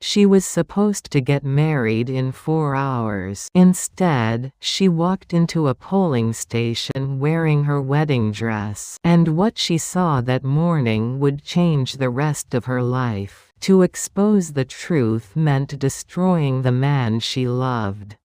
She was supposed to get married in 4 hours. Instead, she walked into a polling station wearing her wedding dress, and what she saw that morning would change the rest of her life. To expose the truth meant destroying the man she loved.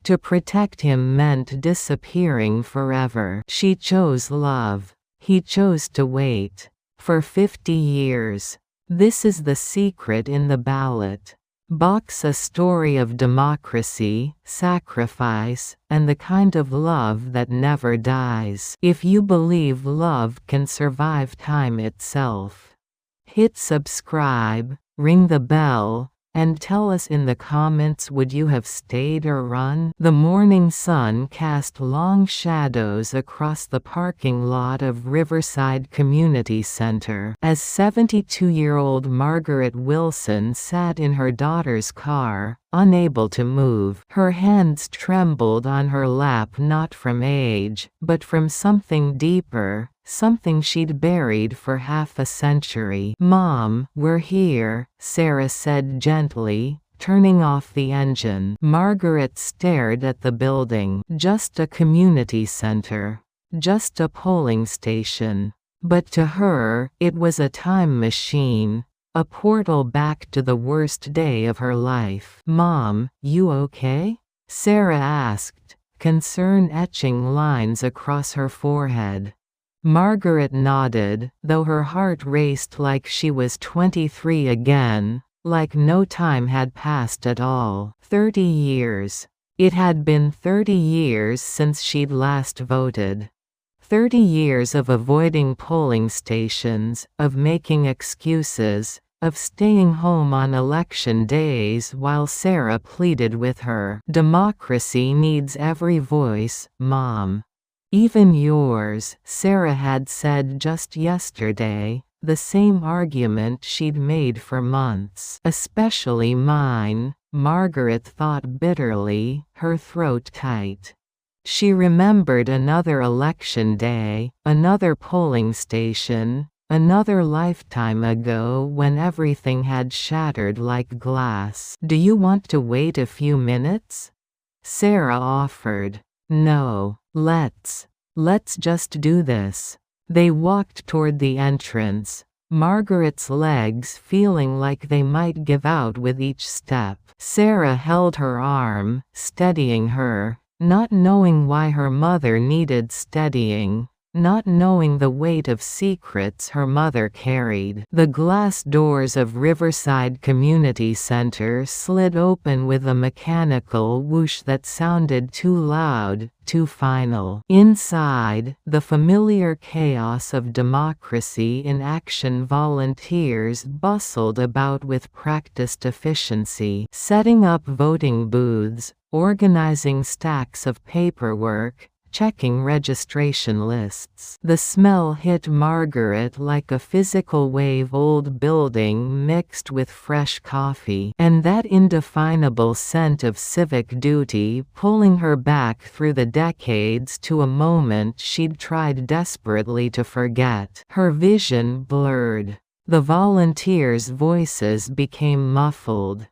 To protect him meant disappearing forever. She chose love. He chose to wait. For 50 years. This is the secret in the Ballot. Box, a story of democracy, sacrifice, and the kind of love that never dies. If you believe love can survive time itself, hit subscribe, ring the bell, and tell us in the comments, would you have stayed or run? The morning sun cast long shadows across the parking lot of Riverside Community Center as 72-year-old Margaret Wilson sat in her daughter's car, unable to move. Her hands trembled on her lap, not from age, but from something deeper, something she'd buried for half a century. "Mom, we're here," Sarah said gently, turning off the engine. Margaret stared at the building. Just a community center. Just a polling station. But to her, it was a time machine. A portal back to the worst day of her life. "Mom, you okay?" Sarah asked, concern etching lines across her forehead. Margaret nodded, though her heart raced like she was 23 again, like no time had passed at all. 30 years. It had been 30 years since she'd last voted. 30 years of avoiding polling stations, of making excuses, of staying home on election days while Sarah pleaded with her. "Democracy needs every voice, Mom. Even yours," Sarah had said just yesterday, the same argument she'd made for months. "Especially mine," Margaret thought bitterly, her throat tight. She remembered another election day, another polling station, another lifetime ago when everything had shattered like glass. "Do you want to wait a few minutes?" Sarah offered. "No. Let's just do this." They walked toward the entrance, Margaret's legs feeling like they might give out with each step. Sarah held her arm, steadying her, not knowing why her mother needed steadying, not knowing the weight of secrets her mother carried. The glass doors of Riverside Community Center slid open with a mechanical whoosh that sounded too loud, too final. Inside, the familiar chaos of democracy in action. Volunteers bustled about with practiced efficiency, setting up voting booths, organizing stacks of paperwork, checking registration lists. The smell hit Margaret like a physical wave. Old building mixed with fresh coffee, and that indefinable scent of civic duty pulling her back through the decades to a moment she'd tried desperately to forget. Her vision blurred. The volunteers' voices became muffled.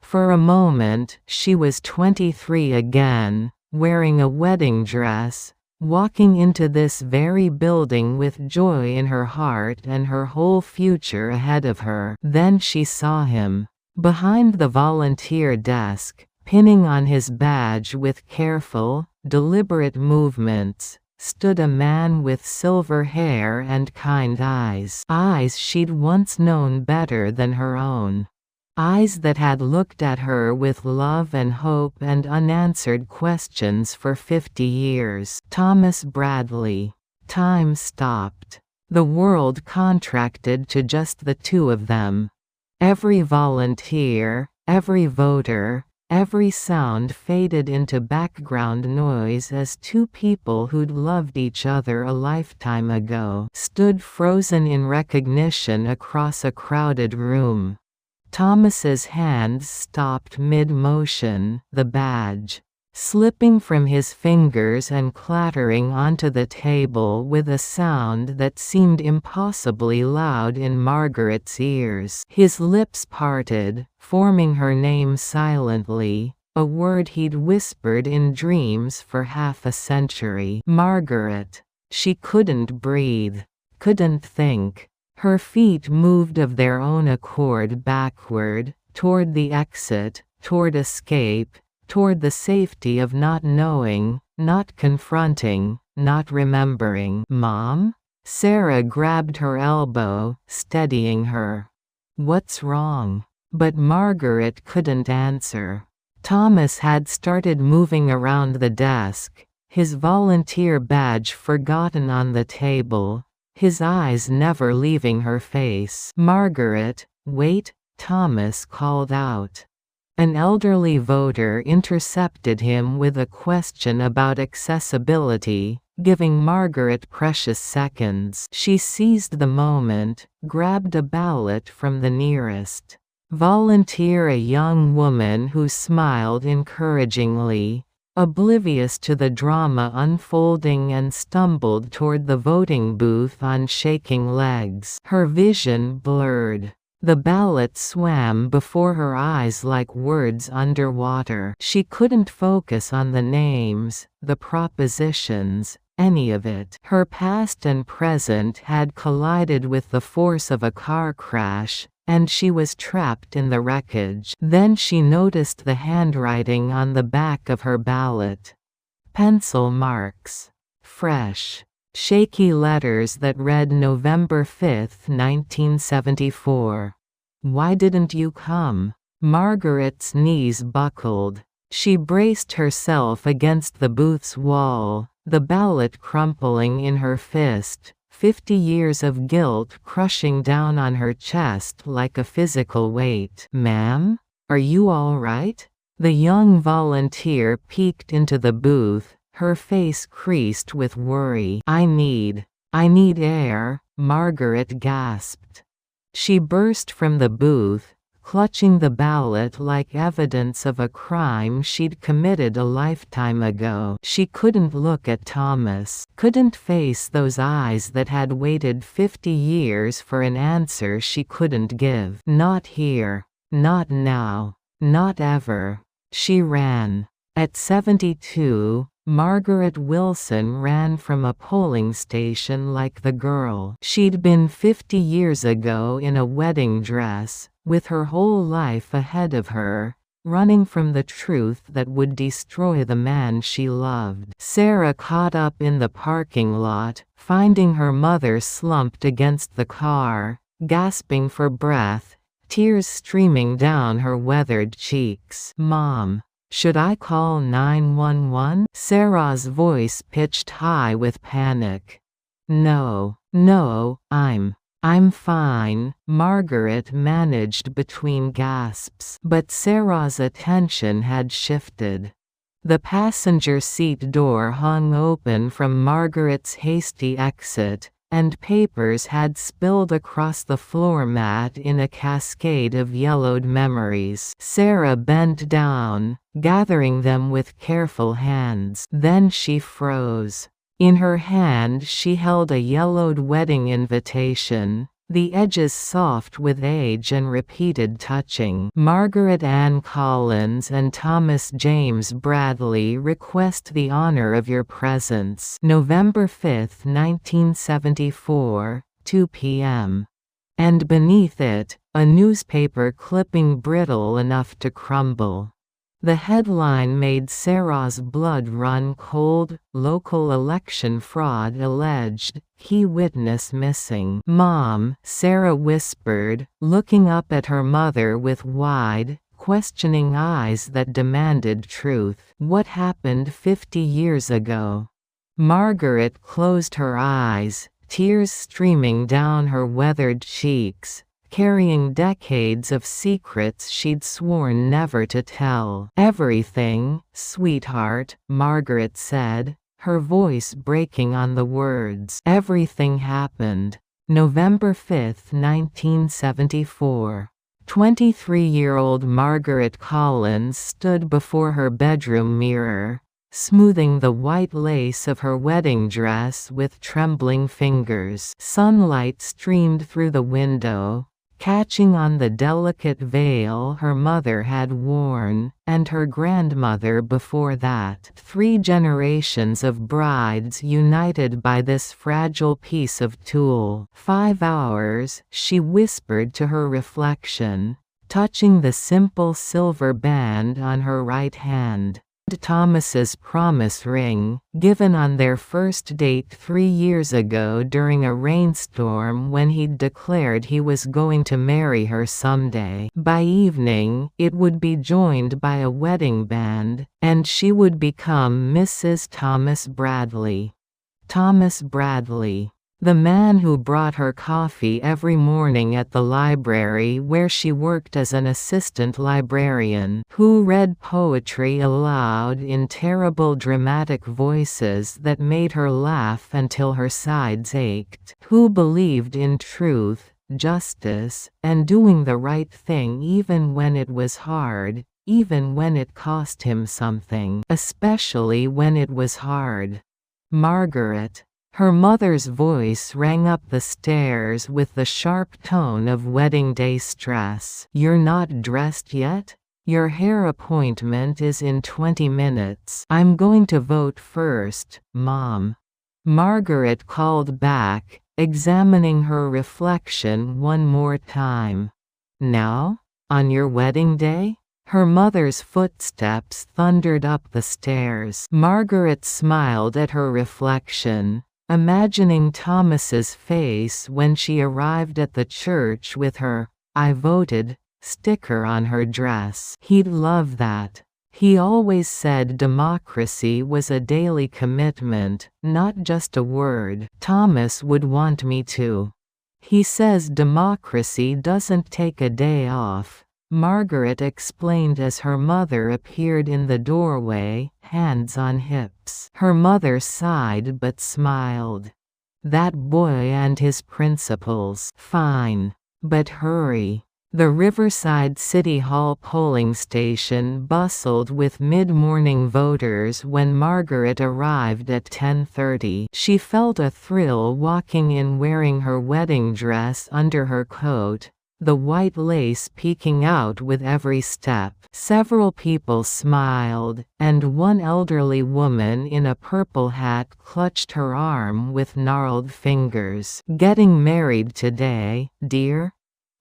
For a moment, she was 23 again, wearing a wedding dress, walking into this very building with joy in her heart and her whole future ahead of her. Then she saw him. Behind the volunteer desk, pinning on his badge with careful, deliberate movements, stood a man with silver hair and kind eyes. Eyes she'd once known better than her own. Eyes that had looked at her with love and hope and unanswered questions for 50 years. Thomas Bradley. Time stopped. The world contracted to just the two of them. Every volunteer, every voter, every sound faded into background noise as two people who'd loved each other a lifetime ago stood frozen in recognition across a crowded room. Thomas's hands stopped mid-motion, the badge. slipping from his fingers and clattering onto the table with a sound that seemed impossibly loud in Margaret's ears. His lips parted, forming her name silently, a word he'd whispered in dreams for half a century. Margaret. She couldn't breathe, couldn't think. Her feet moved of their own accord backward, toward the exit, toward escape, toward the safety of not knowing, not confronting, not remembering. "Mom?" Sarah grabbed her elbow, steadying her. "What's wrong?" But Margaret couldn't answer. Thomas had started moving around the desk, his volunteer badge forgotten on the table, his eyes never leaving her face. "Margaret, wait," Thomas called out. An elderly voter intercepted him with a question about accessibility, giving Margaret precious seconds. She seized the moment, grabbed a ballot from the nearest volunteer, a young woman who smiled encouragingly, oblivious to the drama unfolding, and stumbled toward the voting booth on shaking legs. Her vision blurred. The ballot swam before her eyes like words underwater. She couldn't focus on the names, the propositions, any of it. Her past and present had collided with the force of a car crash, and she was trapped in the wreckage. Then she noticed the handwriting on the back of her ballot. Pencil marks. Fresh, shaky letters that read November 5, 1974. "Why didn't you come?" Margaret's knees buckled. She braced herself against the booth's wall, the ballot crumpling in her fist, 50 years of guilt crushing down on her chest like a physical weight. "Ma'am? Are you all right?" The young volunteer peeked into the booth, her face creased with worry. I need air," Margaret gasped. She burst from the booth, clutching the ballot like evidence of a crime she'd committed a lifetime ago. She couldn't look at Thomas, couldn't face those eyes that had waited 50 years for an answer she couldn't give. Not here. Not now. Not ever. She ran. At 72, Margaret Wilson ran from a polling station like the girl she'd been 50 years ago, in a wedding dress, with her whole life ahead of her, running from the truth that would destroy the man she loved. Sarah caught up in the parking lot, finding her mother slumped against the car, gasping for breath, tears streaming down her weathered cheeks. "Mom. Should I call 911? Sarah's voice pitched high with panic. No, I'm fine," Margaret managed between gasps. But Sarah's attention had shifted. The passenger seat door hung open from Margaret's hasty exit, and papers had spilled across the floor mat in a cascade of yellowed memories. Sarah bent down, gathering them with careful hands. Then she froze. In her hand she held a yellowed wedding invitation, the edges soft with age and repeated touching. "Margaret Ann Collins and Thomas James Bradley request the honor of your presence. November 5, 1974, 2 p.m. And beneath it, a newspaper clipping brittle enough to crumble. The headline made Sarah's blood run cold. Local election fraud alleged, key witness missing. "Mom," Sarah whispered, looking up at her mother with wide, questioning eyes that demanded truth. "What happened 50 years ago?" Margaret closed her eyes, tears streaming down her weathered cheeks, carrying decades of secrets she'd sworn never to tell. "Everything, sweetheart," Margaret said, her voice breaking on the words. "Everything happened. November 5, 1974. 23-year-old Margaret Collins stood before her bedroom mirror, smoothing the white lace of her wedding dress with trembling fingers. Sunlight streamed through the window, catching on the delicate veil her mother had worn, and her grandmother before that. 3 generations of brides united by this fragile piece of tulle. 5 hours, she whispered to her reflection, touching the simple silver band on her right hand. Thomas's promise ring, given on their first date 3 years ago during a rainstorm when he'd declared he was going to marry her someday. By evening, it would be joined by a wedding band, and she would become Mrs. Thomas Bradley. Thomas Bradley. The man who brought her coffee every morning at the library where she worked as an assistant librarian, who read poetry aloud in terrible dramatic voices that made her laugh until her sides ached, who believed in truth, justice, and doing the right thing even when it was hard, even when it cost him something, especially when it was hard. Margaret. Her mother's voice rang up the stairs with the sharp tone of wedding day stress. "You're not dressed yet? Your hair appointment is in 20 minutes. I'm going to vote first, Mom." Margaret called back, examining her reflection one more time. "Now? On your wedding day?" Her mother's footsteps thundered up the stairs. Margaret smiled at her reflection, imagining Thomas's face when she arrived at the church with her "I voted" sticker on her dress. He'd love that. He always said democracy was a daily commitment, not just a word. Thomas would want me to. He says democracy doesn't take a day off, Margaret explained as her mother appeared in the doorway, hands on hips. Her mother sighed but smiled. "That boy and his principles." "Fine. But hurry." The Riverside City Hall polling station bustled with mid-morning voters when Margaret arrived at 10:30. She felt a thrill walking in wearing her wedding dress under her coat, the white lace peeking out with every step. Several people smiled, and one elderly woman in a purple hat clutched her arm with gnarled fingers. "Getting married today, dear?"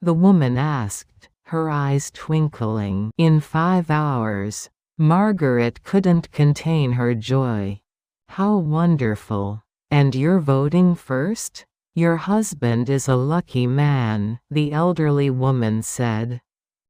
the woman asked, her eyes twinkling. "In 5 hours." Margaret couldn't contain her joy. "How wonderful. And you're voting first? Your husband is a lucky man," the elderly woman said.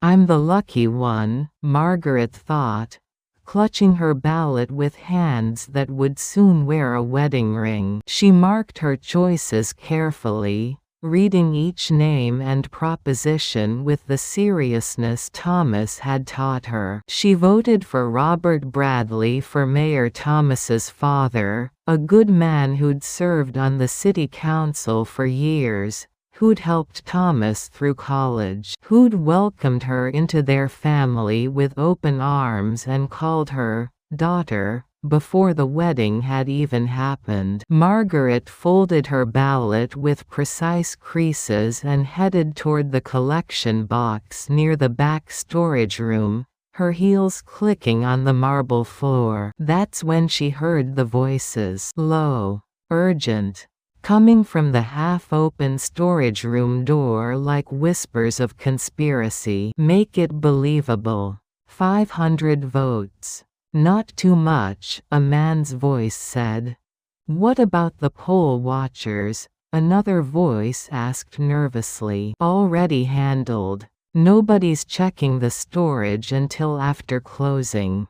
"I'm the lucky one," Margaret thought, clutching her ballot with hands that would soon wear a wedding ring. She marked her choices carefully, reading each name and proposition with the seriousness Thomas had taught her. She voted for Robert Bradley for mayor, Thomas's father, a good man who'd served on the city council for years, who'd helped Thomas through college, who'd welcomed her into their family with open arms and called her daughter before the wedding had even happened. Margaret folded her ballot with precise creases and headed toward the collection box near the back storage room, her heels clicking on the marble floor. That's when she heard the voices, low, urgent, coming from the half-open storage room door like whispers of conspiracy. "Make it believable. 500 votes. Not too much," a man's voice said. "What about the poll watchers?" another voice asked nervously. "Already handled. Nobody's checking the storage until after closing.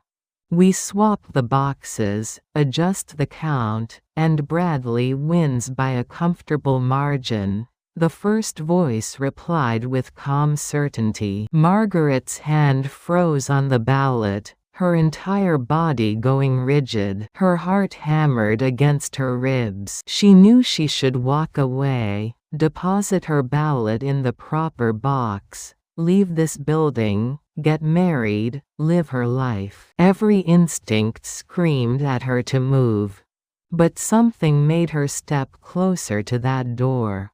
We swap the boxes, adjust the count, and Bradley wins by a comfortable margin," the first voice replied with calm certainty. Margaret's hand froze on the ballot, her entire body going rigid. Her heart hammered against her ribs. She knew she should walk away, deposit her ballot in the proper box, leave this building, get married, live her life. Every instinct screamed at her to move. But something made her step closer to that door.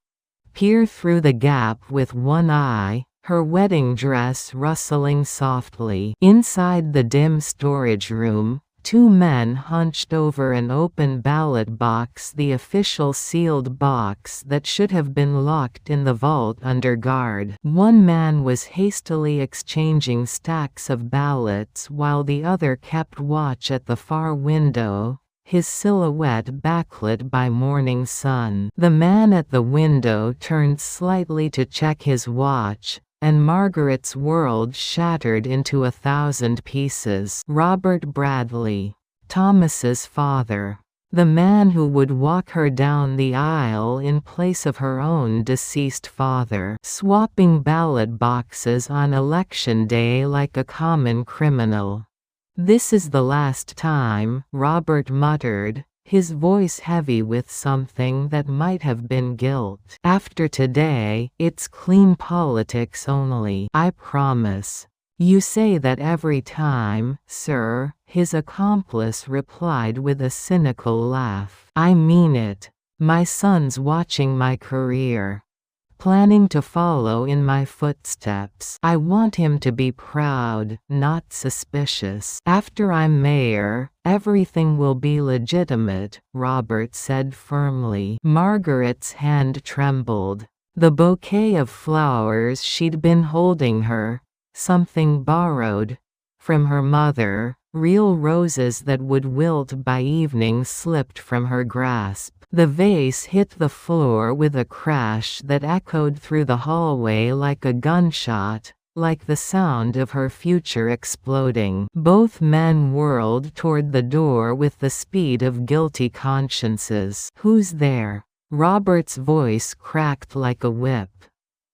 Peer through the gap with one eye, her wedding dress rustling softly. Inside the dim storage room, two men hunched over an open ballot box, the official sealed box that should have been locked in the vault under guard. One man was hastily exchanging stacks of ballots while the other kept watch at the far window, his silhouette backlit by morning sun. The man at the window turned slightly to check his watch, and Margaret's world shattered into 1,000 pieces. Robert Bradley, Thomas's father. The man who would walk her down the aisle in place of her own deceased father. Swapping ballot boxes on election day like a common criminal. "This is the last time," Robert muttered, his voice heavy with something that might have been guilt. "After today, it's clean politics only. I promise." "You say that every time, sir," his accomplice replied with a cynical laugh. "I mean it. My son's watching my career, planning to follow in my footsteps. I want him to be proud, not suspicious. After I'm mayor, everything will be legitimate," Robert said firmly. Margaret's hand trembled. The bouquet of flowers she'd been holding her, something borrowed from her mother, real roses that would wilt by evening, slipped from her grasp. The vase hit the floor with a crash that echoed through the hallway like a gunshot, like the sound of her future exploding. Both men whirled toward the door with the speed of guilty consciences. "Who's there?" Robert's voice cracked like a whip.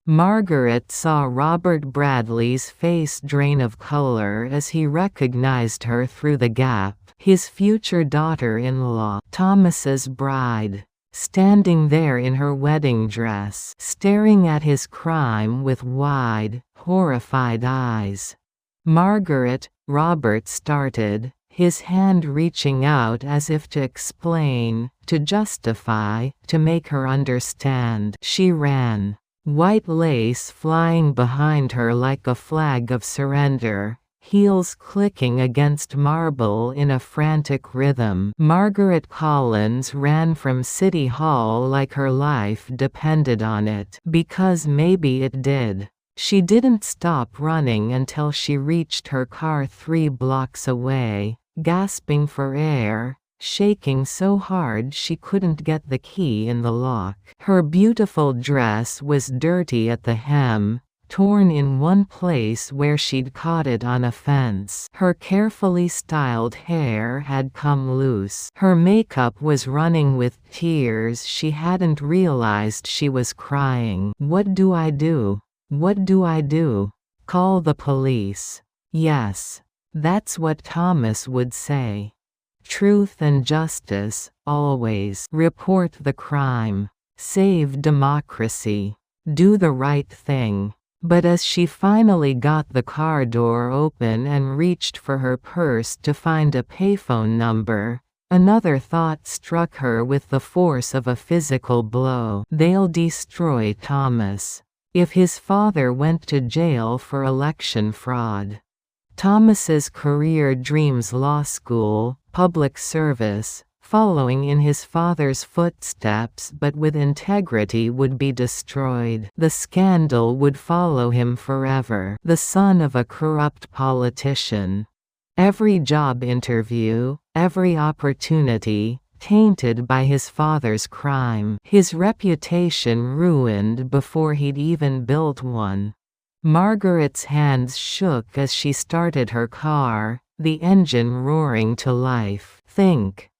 Margaret saw Robert Bradley's face drain of color as he recognized her through the gap. His future daughter-in-law, Thomas's bride, standing there in her wedding dress, staring at his crime with wide, horrified eyes. "Margaret," Robert started, his hand reaching out as if to explain, to justify, to make her understand. She ran, white lace flying behind her like a flag of surrender, heels clicking against marble in a frantic rhythm. Margaret Collins ran from City Hall like her life depended on it. Because maybe it did. She didn't stop running until she reached her car 3 blocks away, gasping for air, shaking so hard she couldn't get the key in the lock. Her beautiful dress was dirty at the hem, torn in one place where she'd caught it on a fence. Her carefully styled hair had come loose. Her makeup was running with tears. She hadn't realized she was crying. "What do I do? What do I do? Call the police?" Yes. That's what Thomas would say. Truth and justice, always. Report the crime. Save democracy. Do the right thing. But as she finally got the car door open and reached for her purse to find a payphone number, another thought struck her with the force of a physical blow. They'll destroy Thomas. If his father went to jail for election fraud. Thomas's career dreams, law school, public service, following in his father's footsteps but with integrity, would be destroyed. The scandal would follow him forever. The son of a corrupt politician. Every job interview, every opportunity, tainted by his father's crime. His reputation ruined before he'd even built one. Margaret's hands shook as she started her car, the engine roaring to life. Think.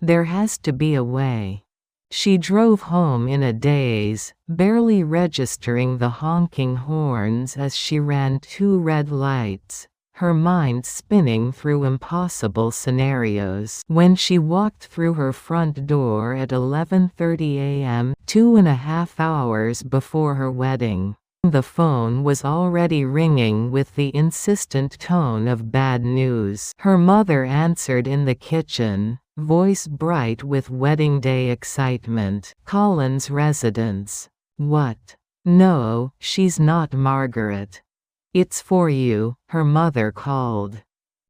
There has to be a way. She drove home in a daze, barely registering the honking horns as she ran 2 red lights, her mind spinning through impossible scenarios. When she walked through her front door at 11:30 a.m., 2.5 hours before her wedding, The phone was already ringing with the insistent tone of bad news. Her mother answered in the kitchen, voice bright with wedding day excitement. "Collins' residence." "What?" "No, she's not Margaret. It's for you," her mother called.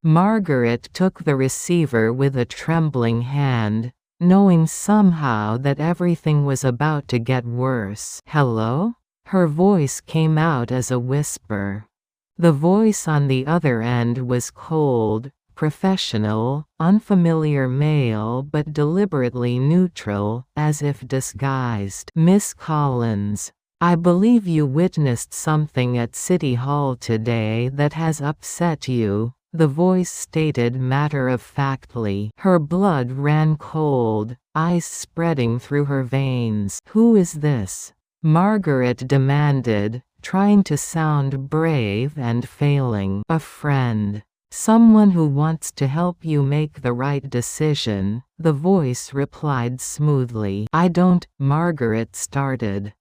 Margaret took the receiver with a trembling hand, knowing somehow that everything was about to get worse. "Hello?" Her voice came out as a whisper. The voice on the other end was cold, professional, unfamiliar male but deliberately neutral, as if disguised. "Miss Collins, I believe you witnessed something at City Hall today that has upset you," the voice stated matter-of-factly. Her blood ran cold, ice spreading through her veins. "Who is this?" Margaret demanded, trying to sound brave and failing. "A friend. Someone who wants to help you make the right decision," the voice replied smoothly. "I don't," Margaret started.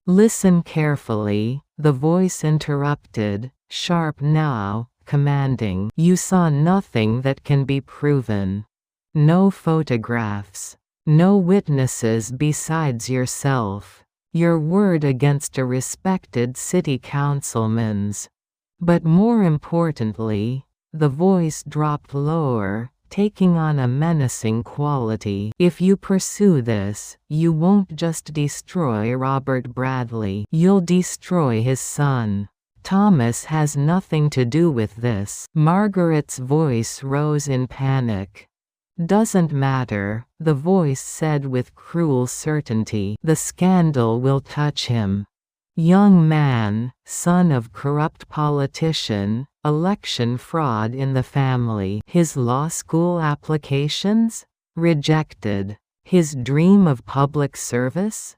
"Listen carefully," the voice interrupted, sharp now, commanding. "You saw nothing that can be proven. No photographs. No witnesses besides yourself. Your word against a respected city councilman's. But more importantly," the voice dropped lower, taking on a menacing quality, "if you pursue this, you won't just destroy Robert Bradley. You'll destroy his son. Thomas has nothing to do with this." Margaret's voice rose in panic. "Doesn't matter," the voice said with cruel certainty. "The scandal will touch him. Young man, son of corrupt politician, election fraud in the family. His law school applications? Rejected. His dream of public service?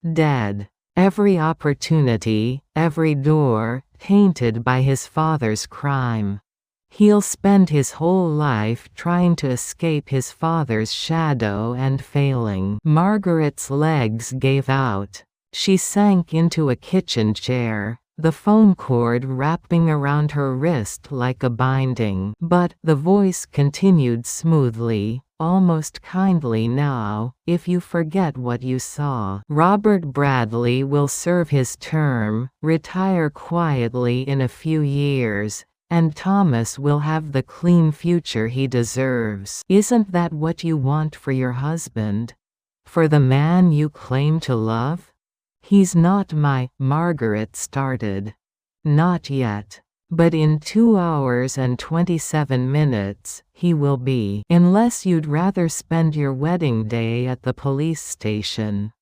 Dead. Every opportunity, every door, tainted by his father's crime. He'll spend his whole life trying to escape his father's shadow and failing." Margaret's legs gave out. She sank into a kitchen chair, the phone cord wrapping around her wrist like a binding. "But," the voice continued smoothly, almost kindly now, "if you forget what you saw, Robert Bradley will serve his term, retire quietly in a few years, and Thomas will have the clean future he deserves. Isn't that what you want for your husband? For the man you claim to love?" "He's not my," Margaret started. "Not yet. But in 2 hours and 27 minutes, he will be. Unless you'd rather spend your wedding day at the police station,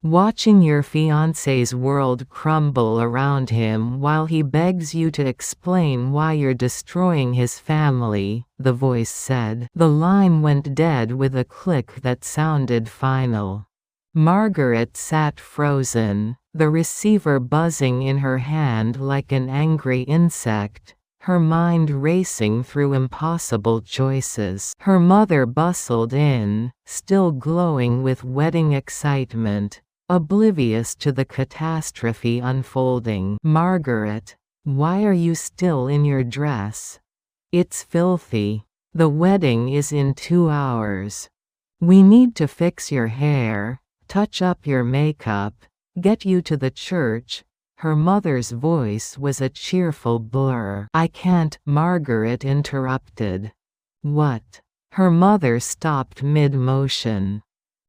watching your fiancé's world crumble around him while he begs you to explain why you're destroying his family," the voice said. The line went dead with a click that sounded final. Margaret sat frozen, the receiver buzzing in her hand like an angry insect, her mind racing through impossible choices. Her mother bustled in, still glowing with wedding excitement, oblivious to the catastrophe unfolding. "Margaret, why are you still in your dress? It's filthy. The wedding is in 2 hours. We need to fix your hair, touch up your makeup, get you to the church." Her mother's voice was a cheerful blur. "I can't," Margaret interrupted. "What?" Her mother stopped mid-motion.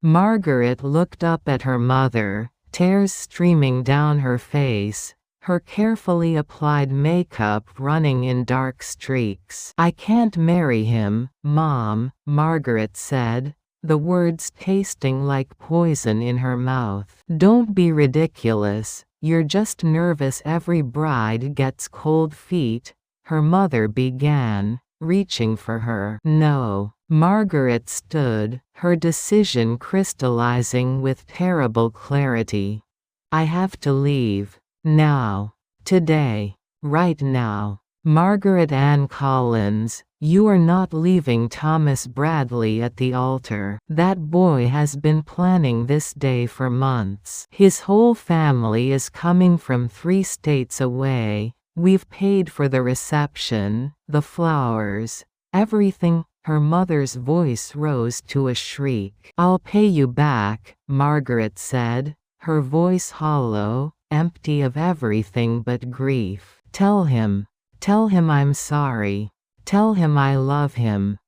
Margaret looked up at her mother, tears streaming down her face, her carefully applied makeup running in dark streaks. "I can't marry him, Mom," Margaret said, the words tasting like poison in her mouth. "Don't be ridiculous, you're just nervous every bride gets cold feet," her mother began, reaching for her. "No." Margaret stood, her decision crystallizing with terrible clarity. "I have to leave. Now. Today. Right now." Margaret Ann Collins, you are not leaving Thomas Bradley at the altar. That boy has been planning this day for months. His whole family is coming from 3 states away. We've paid for the reception, the flowers, everything. Her mother's voice rose to a shriek. I'll pay you back, Margaret said, her voice hollow, empty of everything but grief. Tell him I'm sorry. Tell him I love him.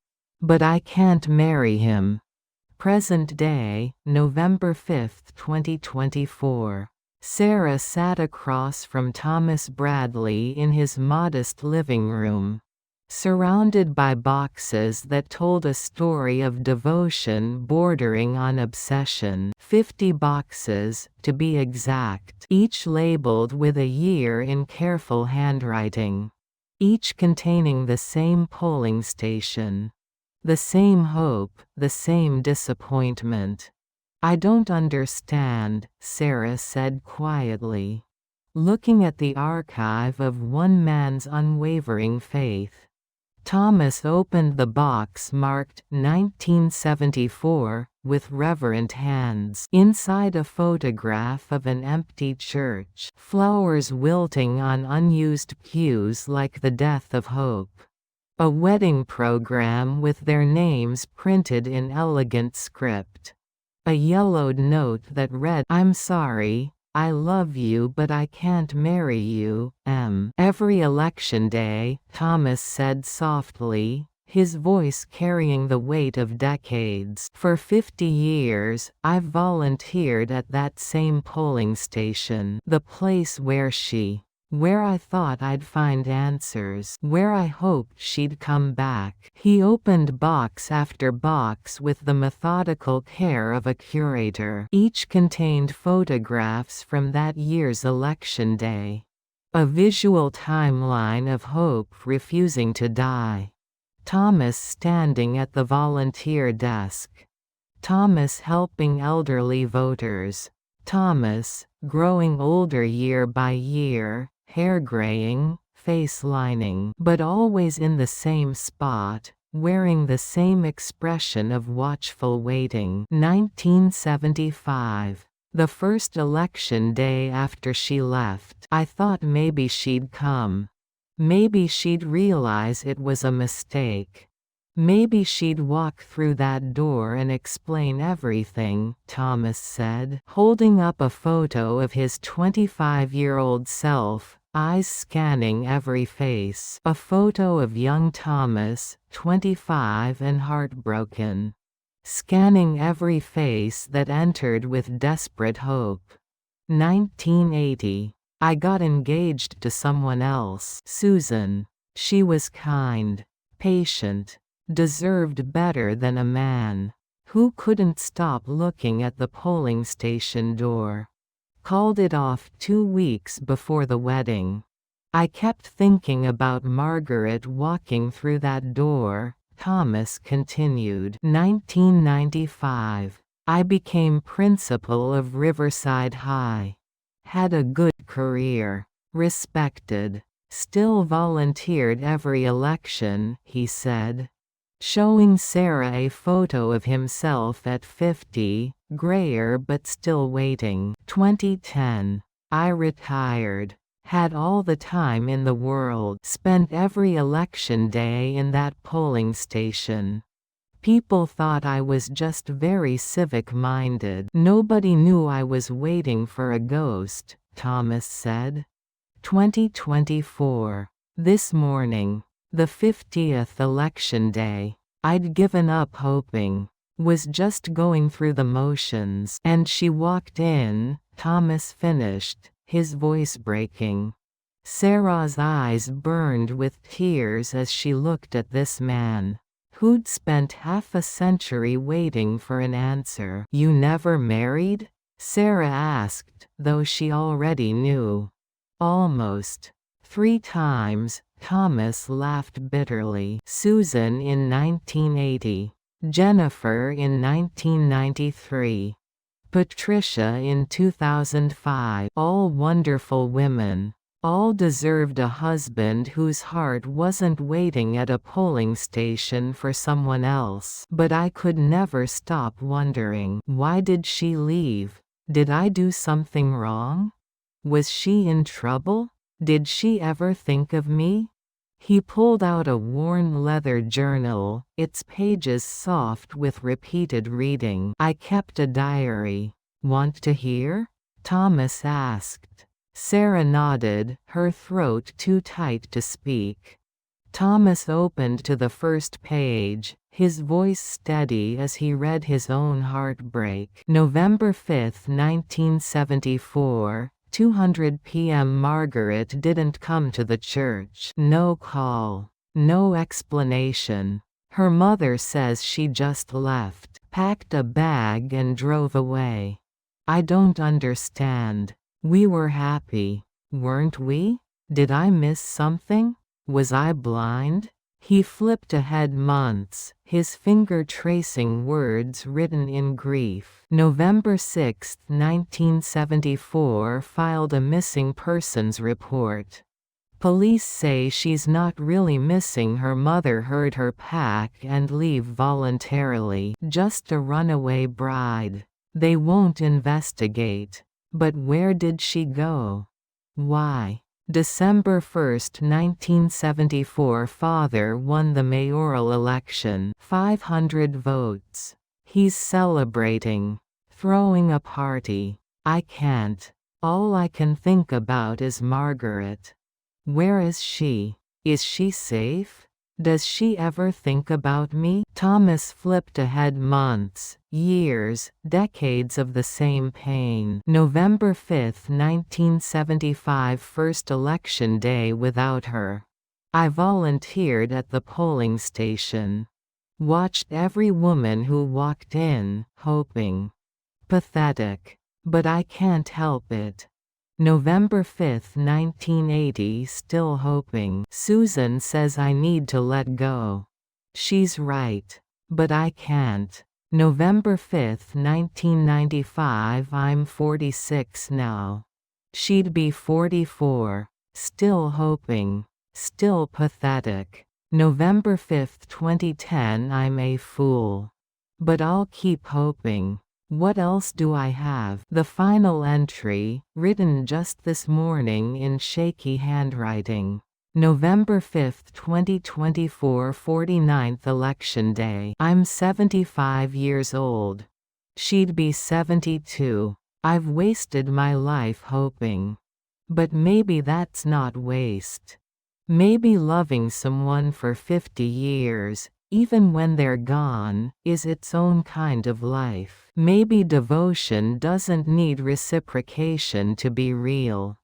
But I can't marry him. Present day, November 5, 2024. Sarah sat across from Thomas Bradley in his modest living room, surrounded by boxes that told a story of devotion bordering on obsession. 50 boxes, to be exact, each labeled with a year in careful handwriting. Each containing the same polling station. The same hope, the same disappointment. I don't understand, Sarah said quietly, looking at the archive of one man's unwavering faith. Thomas opened the box marked 1974 with reverent hands. Inside a photograph of an empty church, flowers wilting on unused pews like the death of hope. A wedding program with their names printed in elegant script. A yellowed note that read, I'm sorry, I love you but I can't marry you, M. Every election day, Thomas said softly, his voice carrying the weight of decades. For 50 years, I've volunteered at that same polling station. The place where I thought I'd find answers, where I hoped she'd come back. He opened box after box with the methodical care of a curator. Each contained photographs from that year's election day. A visual timeline of hope refusing to die. Thomas standing at the volunteer desk. Thomas helping elderly voters. Thomas, growing older year by year, hair graying, face lining, but always in the same spot, wearing the same expression of watchful waiting. 1975. The first election day after she left, I thought maybe she'd come. Maybe she'd realize it was a mistake. Maybe she'd walk through that door and explain everything, Thomas said, holding up a photo of his 25-year-old self, eyes scanning every face. A photo of young Thomas, 25 and heartbroken. Scanning every face that entered with desperate hope. 1980. I got engaged to someone else, Susan. She was kind, patient, deserved better than a man who couldn't stop looking at the polling station door. Called it off 2 weeks before the wedding. I kept thinking about Margaret walking through that door, Thomas continued. 1995. I became principal of Riverside High. Had a good career. Respected. Still volunteered every election, he said. Showing Sarah a photo of himself at 50, grayer but still waiting. 2010. I retired. Had all the time in the world. Spent every election day in that polling station. People thought I was just very civic-minded. Nobody knew I was waiting for a ghost, Thomas said. 2024. This morning, the 50th election day, I'd given up hoping. Was just going through the motions. And she walked in, Thomas finished, his voice breaking. Sarah's eyes burned with tears as she looked at this man, who'd spent half a century waiting for an answer. You never married? Sarah asked, though she already knew. Almost. 3 times, Thomas laughed bitterly. Susan in 1980. Jennifer in 1993. Patricia in 2005. All wonderful women. All deserved a husband whose heart wasn't waiting at a polling station for someone else. But I could never stop wondering, why did she leave? Did I do something wrong? Was she in trouble? Did she ever think of me? He pulled out a worn leather journal, its pages soft with repeated reading. I kept a diary. Want to hear? Thomas asked. Sarah nodded, her throat too tight to speak. Thomas opened to the first page, his voice steady as he read his own heartbreak. November 5, 1974. 2:00 p.m. Margaret didn't come to the church. No call. No explanation. Her mother says she just left, packed a bag and drove away. I don't understand. We were happy, weren't we? Did I miss something? Was I blind? He flipped ahead months, his finger tracing words written in grief. November 6, 1974 filed a missing persons report. Police say she's not really missing. Her mother heard her pack and leave voluntarily. Just a runaway bride. They won't investigate. But where did she go? Why? December 1, 1974 Father won the mayoral election, 500 votes. He's celebrating. Throwing a party. I can't. All I can think about is Margaret. Where is she? Is she safe? Does she ever think about me? Thomas flipped ahead months, years, decades of the same pain. November 5, 1975 First election day without her. I volunteered at the polling station. Watched every woman who walked in, hoping. Pathetic. But I can't help it. November 5, 1980 Still hoping. Susan says I need to let go. She's right. But I can't. November 5, 1995 I'm 46 now. She'd be 44. Still hoping. Still pathetic. November 5, 2010 I'm a fool. But I'll keep hoping. What else do I have? The final entry, written just this morning in shaky handwriting. November 5, 2024 49th election day. I'm 75 years old. She'd be 72. I've wasted my life hoping. But maybe that's not waste. Maybe loving someone for 50 years, even when they're gone, is its own kind of life. Maybe devotion doesn't need reciprocation to be real.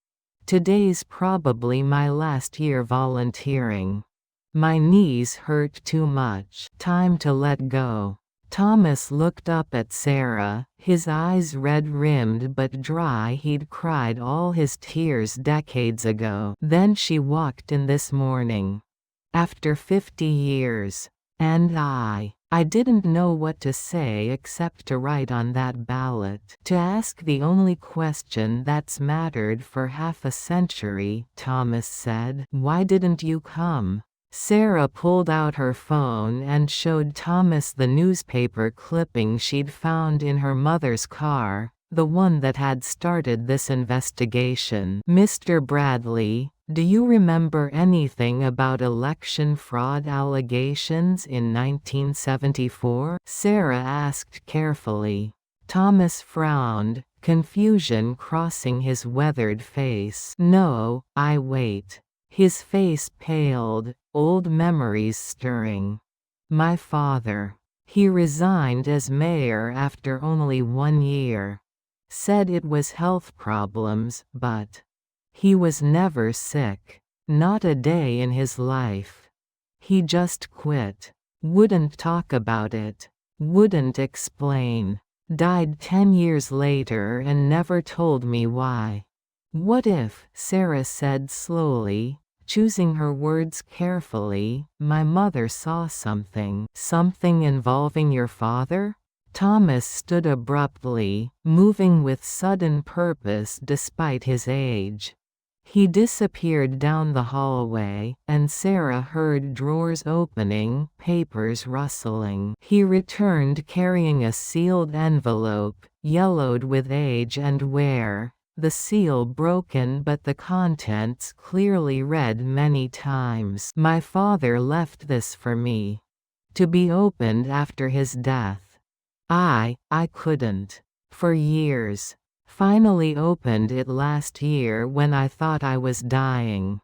Today's probably my last year volunteering. My knees hurt too much. Time to let go. Thomas looked up at Sarah, his eyes red-rimmed but dry. He'd cried all his tears decades ago. Then she walked in this morning. After 50 years. And I didn't know what to say except to write on that ballot. To ask the only question that's mattered for half a century, Thomas said. Why didn't you come? Sarah pulled out her phone and showed Thomas the newspaper clipping she'd found in her mother's car, the one that had started this investigation. Mr. Bradley, do you remember anything about election fraud allegations in 1974? Sarah asked carefully. Thomas frowned, confusion crossing his weathered face. No, wait. His face paled, old memories stirring. My father. He resigned as mayor after only 1 year. Said it was health problems, but he was never sick. Not a day in his life. He just quit. Wouldn't talk about it. Wouldn't explain. Died 10 years later and never told me why. What if, Sarah said slowly, choosing her words carefully, my mother saw something? Something involving your father? Thomas stood abruptly, moving with sudden purpose despite his age. He disappeared down the hallway, and Sarah heard drawers opening, papers rustling. He returned carrying a sealed envelope, yellowed with age and wear, the seal broken but the contents clearly read many times. "My father left this for me. To be opened after his death. I couldn't. For years. Finally opened it last year when I thought I was dying.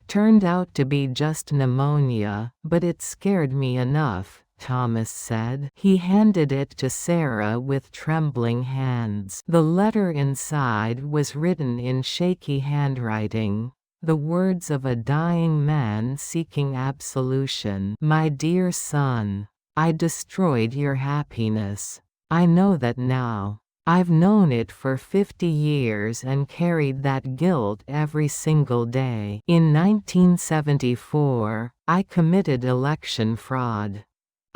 Turned out to be just pneumonia, but it scared me enough," Thomas said. He handed it to Sarah with trembling hands. The letter inside was written in shaky handwriting. The words of a dying man seeking absolution. "My dear son, I destroyed your happiness. I know that now. I've known it for 50 years and carried that guilt every single day. In 1974, I committed election fraud.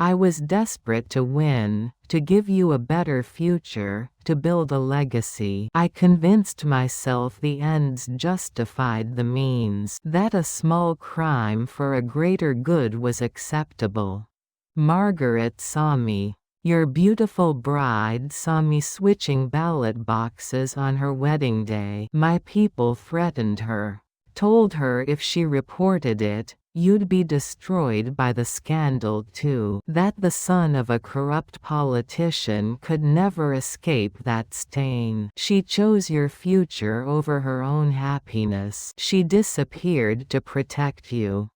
I was desperate to win, to give you a better future, to build a legacy. I convinced myself the ends justified the means, that a small crime for a greater good was acceptable. Margaret saw me. Your beautiful bride saw me switching ballot boxes on her wedding day. My people threatened her. Told her if she reported it, you'd be destroyed by the scandal too. That the son of a corrupt politician could never escape that stain. She chose your future over her own happiness. She disappeared to protect you.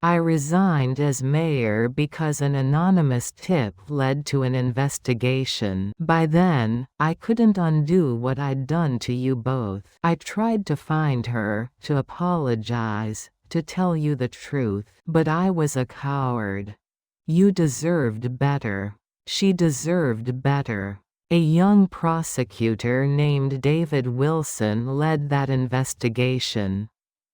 I resigned as mayor because an anonymous tip led to an investigation. By then, I couldn't undo what I'd done to you both. I tried to find her, to apologize, to tell you the truth, but I was a coward. You deserved better. She deserved better." A young prosecutor named David Wilson led that investigation.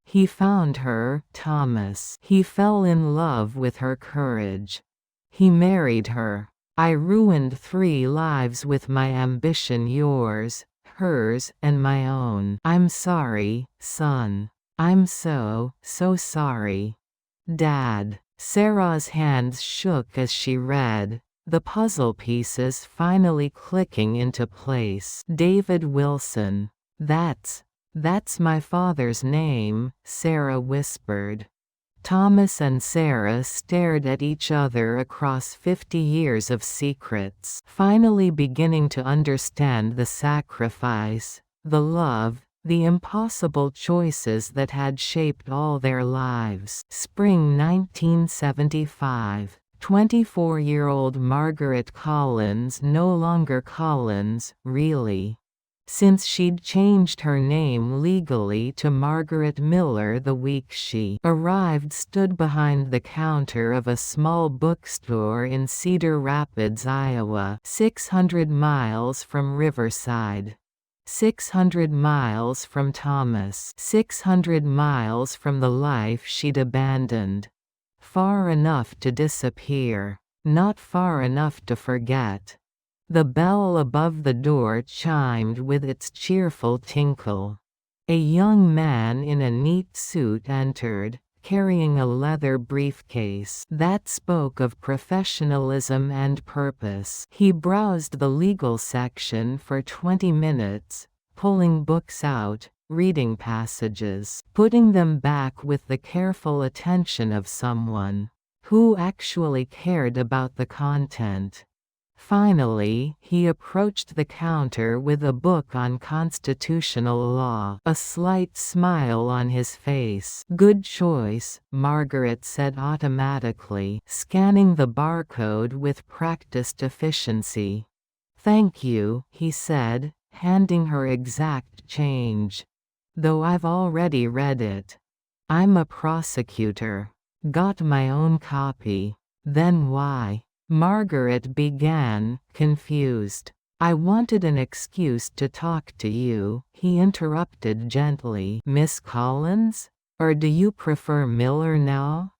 He found her, Thomas. He fell in love with her courage. He married her. I ruined 3 lives with my ambition, yours, hers, and my own. I'm sorry, son. I'm so sorry. Dad. Sarah's hands shook as she read, the puzzle pieces finally clicking into place. David Wilson. That's my father's name," Sarah whispered. Thomas and Sarah stared at each other across 50 years of secrets, finally beginning to understand the sacrifice, the love, the impossible choices that had shaped all their lives. Spring 1975. 24-year-old Margaret Collins, no longer Collins, really. Since she'd changed her name legally to Margaret Miller the week she arrived, stood behind the counter of a small bookstore in Cedar Rapids, Iowa, 600 miles from Riverside. 600 miles from Thomas. 600 miles from the life she'd abandoned. Far enough to disappear. Not far enough to forget. The bell above the door chimed with its cheerful tinkle. A young man in a neat suit entered, carrying a leather briefcase that spoke of professionalism and purpose. He browsed the legal section for 20 minutes, pulling books out, reading passages, putting them back with the careful attention of someone who actually cared about the content. Finally, he approached the counter with a book on constitutional law, a slight smile on his face. "Good choice," Margaret said automatically, scanning the barcode with practiced efficiency. "Thank you," he said, handing her exact change. "Though I've already read it. I'm a prosecutor. Got my own copy." "Then why?" Margaret began, confused. "I wanted an excuse to talk to you," he interrupted gently. "Miss Collins? Or do you prefer Miller now?"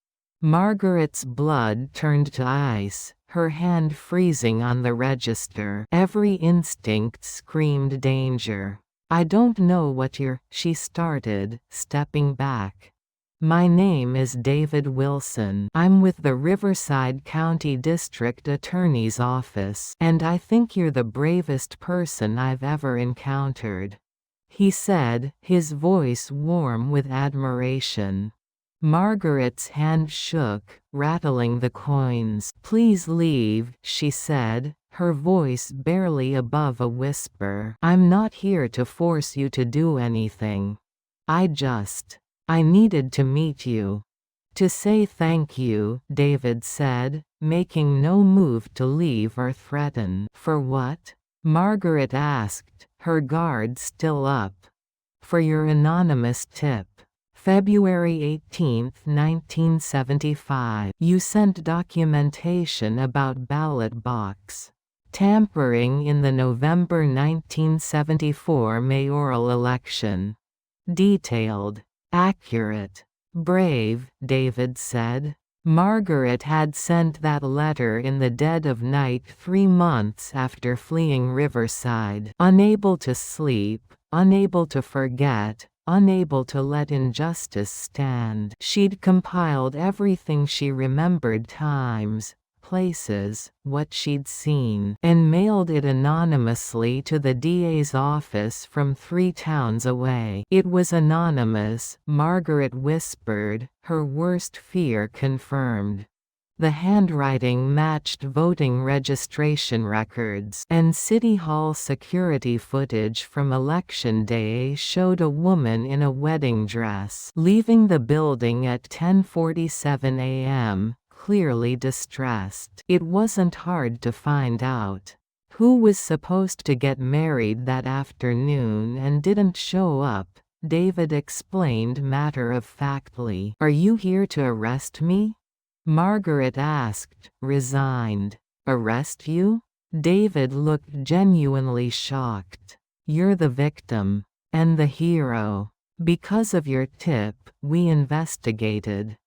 Margaret's blood turned to ice, her hand freezing on the register. Every instinct screamed danger. I don't know what she started, stepping back. My name is David Wilson. I'm with the Riverside County District Attorney's Office, and I think you're the bravest person I've ever encountered," he said, his voice warm with admiration. Margaret's hand shook, rattling the coins. "Please leave," she said, her voice barely above a whisper. "I'm not here to force you to do anything. I needed to meet you." "To say thank you," David said, making no move to leave or threaten. "For what?" Margaret asked, her guard still up. "For your anonymous tip. February 18, 1975. You sent documentation about ballot box tampering in the November 1974 mayoral election. Detailed. Accurate. Brave," David said. Margaret had sent that letter in the dead of night 3 months after fleeing Riverside. Unable to sleep, unable to forget, unable to let injustice stand. She'd compiled everything she remembered, times, places, what she'd seen, and mailed it anonymously to the DA's office from 3 towns away. It was anonymous, Margaret whispered, her worst fear confirmed. The handwriting matched voting registration records, and City Hall security footage from Election Day showed a woman in a wedding dress leaving the building at 10:47 a.m., clearly distressed. It wasn't hard to find out who was supposed to get married that afternoon and didn't show up, David explained matter-of-factly. "Are you here to arrest me?" Margaret asked, resigned. "Arrest you?" David looked genuinely shocked. "You're the victim. And the hero. Because of your tip, we investigated.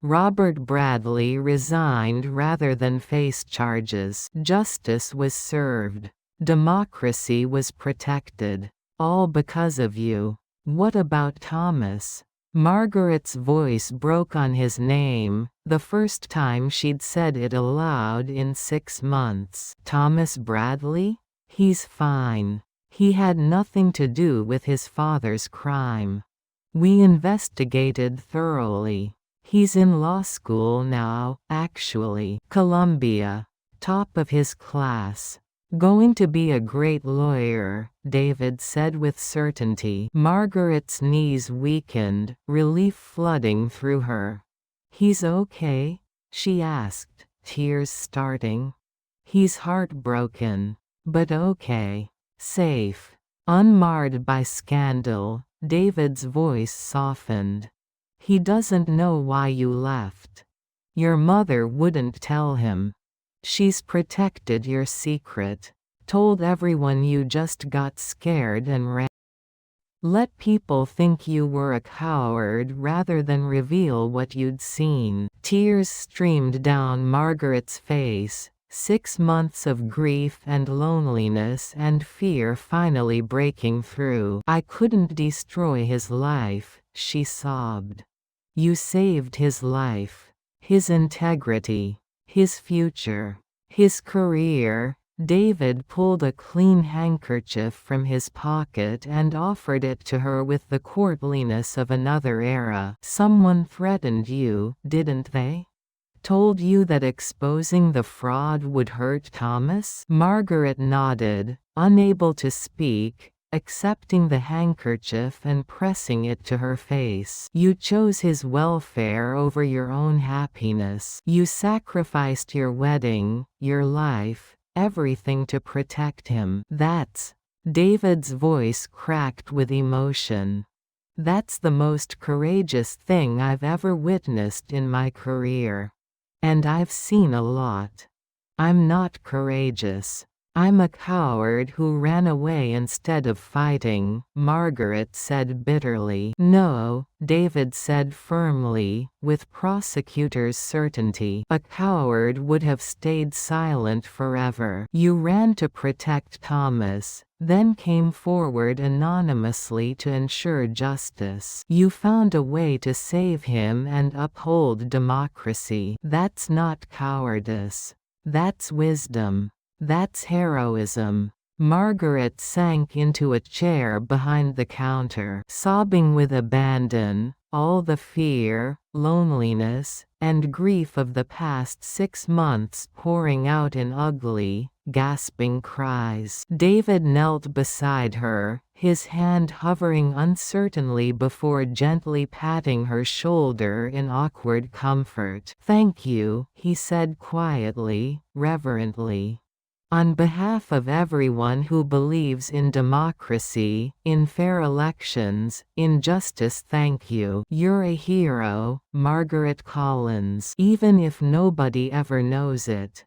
Robert Bradley resigned rather than face charges. Justice was served. Democracy was protected. All because of you. What about Thomas?" Margaret's voice broke on his name, the first time she'd said it aloud in 6 months. "Thomas Bradley? He's fine. He had nothing to do with his father's crime. We investigated thoroughly. He's in law school now, actually. Columbia. Top of his class. Going to be a great lawyer," David said with certainty. Margaret's knees weakened, relief flooding through her. "He's okay?" she asked, tears starting. "He's heartbroken. But okay. Safe. Unmarred by scandal." David's voice softened. "He doesn't know why you left. Your mother wouldn't tell him. She's protected your secret. Told everyone you just got scared and ran. Let people think you were a coward rather than reveal what you'd seen." Tears streamed down Margaret's face, 6 months of grief and loneliness and fear finally breaking through. "I couldn't destroy his life," she sobbed. "You saved his life. His integrity. His future. His career." David pulled a clean handkerchief from his pocket and offered it to her with the courtliness of another era. "Someone threatened you, didn't they? Told you that exposing the fraud would hurt Thomas?" Margaret nodded, unable to speak, accepting the handkerchief and pressing it to her face. "You chose his welfare over your own happiness. You sacrificed your wedding, your life, everything to protect him. David's voice cracked with emotion. "That's the most courageous thing I've ever witnessed in my career. And I've seen a lot. I'm not courageous. I'm a coward who ran away instead of fighting, Margaret said bitterly. No, David said firmly, with Prosecutor's certainty. A coward would have stayed silent forever. You ran to protect Thomas, then came forward anonymously to ensure justice. You found a way to save him and uphold democracy. That's not cowardice. That's wisdom. That's heroism. Margaret sank into a chair behind the counter, sobbing with abandon, all the fear, loneliness, and grief of the past 6 months pouring out in ugly, gasping cries. David knelt beside her, his hand hovering uncertainly before gently patting her shoulder in awkward comfort. "Thank you," he said quietly, reverently. "On behalf of everyone who believes in democracy, in fair elections, in justice, thank you. You're a hero, Margaret Collins, even if nobody ever knows it."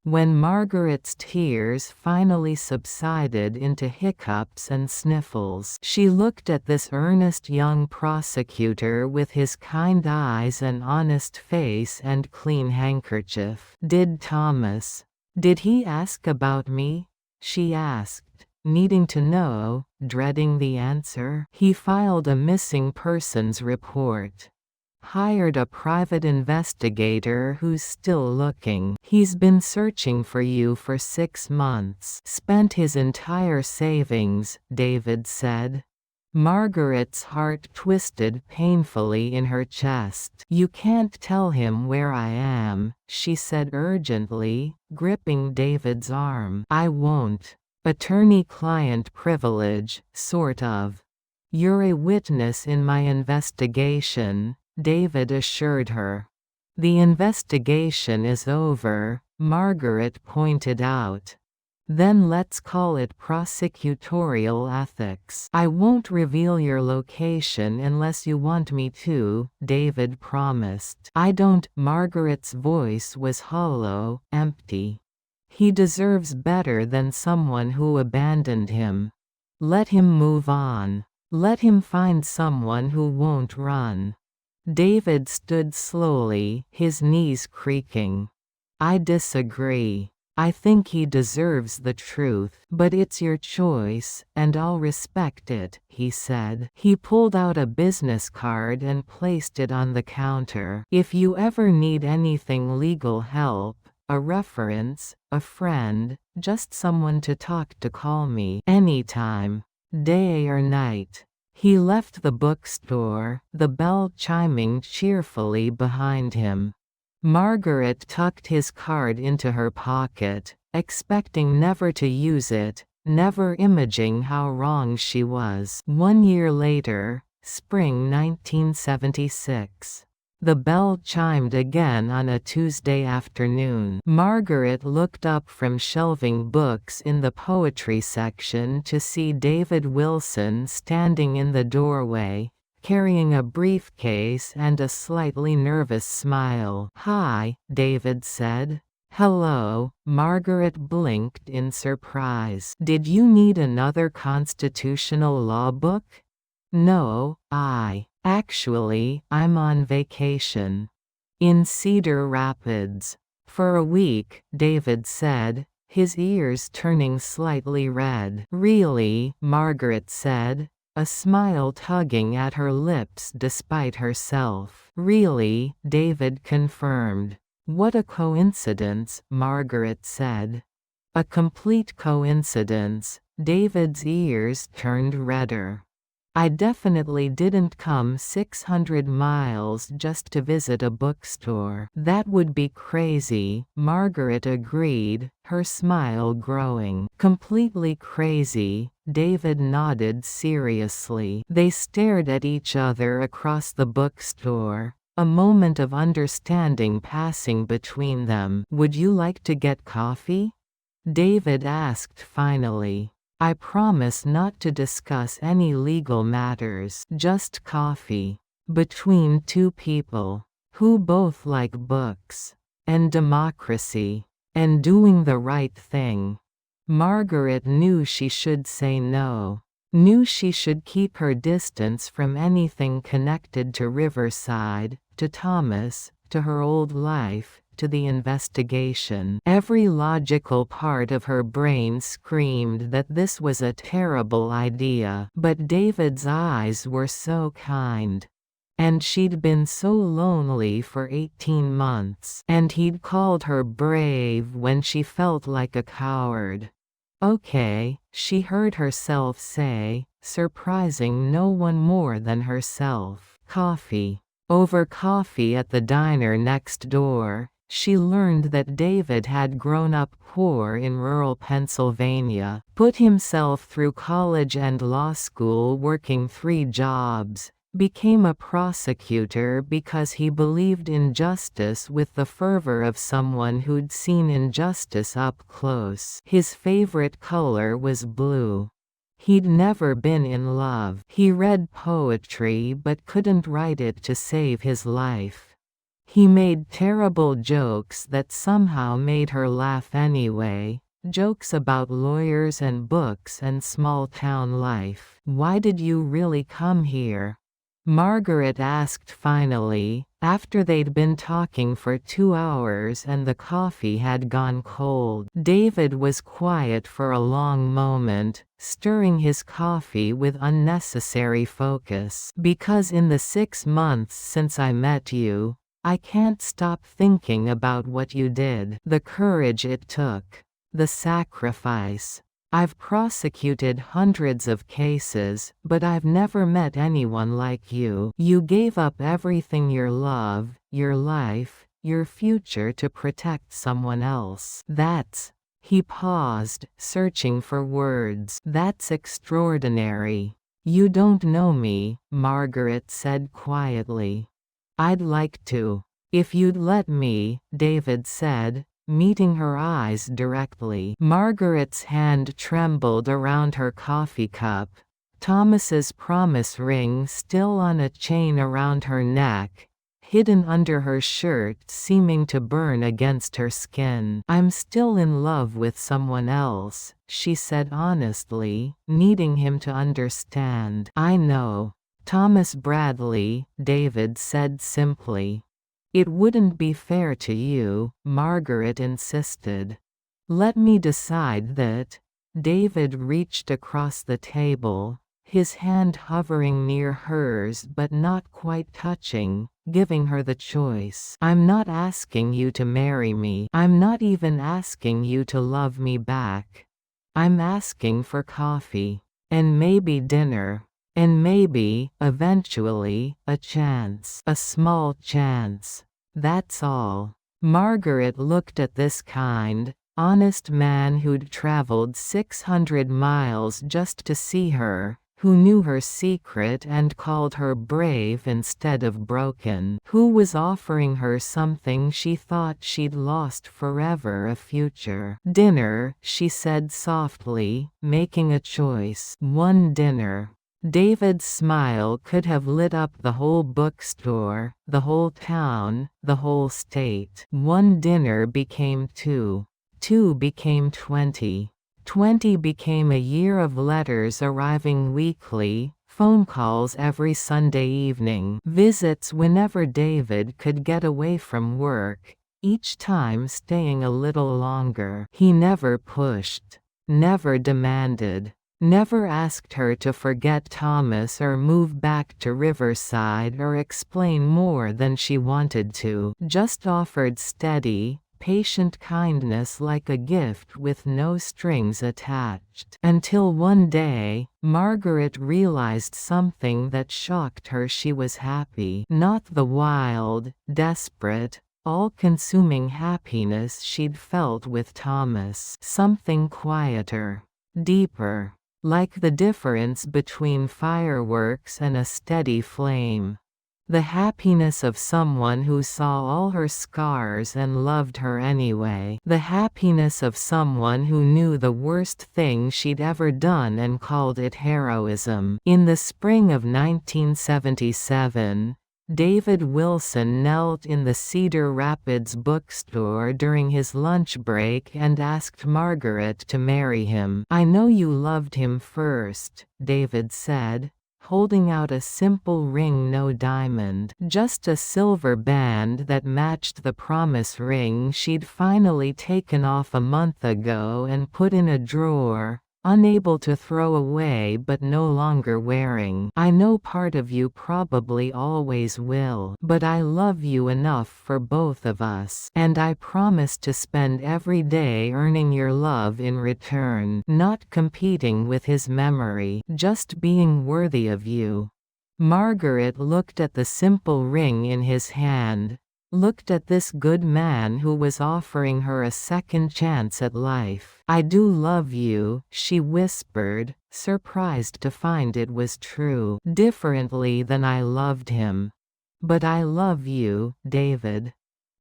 When Margaret's tears finally subsided into hiccups and sniffles, she looked at this earnest young prosecutor with his kind eyes and honest face and clean handkerchief. Did he ask about me?" she asked, needing to know, dreading the answer. "He filed a missing persons report. Hired a private investigator who's still looking. He's been searching for you for 6 months. Spent his entire savings," David said. Margaret's heart twisted painfully in her chest. "You can't tell him where I am," she said urgently, gripping David's arm. "I won't. Attorney-client privilege, sort of." "You're a witness in my investigation," David assured her. "The investigation is over," Margaret pointed out. "Then let's call it prosecutorial ethics." "I won't reveal your location unless you want me to," David promised. "I don't." Margaret's voice was hollow, empty. "He deserves better than someone who abandoned him. Let him move on. Let him find someone who won't run." David stood slowly, his knees creaking. "I disagree. I think he deserves the truth. But it's your choice, and I'll respect it," he said. He pulled out a business card and placed it on the counter. "If you ever need anything legal help, a reference, a friend, just someone to talk to, call me. Anytime. Day or night." He left the bookstore, the bell chiming cheerfully behind him. Margaret tucked his card into her pocket, expecting never to use it, never imagining how wrong she was. 1 year later, spring 1976. The bell chimed again on a Tuesday afternoon. Margaret looked up from shelving books in the poetry section to see David Wilson standing in the doorway, carrying a briefcase and a slightly nervous smile. "Hi," David said. "Hello," Margaret blinked in surprise. "Did you need another constitutional law book?" "No, Actually, I'm on vacation. In Cedar Rapids. For a week," David said, his ears turning slightly red. "Really?" Margaret said, a smile tugging at her lips despite herself. "Really," David confirmed. "What a coincidence," Margaret said. "A complete coincidence." David's ears turned redder. "I definitely didn't come 600 miles just to visit a bookstore." "That would be crazy," Margaret agreed, her smile growing. "Completely crazy," David nodded seriously. They stared at each other across the bookstore, a moment of understanding passing between them. "Would you like to get coffee?" David asked finally. "I promise not to discuss any legal matters. Just coffee. Between two people who both like books and democracy and doing the right thing." Margaret knew she should say no. Knew she should keep her distance from anything connected to Riverside, to Thomas, to her old life, to the investigation. Every logical part of her brain screamed that this was a terrible idea, but David's eyes were so kind. And she'd been so lonely for 18 months, and he'd called her brave when she felt like a coward. Okay, she heard herself say, surprising no one more than herself. Coffee. Over coffee at the diner next door, she learned that David had grown up poor in rural Pennsylvania, put himself through college and law school working 3 jobs, became a prosecutor because he believed in justice with the fervor of someone who'd seen injustice up close. His favorite color was blue. He'd never been in love. He read poetry but couldn't write it to save his life. He made terrible jokes that somehow made her laugh anyway. Jokes about lawyers and books and small-town life. Why did you really come here? Margaret asked finally, after they'd been talking for 2 hours and the coffee had gone cold. David was quiet for a long moment, stirring his coffee with unnecessary focus. Because in the 6 months since I met you, I can't stop thinking about what you did. The courage it took. The sacrifice. I've prosecuted hundreds of cases, but I've never met anyone like you. You gave up everything, your love, your life, your future to protect someone else. That's. He paused, searching for words. That's extraordinary. You don't know me, Margaret said quietly. I'd like to. If you'd let me, David said, meeting her eyes directly. Margaret's hand trembled around her coffee cup. Thomas's promise ring still on a chain around her neck, hidden under her shirt, seeming to burn against her skin. I'm still in love with someone else, she said honestly, needing him to understand. I know. Thomas Bradley, David said simply. It wouldn't be fair to you, Margaret insisted. Let me decide that. David reached across the table, his hand hovering near hers but not quite touching, giving her the choice. I'm not asking you to marry me. I'm not even asking you to love me back. I'm asking for coffee. And maybe dinner. And maybe, eventually, a chance. A small chance. That's all. Margaret looked at this kind, honest man who'd traveled 600 miles just to see her, who knew her secret and called her brave instead of broken, who was offering her something she thought she'd lost forever, a future. Dinner, she said softly, making a choice. One dinner. David's smile could have lit up the whole bookstore, the whole town, the whole state. One dinner became 2. 2 became 20. 20 became a year of letters arriving weekly, phone calls every Sunday evening, visits whenever David could get away from work, each time staying a little longer. He never pushed, never demanded. Never asked her to forget Thomas or move back to Riverside or explain more than she wanted to. Just offered steady, patient kindness like a gift with no strings attached. Until one day, Margaret realized something that shocked her. She was happy. Not the wild, desperate, all-consuming happiness she'd felt with Thomas. Something quieter. Deeper. Like the difference between fireworks and a steady flame. The happiness of someone who saw all her scars and loved her anyway. The happiness of someone who knew the worst thing she'd ever done and called it heroism. In the spring of 1977, David Wilson knelt in the Cedar Rapids bookstore during his lunch break and asked Margaret to marry him. "I know you loved him first," David said, holding out a simple ring, no diamond, just a silver band that matched the promise ring she'd finally taken off a month ago and put in a drawer, unable to throw away but no longer wearing. "I know part of you probably always will, but I love you enough for both of us, and I promise to spend every day earning your love in return, not competing with his memory, just being worthy of you." Margaret looked at the simple ring in his hand, looked at this good man who was offering her a second chance at life. "I do love you," she whispered, surprised to find it was true. "Differently than I loved him. But I love you, David.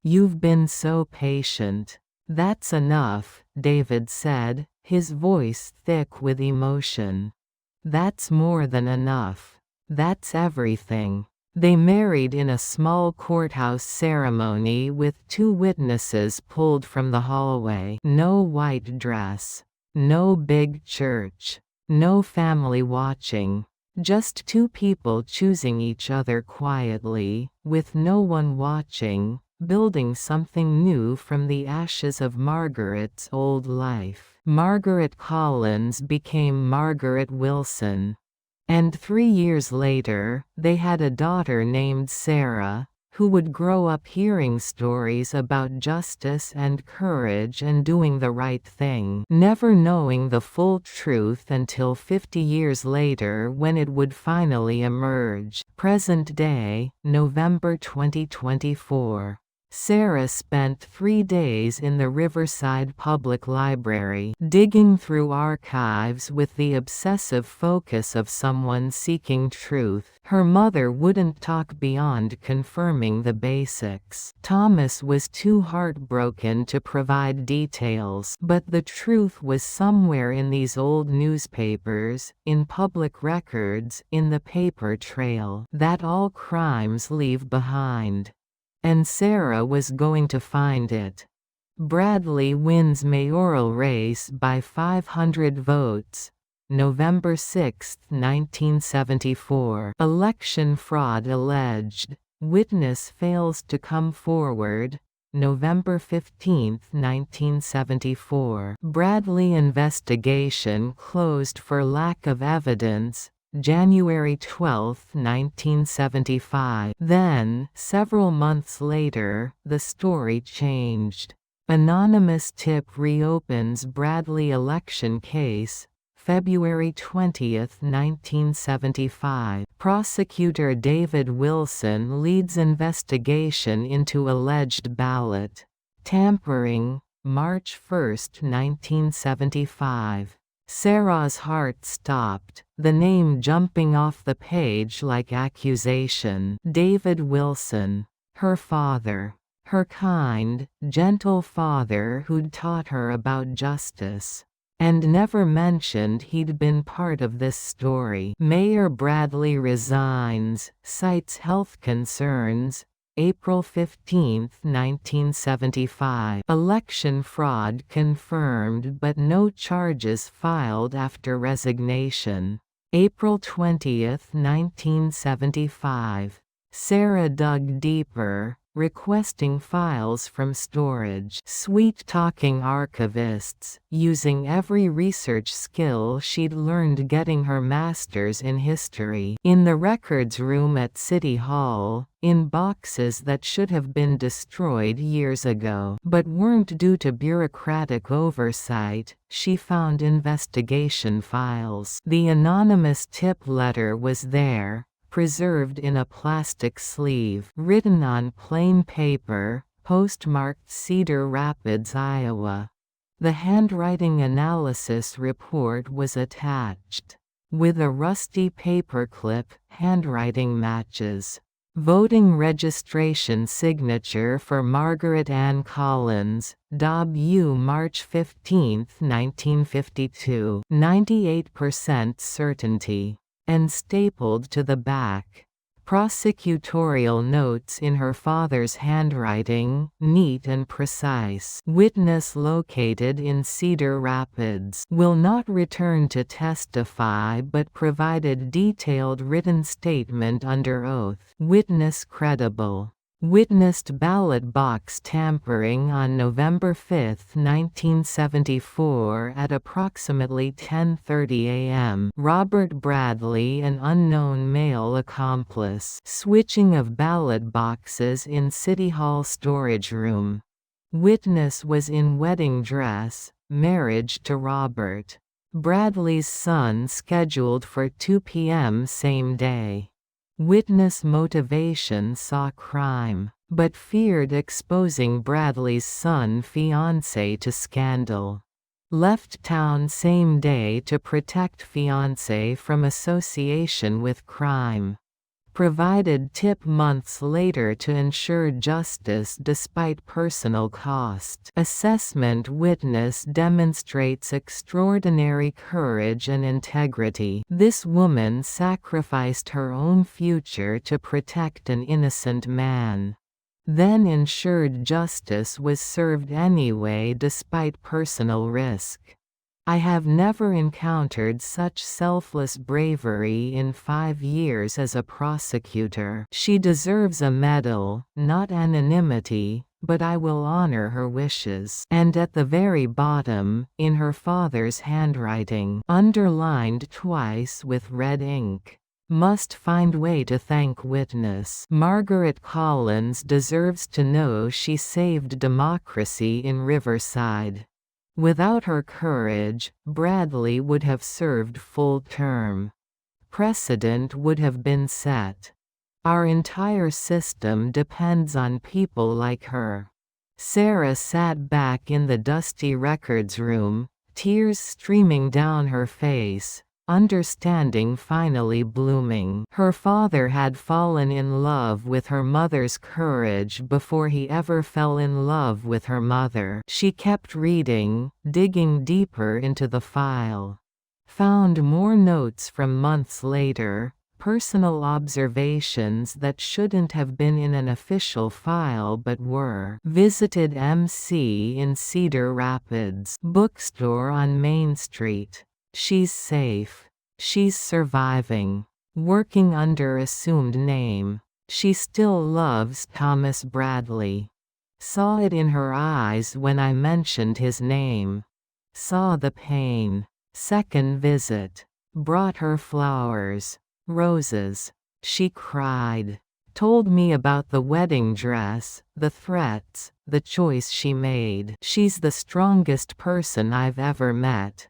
You've been so patient." "That's enough," David said, his voice thick with emotion. "That's more than enough. That's everything." They married in a small courthouse ceremony with 2 witnesses pulled from the hallway. No white dress. No big church. No family watching. Just 2 people choosing each other quietly, with no one watching, building something new from the ashes of Margaret's old life. Margaret Collins became Margaret Wilson. And 3 years later, they had a daughter named Sarah, who would grow up hearing stories about justice and courage and doing the right thing, never knowing the full truth until 50 years later when it would finally emerge. Present day, November 2024. Sarah spent 3 days in the Riverside Public Library, digging through archives with the obsessive focus of someone seeking truth. Her mother wouldn't talk beyond confirming the basics. Thomas was too heartbroken to provide details, but the truth was somewhere in these old newspapers, in public records, in the paper trail that all crimes leave behind. And Sarah was going to find it. Bradley wins mayoral race by 500 votes. November 6, 1974. Election fraud alleged. Witness fails to come forward. November 15, 1974. Bradley investigation closed for lack of evidence. January 12, 1975. Then, several months later, the story changed. Anonymous tip reopens Bradley election case. February 20, 1975. Prosecutor David Wilson leads investigation into alleged ballot tampering. March 1, 1975. Sarah's heart stopped, the name jumping off the page like accusation. David Wilson. Her father. Her kind, gentle father who'd taught her about justice. And never mentioned he'd been part of this story. Mayor Bradley resigns, cites health concerns. April 15, 1975. Election fraud confirmed but no charges filed after resignation. April 20, 1975. Sarah dug deeper, requesting files from storage. Sweet-talking archivists, using every research skill she'd learned getting her master's in history. In the records room at City Hall, in boxes that should have been destroyed years ago, but weren't due to bureaucratic oversight, she found investigation files. The anonymous tip letter was there, preserved in a plastic sleeve, written on plain paper, postmarked Cedar Rapids, Iowa. The handwriting analysis report was attached. With a rusty paperclip, handwriting matches. Voting registration signature for Margaret Ann Collins, W. March 15, 1952. 98% certainty. And stapled to the back. Prosecutorial notes in her father's handwriting, neat and precise. Witness located in Cedar Rapids. Will not return to testify but provided detailed written statement under oath. Witness credible. Witnessed ballot box tampering on November 5, 1974 at approximately 10:30 a.m. Robert Bradley, an unknown male accomplice. Switching of ballot boxes in City Hall storage room. Witness was in wedding dress, marriage to Robert Bradley's son scheduled for 2 p.m. same day. Witness motivation saw crime, but feared exposing Bradley's son fiancé to scandal. Left town same day to protect fiancé from association with crime. Provided tip months later to ensure justice despite personal cost. Assessment witness demonstrates extraordinary courage and integrity. This woman sacrificed her own future to protect an innocent man. Then ensured justice was served anyway despite personal risk. I have never encountered such selfless bravery in 5 years as a prosecutor. She deserves a medal, not anonymity, but I will honor her wishes. And at the very bottom, in her father's handwriting, underlined twice with red ink. Must find way to thank witness. Margaret Collins deserves to know she saved democracy in Riverside. Without her courage, Bradley would have served full term. Precedent would have been set. Our entire system depends on people like her. Sarah sat back in the dusty records room, tears streaming down her face, understanding finally blooming. Her father had fallen in love with her mother's courage before he ever fell in love with her mother. She kept reading, digging deeper into the file. Found more notes from months later, personal observations that shouldn't have been in an official file but were. Visited MC in Cedar Rapids. Bookstore on Main Street. She's safe. She's surviving. Working under assumed name. She still loves Thomas Bradley. Saw it in her eyes when I mentioned his name. Saw the pain. Second visit. Brought her flowers. Roses. She cried. Told me about the wedding dress, the threats, the choice she made. She's the strongest person I've ever met.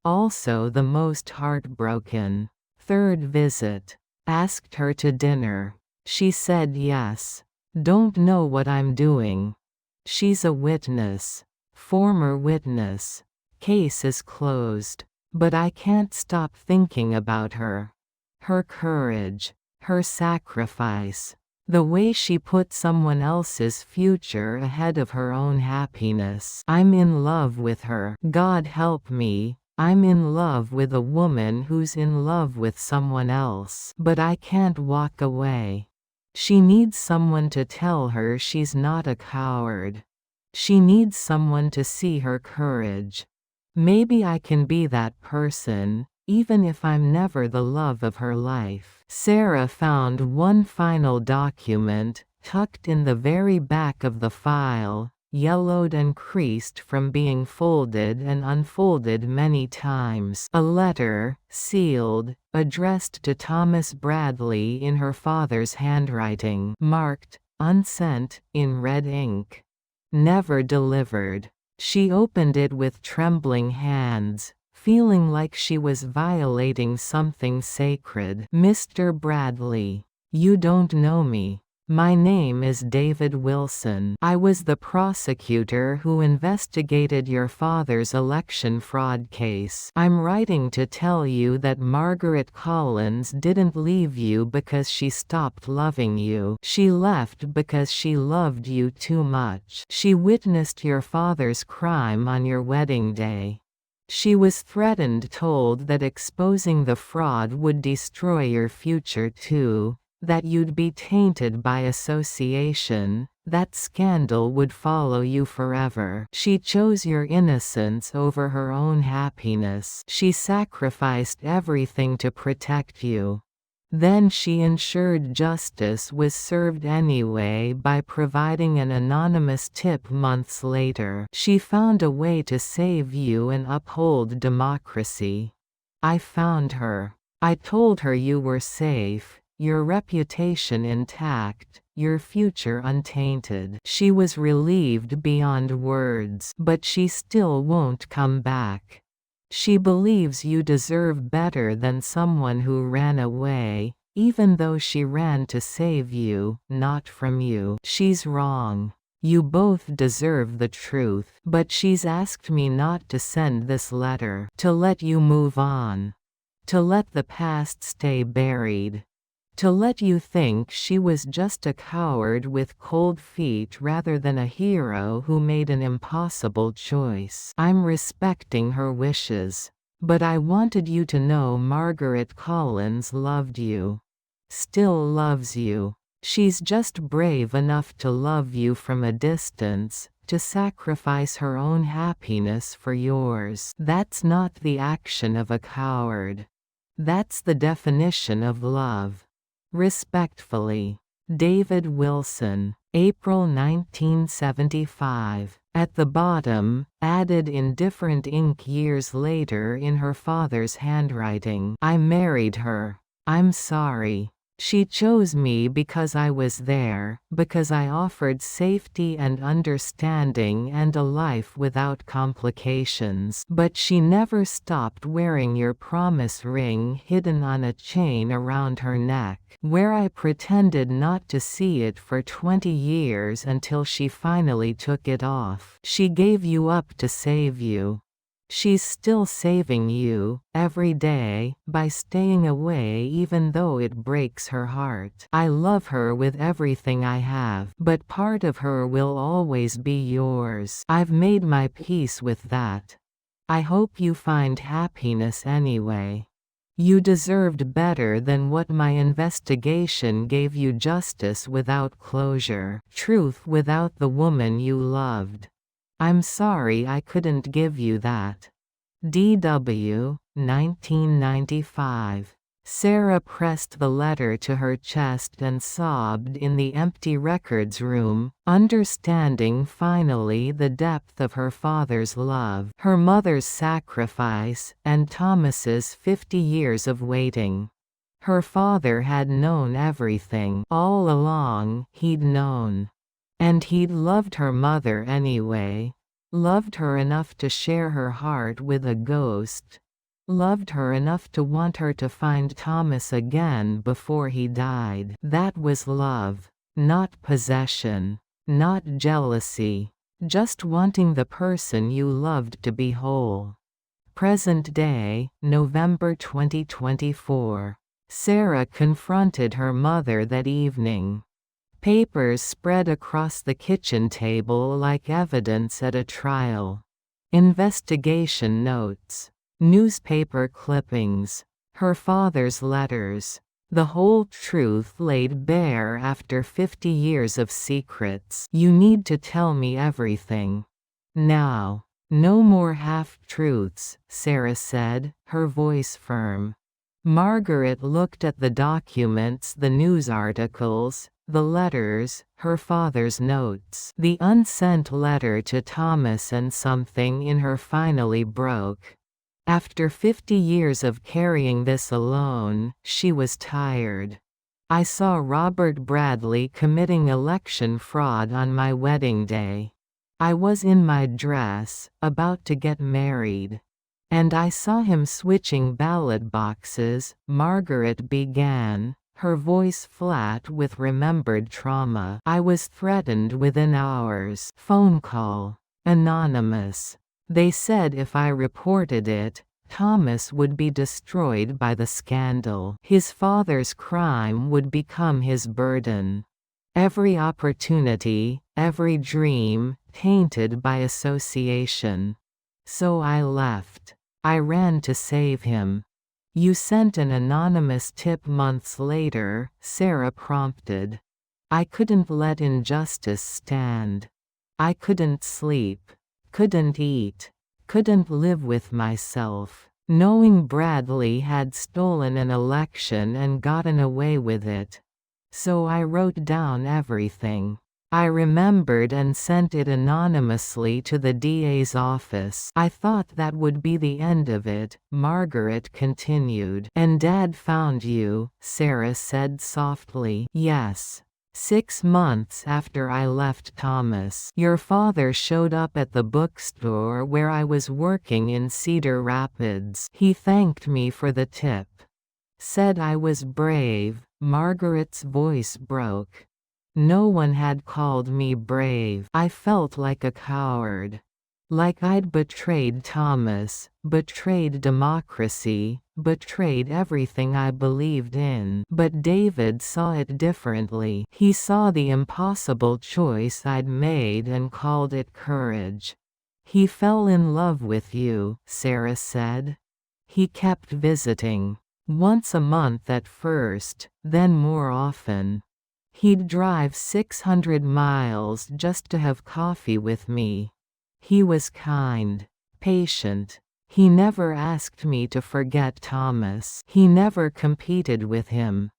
Also the most heartbroken. Third visit. Asked her to dinner. She said yes. Don't know what I'm doing. She's a witness. Former witness. Case is closed. But I can't stop thinking about her. Her courage. Her sacrifice. The way she put someone else's future ahead of her own happiness. I'm in love with her. God help me. I'm in love with a woman who's in love with someone else. But I can't walk away. She needs someone to tell her she's not a coward. She needs someone to see her courage. Maybe I can be that person, even if I'm never the love of her life. Sarah found one final document, tucked in the very back of the file, yellowed and creased from being folded and unfolded many times. A letter, sealed, addressed to Thomas Bradley in her father's handwriting, marked, unsent, in red ink. Never delivered. She opened it with trembling hands, feeling like she was violating something sacred. Mr. Bradley, you don't know me. My name is David Wilson. I was the prosecutor who investigated your father's election fraud case. I'm writing to tell you that Margaret Collins didn't leave you because she stopped loving you. She left because she loved you too much. She witnessed your father's crime on your wedding day. She was threatened, told that exposing the fraud would destroy your future too. that you'd be tainted by association, that scandal would follow you forever. She chose your innocence over her own happiness. She sacrificed everything to protect you. Then she ensured justice was served anyway by providing an anonymous tip months later. She found a way to save you and uphold democracy. I found her. I told her you were safe, your reputation intact, your future untainted. She was relieved beyond words, but she still won't come back. She believes you deserve better than someone who ran away, even though she ran to save you, not from you. She's wrong. You both deserve the truth. But she's asked me not to send this letter, to let you move on. To let the past stay buried. To let you think she was just a coward with cold feet rather than a hero who made an impossible choice. I'm respecting her wishes. But I wanted you to know Margaret Collins loved you. Still loves you. She's just brave enough to love you from a distance, to sacrifice her own happiness for yours. That's not the action of a coward. That's the definition of love. Respectfully, David Wilson, April 1975. At the bottom, added in different ink years later in her father's handwriting. I married her. I'm sorry. She chose me because I was there, because I offered safety and understanding and a life without complications. But she never stopped wearing your promise ring hidden on a chain around her neck, where I pretended not to see it for 20 years until she finally took it off. She gave you up to save you. She's still saving you, every day, by staying away even though it breaks her heart. I love her with everything I have, but part of her will always be yours. I've made my peace with that. I hope you find happiness anyway. You deserved better than what my investigation gave you: justice without closure, truth without the woman you loved. I'm sorry I couldn't give you that. D.W., 1995. Sarah pressed the letter to her chest and sobbed in the empty records room, understanding finally the depth of her father's love, her mother's sacrifice, and Thomas's 50 years of waiting. Her father had known everything. All along, he'd known. And he'd loved her mother anyway. Loved her enough to share her heart with a ghost. Loved her enough to want her to find Thomas again before he died. That was love. Not possession. Not jealousy. Just wanting the person you loved to be whole. Present day, November 2024. Sarah confronted her mother that evening. Papers spread across the kitchen table like evidence at a trial. Investigation notes. Newspaper clippings. Her father's letters. The whole truth laid bare after 50 years of secrets. You need to tell me everything. Now. No more half-truths, Sarah said, her voice firm. Margaret looked at the documents, the news articles, the letters, her father's notes. The unsent letter to Thomas, and something in her finally broke. After 50 years of carrying this alone, she was tired. I saw Robert Bradley committing election fraud on my wedding day. I was in my dress, about to get married. And I saw him switching ballot boxes, Margaret began, her voice flat with remembered trauma. I was threatened within hours. Phone call. Anonymous. They said if I reported it, Thomas would be destroyed by the scandal. His father's crime would become his burden. Every opportunity, every dream, tainted by association. So I left. I ran to save him. You sent an anonymous tip months later, Sarah prompted. I couldn't let injustice stand. I couldn't sleep. Couldn't eat. Couldn't live with myself. Knowing Bradley had stolen an election and gotten away with it. So I wrote down everything. I remembered and sent it anonymously to the DA's office. I thought that would be the end of it, Margaret continued. And Dad found you, Sarah said softly. Yes. 6 months after I left Thomas, your father showed up at the bookstore where I was working in Cedar Rapids. He thanked me for the tip. Said I was brave. Margaret's voice broke. No one had called me brave. I felt like a coward. Like I'd betrayed Thomas, betrayed democracy, betrayed everything I believed in. But David saw it differently. He saw the impossible choice I'd made and called it courage. He fell in love with you, Sarah said. He kept visiting. Once a month at first, then more often. He'd drive 600 miles just to have coffee with me. He was kind, patient. He never asked me to forget Thomas. He never competed with him.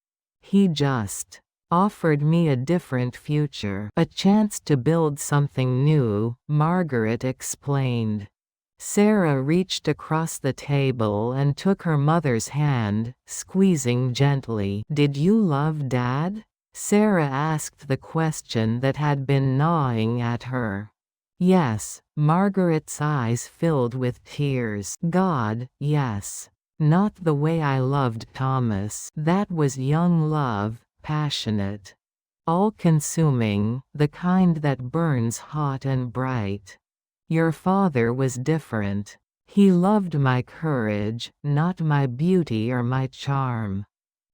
He just offered me a different future, a chance to build something new, Margaret explained. Sarah reached across the table and took her mother's hand, squeezing gently. Did you love Dad? Sarah asked the question that had been gnawing at her. Yes, Margaret's eyes filled with tears. God, yes. Not the way I loved Thomas. That was young love, passionate. All-consuming, the kind that burns hot and bright. Your father was different. He loved my courage, not my beauty or my charm.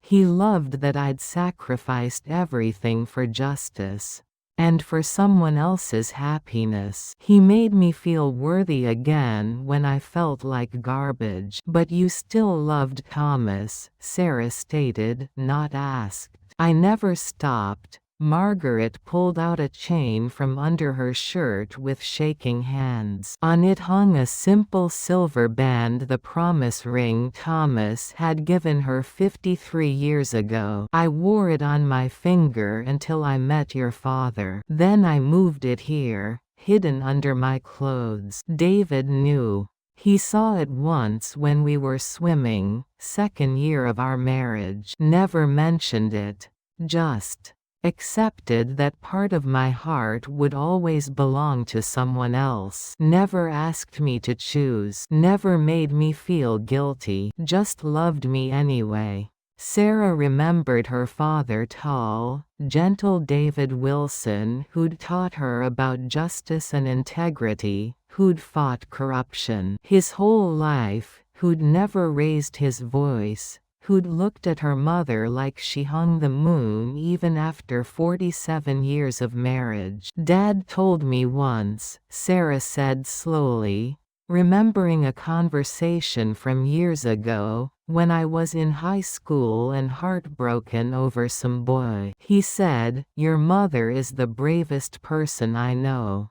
He loved that I'd sacrificed everything for justice. And for someone else's happiness. He made me feel worthy again when I felt like garbage. But you still loved Thomas, Sarah stated, not asked. I never stopped. Margaret pulled out a chain from under her shirt with shaking hands. On it hung a simple silver band, the promise ring Thomas had given her 53 years ago. I wore it on my finger until I met your father. Then I moved it here, hidden under my clothes. David knew. He saw it once when we were swimming, 2nd year of our marriage. Never mentioned it. Just accepted that part of my heart would always belong to someone else. Never asked me to choose. Never made me feel guilty. Just loved me anyway. Sarah remembered her father, tall, gentle David Wilson, who'd taught her about justice and integrity, who'd fought corruption his whole life, who'd never raised his voice, who'd looked at her mother like she hung the moon even after 47 years of marriage. Dad told me once, Sarah said slowly, remembering a conversation from years ago, when I was in high school and heartbroken over some boy. He said, your mother is the bravest person I know.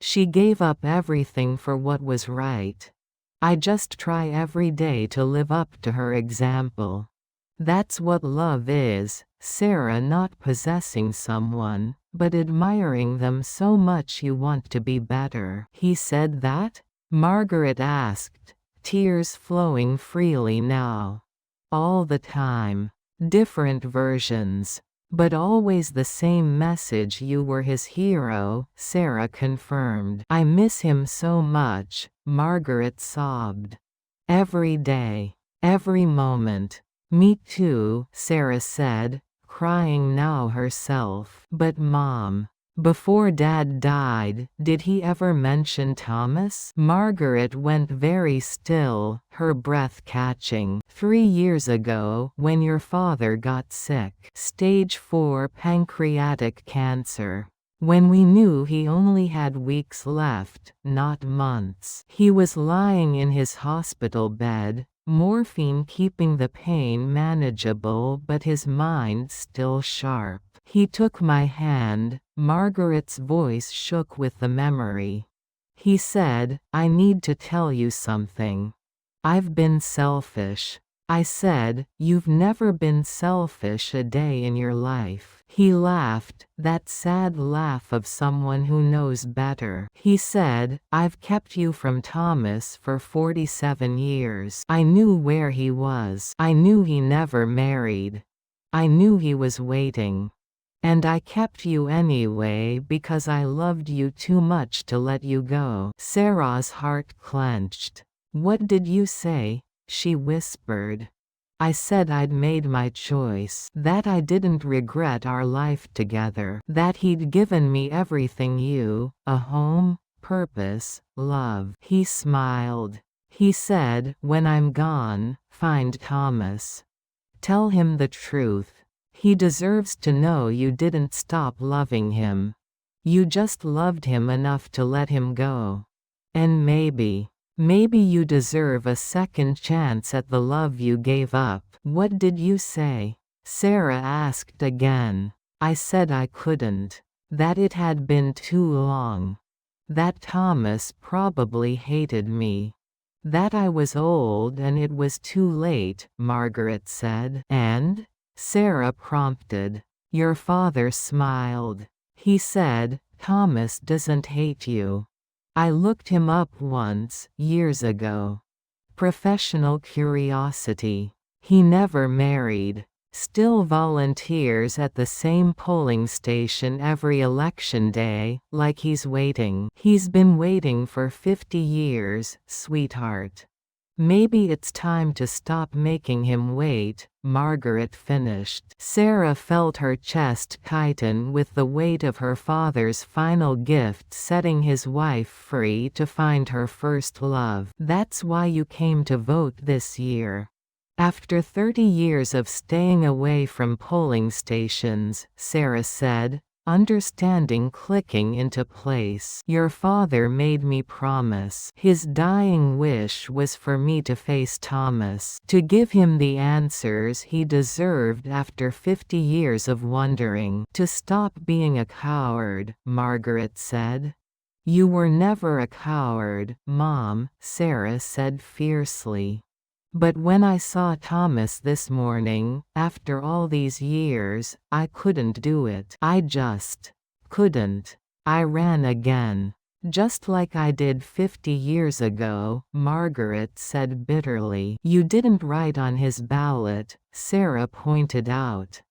She gave up everything for what was right. I just try every day to live up to her example. That's what love is, Sarah, not possessing someone, but admiring them so much you want to be better. He said that? Margaret asked, tears flowing freely now. All the time. Different versions. But always the same message. You were his hero, Sarah confirmed. I miss him so much, Margaret sobbed. Every day. Every moment. Me too, Sarah said, crying now herself. But Mom, before Dad died, did he ever mention Thomas? Margaret went very still, her breath catching. 3 years ago, when your father got sick. Stage 4 pancreatic cancer. When we knew he only had weeks left, not months. He was lying in his hospital bed, morphine keeping the pain manageable but his mind still sharp. He took my hand, Margaret's voice shook with the memory. He said, I need to tell you something. I've been selfish. I said, you've never been selfish a day in your life. He laughed, that sad laugh of someone who knows better. He said, I've kept you from Thomas for 47 years. I knew where he was. I knew he never married. I knew he was waiting. And I kept you anyway because I loved you too much to let you go. Sarah's heart clenched. What did you say? She whispered. I said I'd made my choice, that I didn't regret our life together, that he'd given me everything a home, purpose, love. He smiled. He said, when I'm gone, find Thomas. Tell him the truth. He deserves to know you didn't stop loving him. You just loved him enough to let him go. And maybe you deserve a second chance at the love you gave up. What did you say? Sarah asked again. I said I couldn't. That it had been too long. That Thomas probably hated me. That I was old and it was too late, Margaret said. And? Sarah prompted. Your father smiled. He said, Thomas doesn't hate you. I looked him up once, years ago. Professional curiosity. He never married. Still volunteers at the same polling station every election day, like he's waiting. He's been waiting for 50 years, sweetheart. Maybe it's time to stop making him wait, Margaret finished. Sarah felt her chest tighten with the weight of her father's final gift setting his wife free to find her first love. That's why you came to vote this year. After 30 years of staying away from polling stations, Sarah said, understanding clicking into place. Your father made me promise. His dying wish was for me to face Thomas, to give him the answers he deserved after 50 years of wondering. To stop being a coward, Margaret said. You were never a coward, Mom, Sarah said fiercely. But when I saw Thomas this morning, after all these years, I couldn't do it. I just couldn't. I ran again. Just like I did 50 years ago, Margaret said bitterly. You didn't write on his ballot, Sarah pointed out.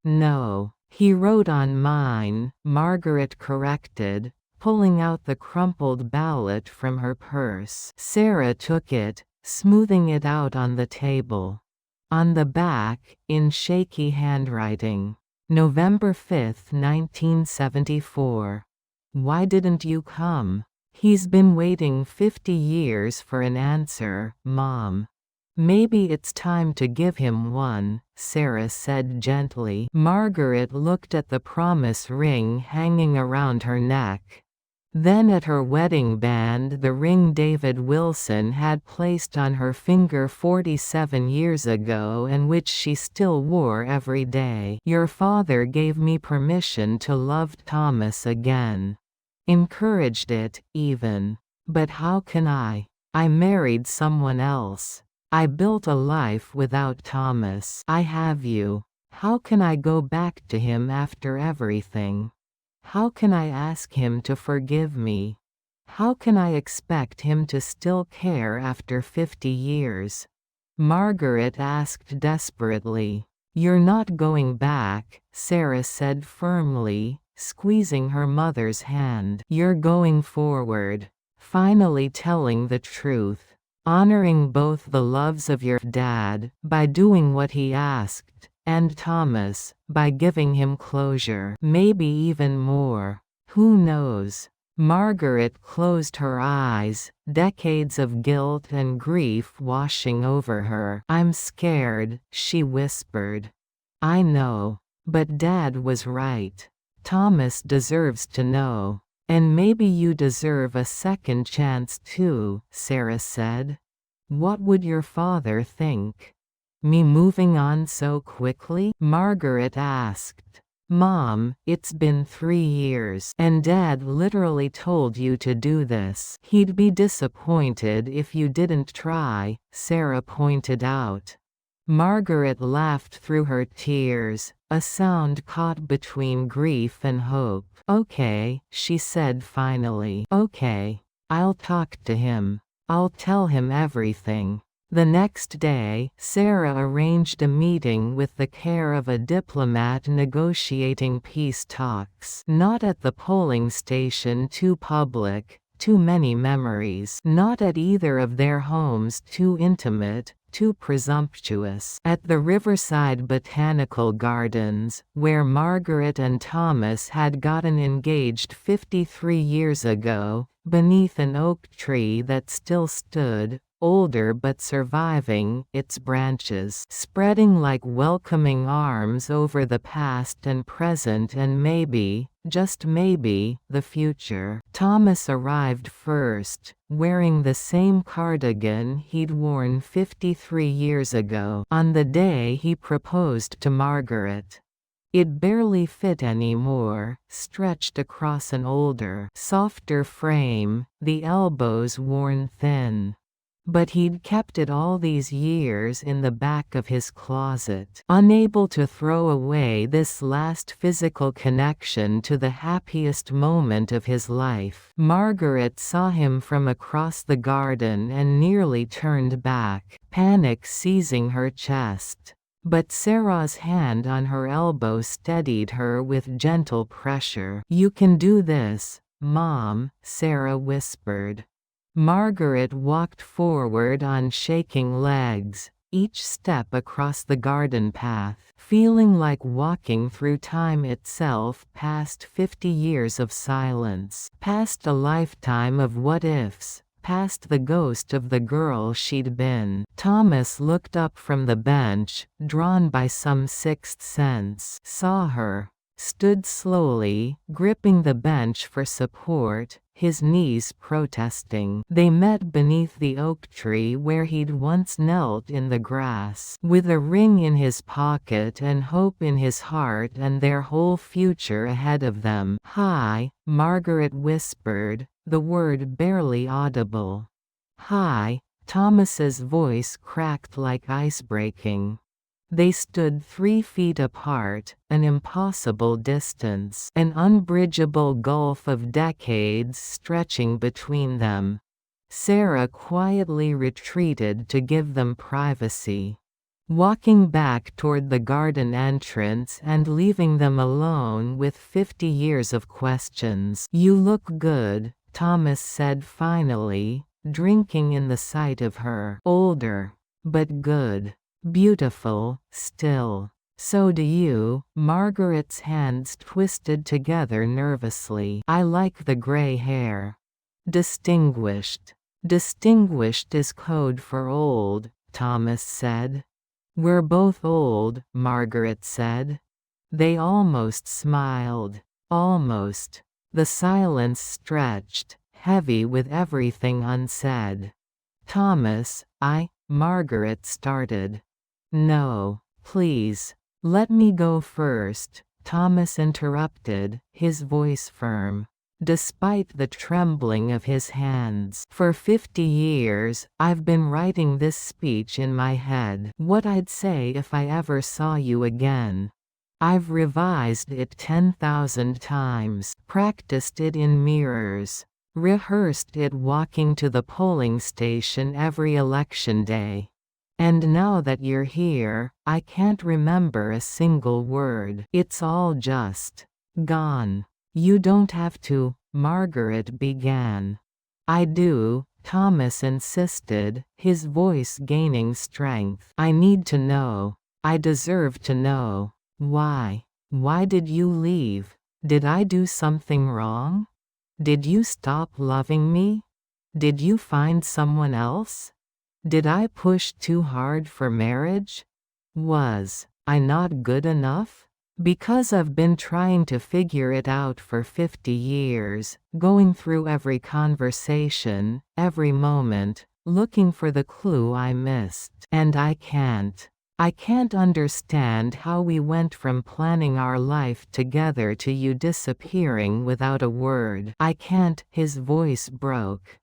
No, he wrote on mine, Margaret corrected, pulling out the crumpled ballot from her purse. Sarah took it, smoothing it out on the table. On the back, in shaky handwriting. November 5, 1974. Why didn't you come? He's been waiting 50 years for an answer, Mom. Maybe it's time to give him one, Sarah said gently. Margaret looked at the promise ring hanging around her neck. Then at her wedding band, the ring David Wilson had placed on her finger 47 years ago and which she still wore every day. Your father gave me permission to love Thomas again. Encouraged it, even. But how can I? I married someone else. I built a life without Thomas. I have you. How can I go back to him after everything? How can I ask him to forgive me? How can I expect him to still care after 50 years? Margaret asked desperately. You're not going back, Sarah said firmly, squeezing her mother's hand. You're going forward. Finally telling the truth. Honoring both the loves of your dad, by doing what he asked, and Thomas, by giving him closure. Maybe even more. Who knows? Margaret closed her eyes, decades of guilt and grief washing over her. I'm scared, she whispered. I know. But Dad was right. Thomas deserves to know. And maybe you deserve a second chance too, Sarah said. What would your father think? Me moving on so quickly? Margaret asked. Mom, it's been 3 years, and Dad literally told you to do this. He'd be disappointed if you didn't try, Sarah pointed out. Margaret laughed through her tears, a sound caught between grief and hope. Okay, she said finally. Okay. I'll talk to him. I'll tell him everything. The next day, Sarah arranged a meeting with the care of a diplomat negotiating peace talks. Not at the polling station, too public, too many memories. Not at either of their homes, too intimate, too presumptuous. At the Riverside Botanical Gardens, where Margaret and Thomas had gotten engaged 53 years ago, beneath an oak tree that still stood, older but surviving, its branches spreading like welcoming arms over the past and present and maybe, just maybe, the future. Thomas arrived first, wearing the same cardigan he'd worn 53 years ago, on the day he proposed to Margaret. It barely fit anymore, stretched across an older, softer frame, the elbows worn thin. But he'd kept it all these years in the back of his closet, unable to throw away this last physical connection to the happiest moment of his life. Margaret saw him from across the garden and nearly turned back, panic seizing her chest. But Sarah's hand on her elbow steadied her with gentle pressure. "You can do this, Mom," Sarah whispered. Margaret walked forward on shaking legs, each step across the garden path, feeling like walking through time itself, past 50 years of silence, past a lifetime of what-ifs, past the ghost of the girl she'd been. Thomas looked up from the bench, drawn by some sixth sense, saw her, stood slowly, gripping the bench for support, his knees protesting. They met beneath the oak tree where he'd once knelt in the grass, with a ring in his pocket and hope in his heart and their whole future ahead of them. "Hi," Margaret whispered, the word barely audible. "Hi." Thomas's voice cracked like ice breaking. They stood 3 feet apart, an impossible distance, an unbridgeable gulf of decades stretching between them. Sarah quietly retreated to give them privacy, walking back toward the garden entrance and leaving them alone with 50 years of questions. "You look good," Thomas said finally, drinking in the sight of her. "Older. But good. Beautiful, still." "So do you." Margaret's hands twisted together nervously. "I like the gray hair." "Distinguished." "Distinguished is code for old," Thomas said. "We're both old," Margaret said. They almost smiled. Almost. The silence stretched, heavy with everything unsaid. "Thomas, Margaret started. "No, please. Let me go first," Thomas interrupted, his voice firm, despite the trembling of his hands. "For 50 years, I've been writing this speech in my head. What I'd say if I ever saw you again. I've revised it 10,000 times, practiced it in mirrors, rehearsed it walking to the polling station every election day. And now that you're here, I can't remember a single word. It's all just gone. You don't have to," Margaret began. "I do," Thomas insisted, his voice gaining strength. "I need to know. I deserve to know. Why? Why did you leave? Did I do something wrong? Did you stop loving me? Did you find someone else? Did I push too hard for marriage? Was I not good enough? Because I've been trying to figure it out for 50 years, going through every conversation, every moment, looking for the clue I missed. And I can't. I can't understand how we went from planning our life together to you disappearing without a word. I can't." His voice broke.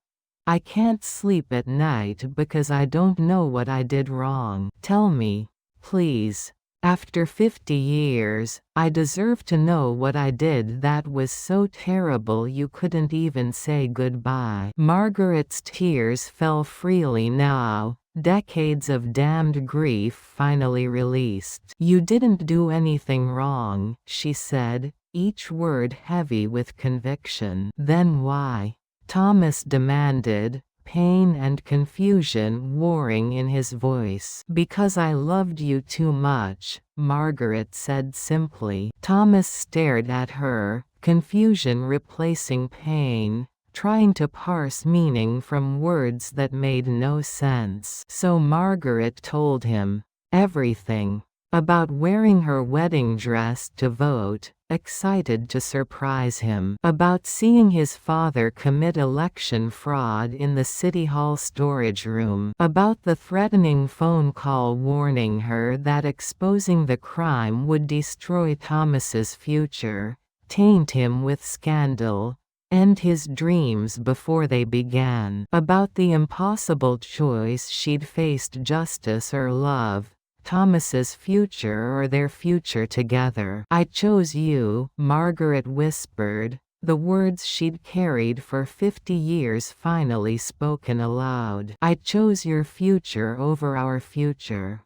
"I can't sleep at night because I don't know what I did wrong. Tell me, please. After 50 years, I deserve to know what I did that was so terrible you couldn't even say goodbye." Margaret's tears fell freely now, decades of damned grief finally released. "You didn't do anything wrong," she said, each word heavy with conviction. "Then why?" Thomas demanded, pain and confusion warring in his voice. "Because I loved you too much," Margaret said simply. Thomas stared at her, confusion replacing pain, trying to parse meaning from words that made no sense. So Margaret told him everything. About wearing her wedding dress to vote, excited to surprise him. About seeing his father commit election fraud in the City Hall storage room. About the threatening phone call warning her that exposing the crime would destroy Thomas's future, taint him with scandal, end his dreams before they began. About the impossible choice she'd faced: justice or love, Thomas's future or their future together. "I chose you," Margaret whispered, the words she'd carried for 50 years finally spoken aloud. "I chose your future over our future.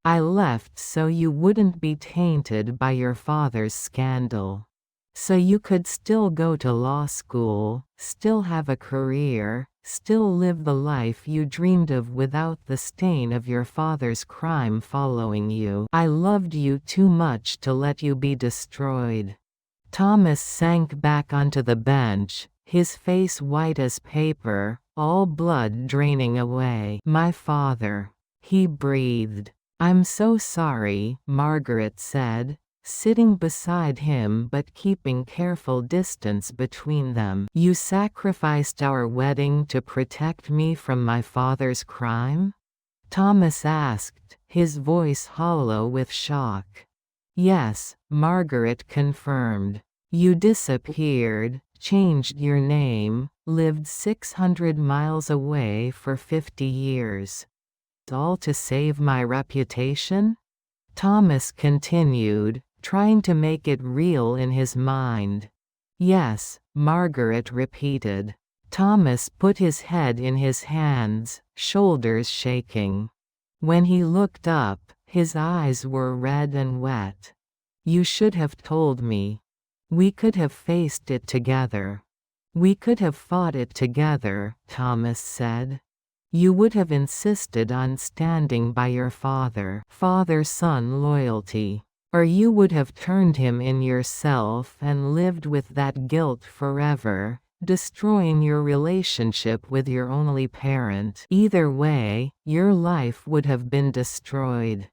I left so you wouldn't be tainted by your father's scandal. So you could still go to law school, still have a career, still live the life you dreamed of without the stain of your father's crime following you. I loved you too much to let you be destroyed." Thomas sank back onto the bench, his face white as paper, all blood draining away. "My father," he breathed. "I'm so sorry," Margaret said, sitting beside him but keeping careful distance between them. "You sacrificed our wedding to protect me from my father's crime?" Thomas asked, his voice hollow with shock. "Yes," Margaret confirmed. "You disappeared, changed your name, lived 600 miles away for 50 years. All to save my reputation?" Thomas continued, trying to make it real in his mind. "Yes," Margaret repeated. Thomas put his head in his hands, shoulders shaking. When he looked up, his eyes were red and wet. "You should have told me. We could have faced it together. We could have fought it together," Thomas said. "You would have insisted on standing by your father-son loyalty. Or you would have turned him in yourself and lived with that guilt forever, destroying your relationship with your only parent. Either way, your life would have been destroyed.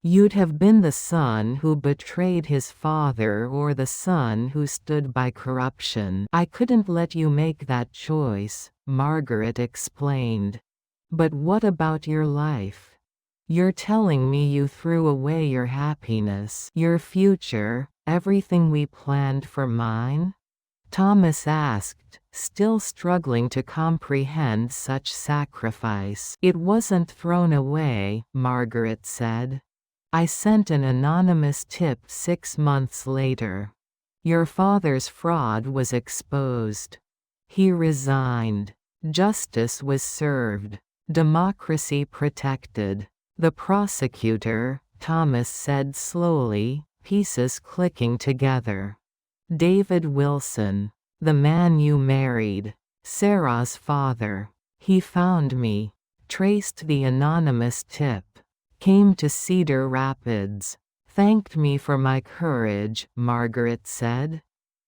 You'd have been the son who betrayed his father or the son who stood by corruption. I couldn't let you make that choice," Margaret explained. "But what about your life? You're telling me you threw away your happiness, your future, everything we planned for mine?" Thomas asked, still struggling to comprehend such sacrifice. "It wasn't thrown away," Margaret said. "I sent an anonymous tip 6 months later. Your father's fraud was exposed. He resigned. Justice was served. Democracy protected. The prosecutor," Thomas said slowly, pieces clicking together. "David Wilson. The man you married. Sarah's father. He found me. Traced the anonymous tip. Came to Cedar Rapids. Thanked me for my courage," Margaret said.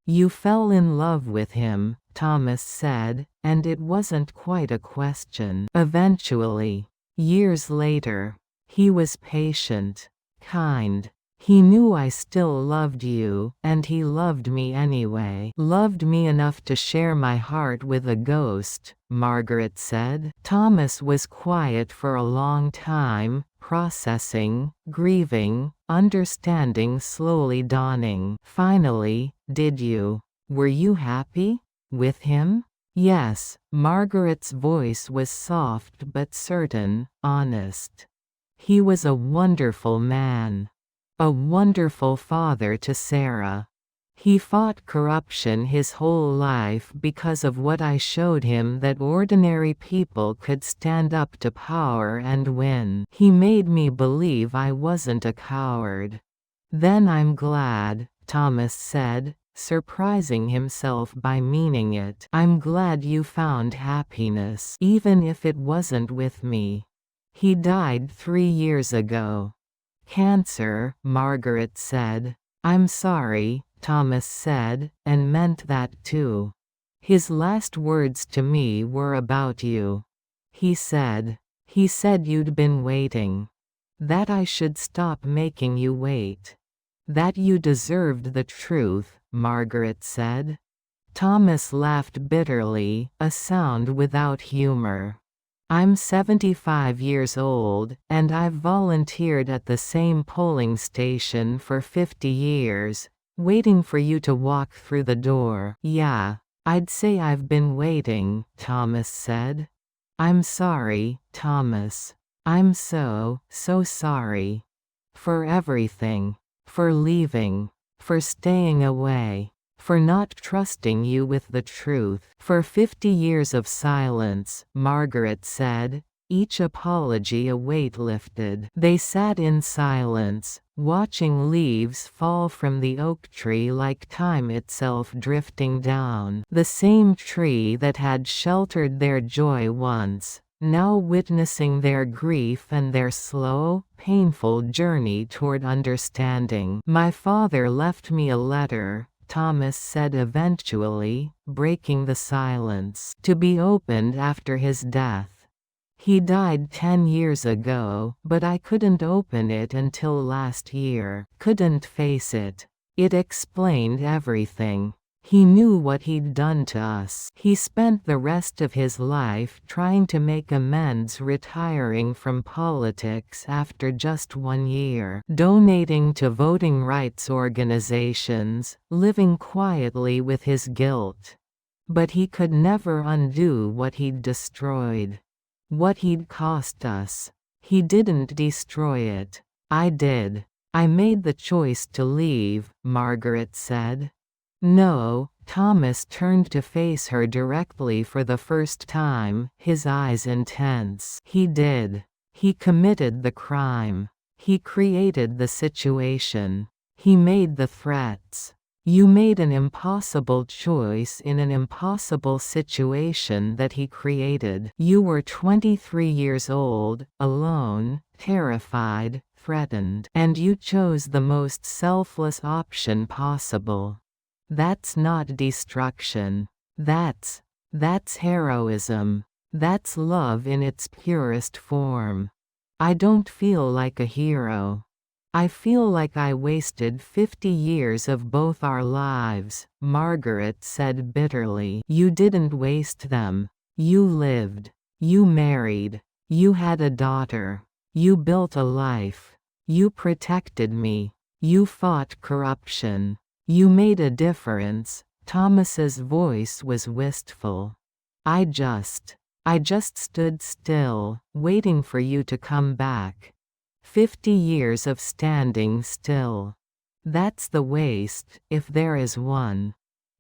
"You fell in love with him," Thomas said, and it wasn't quite a question. "Eventually. Years later. He was patient. Kind. He knew I still loved you, and he loved me anyway. Loved me enough to share my heart with a ghost, Margaret said. Thomas was quiet for a long time, processing, grieving, understanding slowly dawning. Finally, did you? Were you happy? With him? Yes, Margaret's voice was soft but certain, honest. He was a wonderful man. A wonderful father to Sarah. He fought corruption his whole life because of what I showed him that ordinary people could stand up to power and win. He made me believe I wasn't a coward. Then I'm glad, Thomas said, surprising himself by meaning it. I'm glad you found happiness, even if it wasn't with me. He died 3 years ago. Cancer, Margaret said. I'm sorry, Thomas said, and meant that too. His last words to me were about you. He said you'd been waiting. That I should stop making you wait. That you deserved the truth, Margaret said. Thomas laughed bitterly, a sound without humor. I'm 75 years old, and I've volunteered at the same polling station for 50 years, waiting for you to walk through the door. Yeah, I'd say I've been waiting, Thomas said. I'm sorry, Thomas. I'm so sorry. For everything. For leaving. For staying away. For not trusting you with the truth. For 50 years of silence, Margaret said, each apology a weight lifted. They sat in silence, watching leaves fall from the oak tree like time itself drifting down. The same tree that had sheltered their joy once, now witnessing their grief and their slow, painful journey toward understanding. My father left me a letter, Thomas said eventually, breaking the silence, to be opened after his death. He died 10 years ago, but I couldn't open it until last year. Couldn't face it. It explained everything. He knew what he'd done to us. He spent the rest of his life trying to make amends, retiring from politics after just 1 year, donating to voting rights organizations, living quietly with his guilt. But he could never undo what he'd destroyed. What he'd cost us. He didn't destroy it. I did. I made the choice to leave, Margaret said. No, Thomas turned to face her directly for the first time, his eyes intense. He did. He committed the crime. He created the situation. He made the threats. You made an impossible choice in an impossible situation that he created. You were 23 years old, alone, terrified, threatened, and you chose the most selfless option possible. That's not destruction. That's heroism. That's love in its purest form. I don't feel like a hero. I feel like I wasted 50 years of both our lives, Margaret said bitterly. You didn't waste them. You lived. You married. You had a daughter. You built a life. You protected me. You fought corruption. You made a difference. Thomas's voice was wistful. I just stood still, waiting for you to come back. 50 years of standing still. That's the waste, if there is one.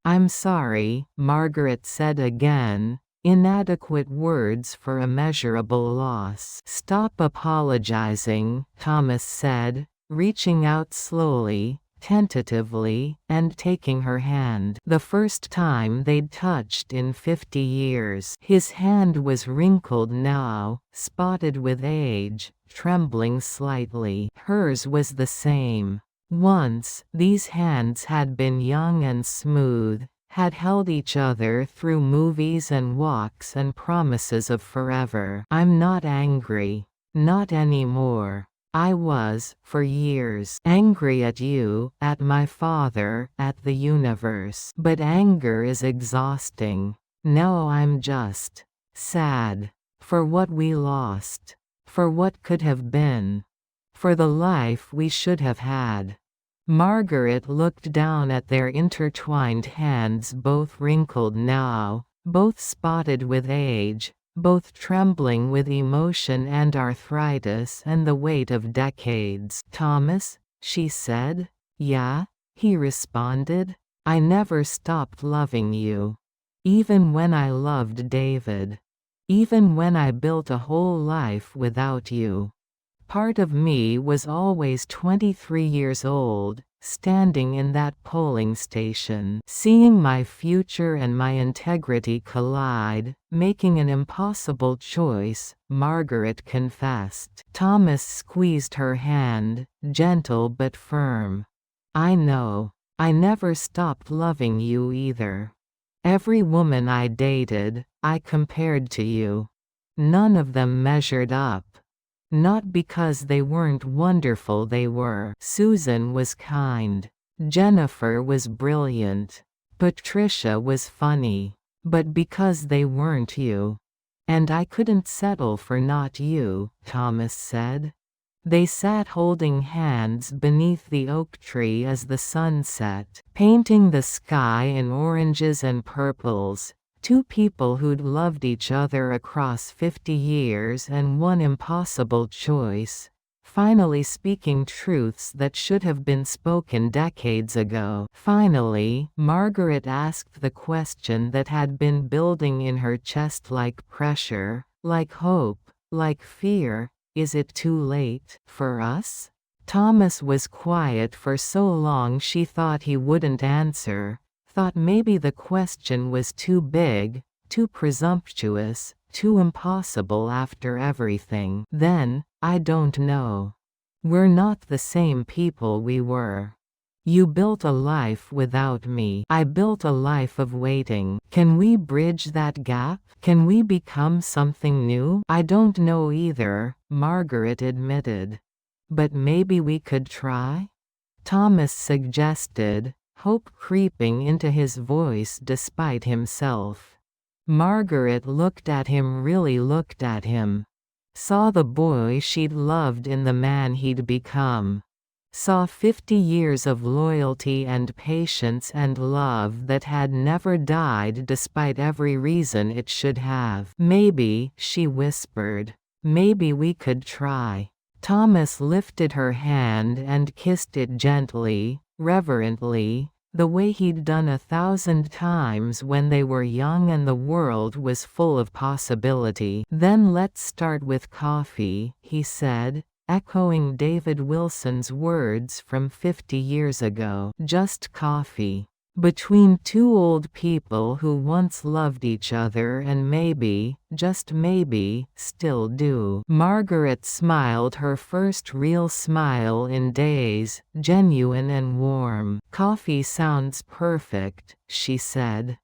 I'm sorry, Margaret said again, inadequate words for immeasurable loss. Stop apologizing, Thomas said, reaching out slowly, tentatively, and taking her hand. The first time they'd touched in 50 years. His hand was wrinkled now, spotted with age, trembling slightly. Hers was the same. Once, these hands had been young and smooth, had held each other through movies and walks and promises of forever. I'm not angry. Not anymore. I was, for years, angry at you, at my father, at the universe. But anger is exhausting. Now I'm just sad. For what we lost. For what could have been. For the life we should have had. Margaret looked down at their intertwined hands, both wrinkled now, both spotted with age, both trembling with emotion and arthritis and the weight of decades. "Thomas," she said. "Yeah," he responded. "I never stopped loving you. Even when I loved David. Even when I built a whole life without you. Part of me was always 23 years old, standing in that polling station, seeing my future and my integrity collide, making an impossible choice," Margaret confessed. Thomas squeezed her hand, gentle but firm. "I know. I never stopped loving you either. Every woman I dated, I compared to you. None of them measured up. Not because they weren't wonderful, they were. Susan was kind. Jennifer was brilliant. Patricia was funny. But because they weren't you. And I couldn't settle for not you," Thomas said. They sat holding hands beneath the oak tree as the sun set, painting the sky in oranges and purples. Two people who'd loved each other across 50 years and one impossible choice. Finally speaking truths that should have been spoken decades ago. Finally, Margaret asked the question that had been building in her chest like pressure, like hope, like fear. "Is it too late for us?" Thomas was quiet for so long she thought he wouldn't answer, thought maybe the question was too big, too presumptuous, too impossible after everything. Then, "I don't know. We're not the same people we were. You built a life without me. I built a life of waiting. Can we bridge that gap? Can we become something new?" "I don't know either," Margaret admitted. "But maybe we could try?" Thomas suggested, hope creeping into his voice despite himself. Margaret looked at him, really looked at him. Saw the boy she'd loved in the man he'd become. Saw 50 years of loyalty and patience and love that had never died despite every reason it should have. "Maybe," she whispered. "Maybe we could try." Thomas lifted her hand and kissed it gently, reverently, the way he'd done 1,000 times when they were young and the world was full of possibility. "Then let's start with coffee," he said, echoing David Wilson's words from 50 years ago. Just coffee. Between two old people who once loved each other and maybe, just maybe, still do. Margaret smiled, her first real smile in days, genuine and warm. "Coffee sounds perfect," she said.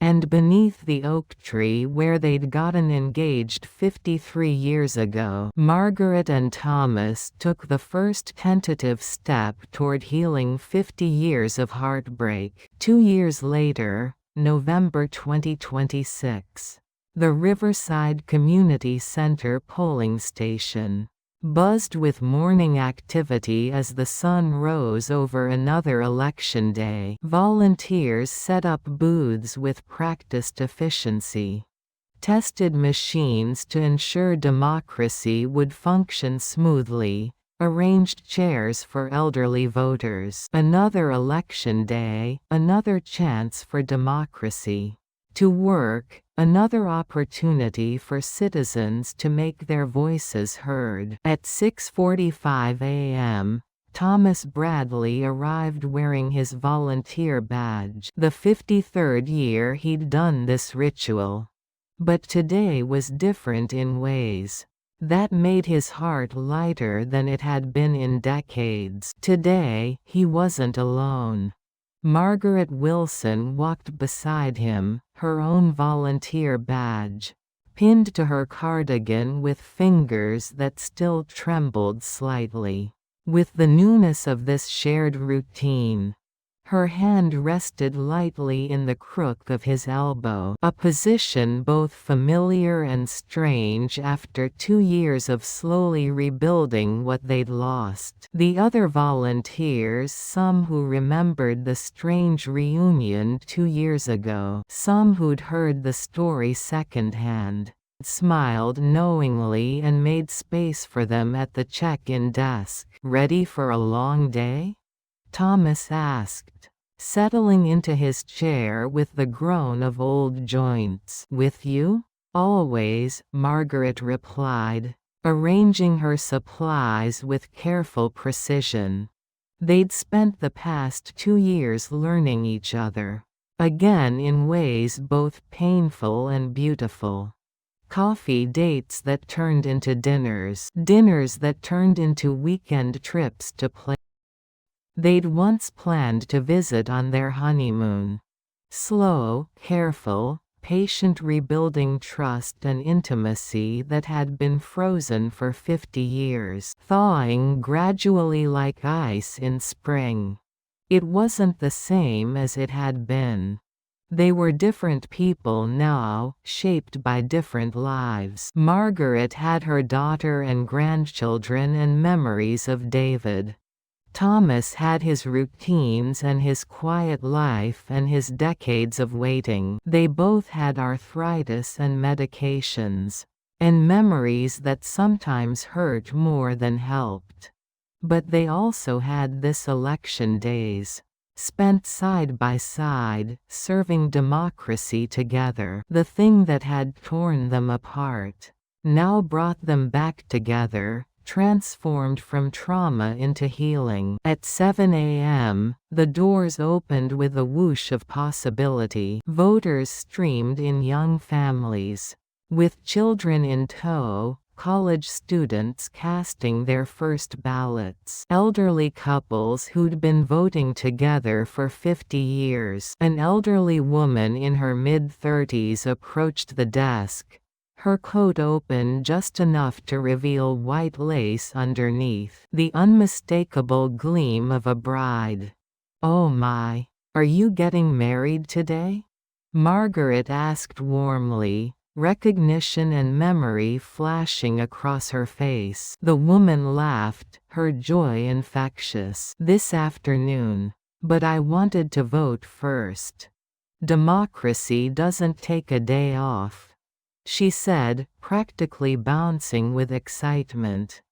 And beneath the oak tree where they'd gotten engaged 53 years ago, Margaret and Thomas took the first tentative step toward healing 50 years of heartbreak. 2 years later, November 2026. The Riverside Community Center polling station buzzed with morning activity as the sun rose over another election day. Volunteers set up booths with practiced efficiency. Tested machines to ensure democracy would function smoothly. Arranged chairs for elderly voters. Another election day, another chance for democracy to work, another opportunity for citizens to make their voices heard. At 6:45 a.m., Thomas Bradley arrived wearing his volunteer badge. The 53rd year he'd done this ritual. But today was different in ways that made his heart lighter than it had been in decades. Today, he wasn't alone. Margaret Wilson walked beside him, her own volunteer badge pinned to her cardigan with fingers that still trembled slightly. With the newness of this shared routine, her hand rested lightly in the crook of his elbow, a position both familiar and strange after 2 years of slowly rebuilding what they'd lost. The other volunteers, some who remembered the strange reunion 2 years ago, some who'd heard the story secondhand, smiled knowingly and made space for them at the check-in desk. "Ready for a long day?" Thomas asked, settling into his chair with the groan of old joints. "With you?" "Always," Margaret replied, arranging her supplies with careful precision. They'd spent the past 2 years learning each other, again in ways both painful and beautiful. Coffee dates that turned into dinners, dinners that turned into weekend trips to play they'd once planned to visit on their honeymoon. Slow, careful, patient rebuilding trust and intimacy that had been frozen for 50 years, thawing gradually like ice in spring. It wasn't the same as it had been. They were different people now, shaped by different lives. Margaret had her daughter and grandchildren and memories of David. Thomas had his routines and his quiet life and his decades of waiting. They both had arthritis and medications, and memories that sometimes hurt more than helped. But they also had this election days, spent side by side, serving democracy together. The thing that had torn them apart now brought them back together, transformed from trauma into healing. At 7 a.m., the doors opened with a whoosh of possibility. Voters streamed in, young families with children in tow, college students casting their first ballots, elderly couples who'd been voting together for 50 years. An elderly woman in her mid-30s approached the desk, her coat open just enough to reveal white lace underneath, the unmistakable gleam of a bride. "Oh my, are you getting married today?" Margaret asked warmly, recognition and memory flashing across her face. The woman laughed, her joy infectious. "This afternoon. But I wanted to vote first. Democracy doesn't take a day off," she said, practically bouncing with excitement.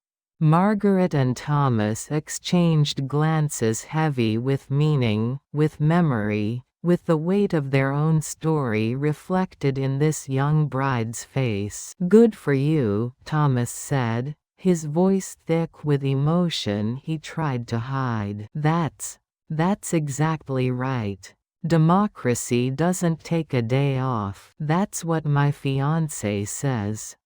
Margaret and Thomas exchanged glances heavy with meaning, with memory, with the weight of their own story reflected in this young bride's face. "Good for you," Thomas said, his voice thick with emotion he tried to hide. That's exactly right. Democracy doesn't take a day off. That's what my fiancé says."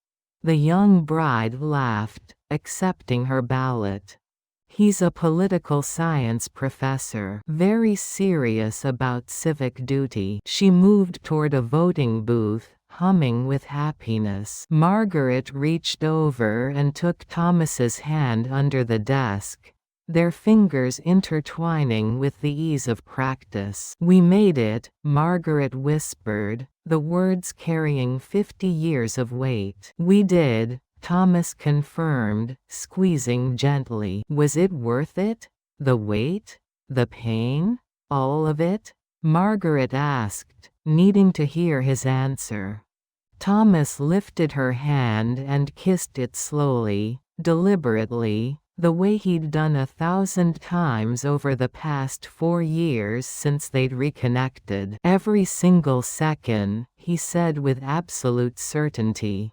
The young bride laughed, accepting her ballot. "He's a political science professor, very serious about civic duty." She moved toward a voting booth, humming with happiness. Margaret reached over and took Thomas's hand under the desk, their fingers intertwining with the ease of practice. "We made it," Margaret whispered, the words carrying 50 years of weight. "We did," Thomas confirmed, squeezing gently. "Was it worth it? The wait? The pain? All of it?" Margaret asked, needing to hear his answer. Thomas lifted her hand and kissed it slowly, deliberately, the way he'd done 1,000 times over the past 4 years since they'd reconnected. "Every single second," he said with absolute certainty.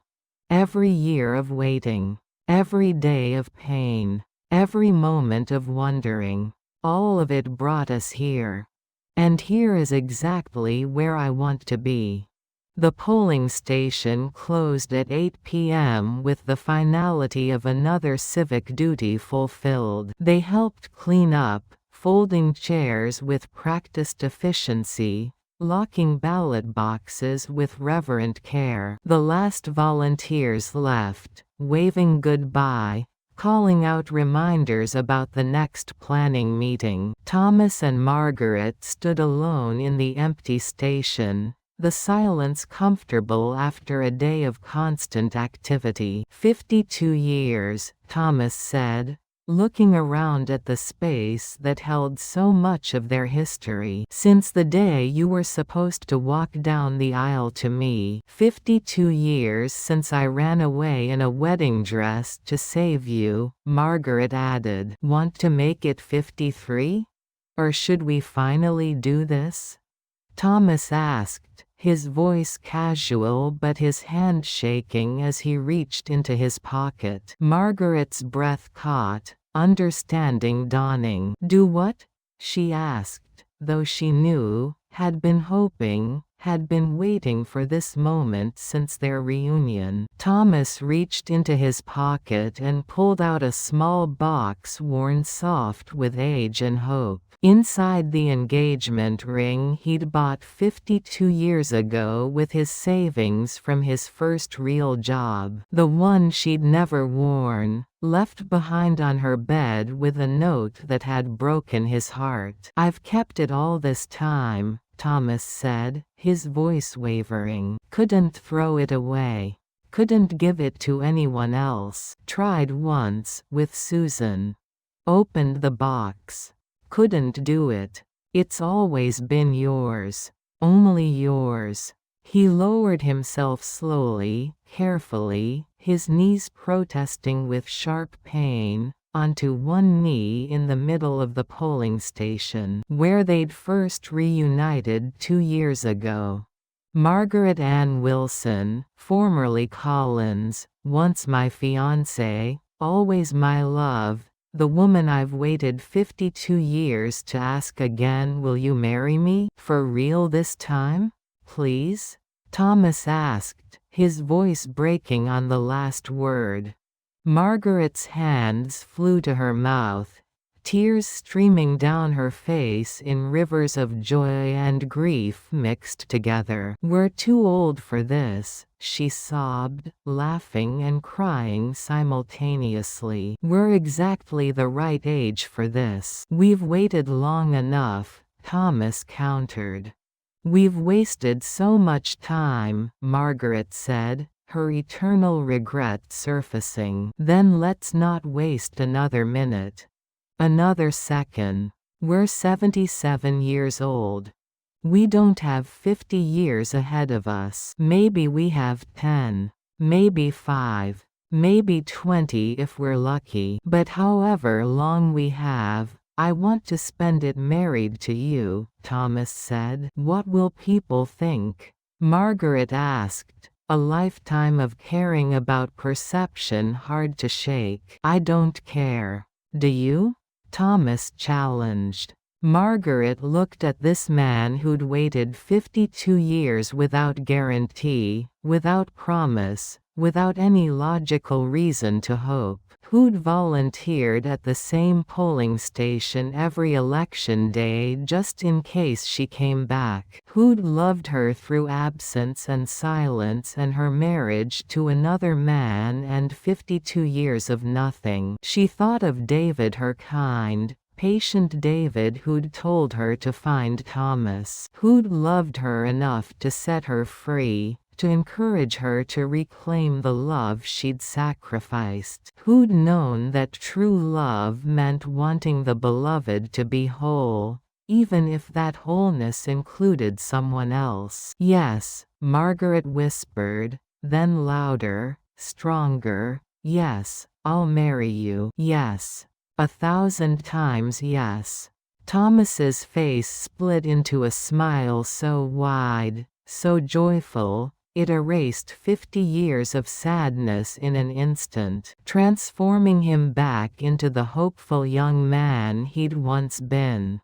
"Every year of waiting. Every day of pain. Every moment of wondering. All of it brought us here. And here is exactly where I want to be." The polling station closed at 8 p.m. with the finality of another civic duty fulfilled. They helped clean up, folding chairs with practiced efficiency, locking ballot boxes with reverent care. The last volunteers left, waving goodbye, calling out reminders about the next planning meeting. Thomas and Margaret stood alone in the empty station, the silence comfortable after a day of constant activity. 52 years, Thomas said, looking around at the space that held so much of their history. Since the day you were supposed to walk down the aisle to me. 52 years since I ran away in a wedding dress to save you, Margaret added. Want to make it 53? Or should we finally do this? Thomas asked, his voice casual but his hand shaking as he reached into his pocket. Margaret's breath caught, understanding dawning. Do what? She asked, though she knew, had been hoping, had been waiting for this moment since their reunion. Thomas reached into his pocket and pulled out a small box worn soft with age and hope. Inside the engagement ring he'd bought 52 years ago with his savings from his first real job. The one she'd never worn, left behind on her bed with a note that had broken his heart. I've kept it all this time, Thomas said, his voice wavering. Couldn't throw it away. Couldn't give it to anyone else. Tried once, with Susan. Opened the box. Couldn't do it. It's always been yours. Only yours. He lowered himself slowly, carefully, his knees protesting with sharp pain, onto one knee in the middle of the polling station, where they'd first reunited 2 years ago. Margaret Ann Wilson, formerly Collins, once my fiancée, always my love, the woman I've waited 52 years to ask again, will you marry me? For real this time? Please? Thomas asked, his voice breaking on the last word. Margaret's hands flew to her mouth, tears streaming down her face in rivers of joy and grief mixed together. We're too old for this, she sobbed, laughing and crying simultaneously. We're exactly the right age for this. We've waited long enough, Thomas countered. We've wasted so much time, Margaret said, her eternal regret surfacing. Then let's not waste another minute. Another second. We're 77 years old. We don't have 50 years ahead of us. Maybe we have 10. Maybe 5. Maybe 20 if we're lucky. But however long we have, I want to spend it married to you, Thomas said. What will people think? Margaret asked, a lifetime of caring about perception hard to shake. I don't care. Do you? Thomas challenged. Margaret looked at this man who'd waited 52 years without guarantee, without promise, without any logical reason to hope, who'd volunteered at the same polling station every election day just in case she came back, who'd loved her through absence and silence and her marriage to another man and 52 years of nothing. She thought of David, her kind, patient David who'd told her to find Thomas, who'd loved her enough to set her free, to encourage her to reclaim the love she'd sacrificed, who'd known that true love meant wanting the beloved to be whole, even if that wholeness included someone else. Yes, Margaret whispered, then louder, stronger, yes, I'll marry you. Yes. 1,000 times yes. Thomas's face split into a smile so wide, so joyful, it erased 50 years of sadness in an instant, transforming him back into the hopeful young man he'd once been.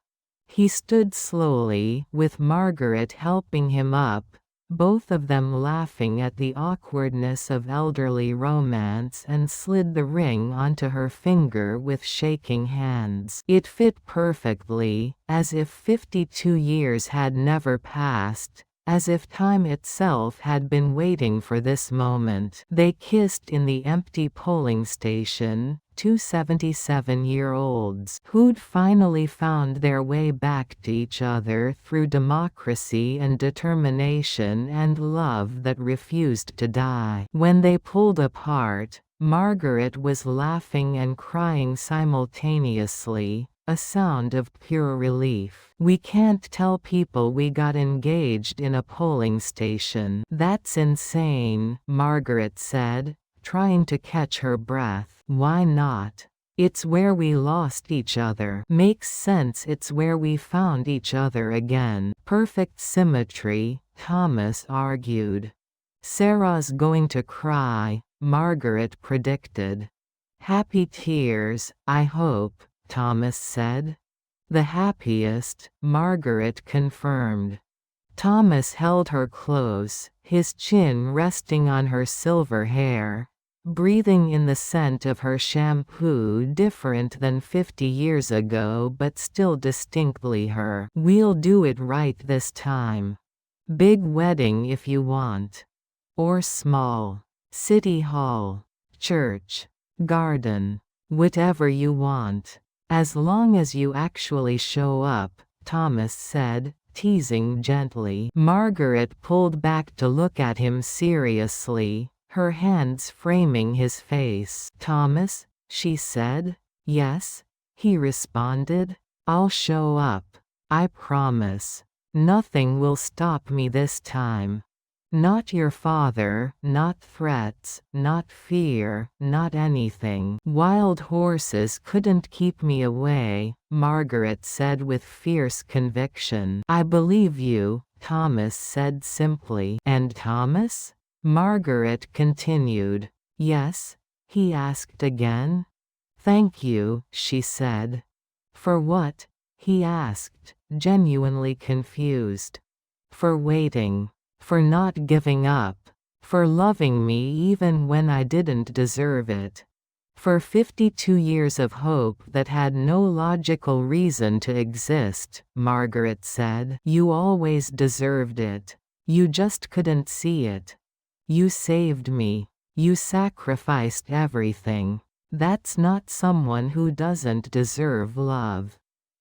He stood slowly, with Margaret helping him up, both of them laughing at the awkwardness of elderly romance, and slid the ring onto her finger with shaking hands. It fit perfectly, as if 52 years had never passed, as if time itself had been waiting for this moment. They kissed in the empty polling station, two 77-year-olds who'd finally found their way back to each other through democracy and determination and love that refused to die. When they pulled apart, Margaret was laughing and crying simultaneously, a sound of pure relief. "We can't tell people we got engaged in a polling station. That's insane," Margaret said, trying to catch her breath. "Why not? It's where we lost each other." "Makes sense, it's where we found each other again." "Perfect symmetry," Thomas argued. "Sarah's going to cry," Margaret predicted. "Happy tears, I hope," Thomas said. "The happiest," Margaret confirmed. Thomas held her close, his chin resting on her silver hair, breathing in the scent of her shampoo, different than 50 years ago but still distinctly her. "We'll do it right this time. Big wedding if you want. Or small. City hall. Church. Garden. Whatever you want. As long as you actually show up," Thomas said, teasing gently. Margaret pulled back to look at him seriously, her hands framing his face. "Thomas," she said. "Yes," he responded. "I'll show up. I promise. Nothing will stop me this time. Not your father, not threats, not fear, not anything. Wild horses couldn't keep me away," Margaret said with fierce conviction. "I believe you," Thomas said simply. "And Thomas?" Margaret continued. "Yes?" he asked again. "Thank you," she said. "For what?" he asked, genuinely confused. "For waiting. For not giving up. For loving me even when I didn't deserve it. For 52 years of hope that had no logical reason to exist," Margaret said. "You always deserved it. You just couldn't see it. You saved me. You sacrificed everything. That's not someone who doesn't deserve love.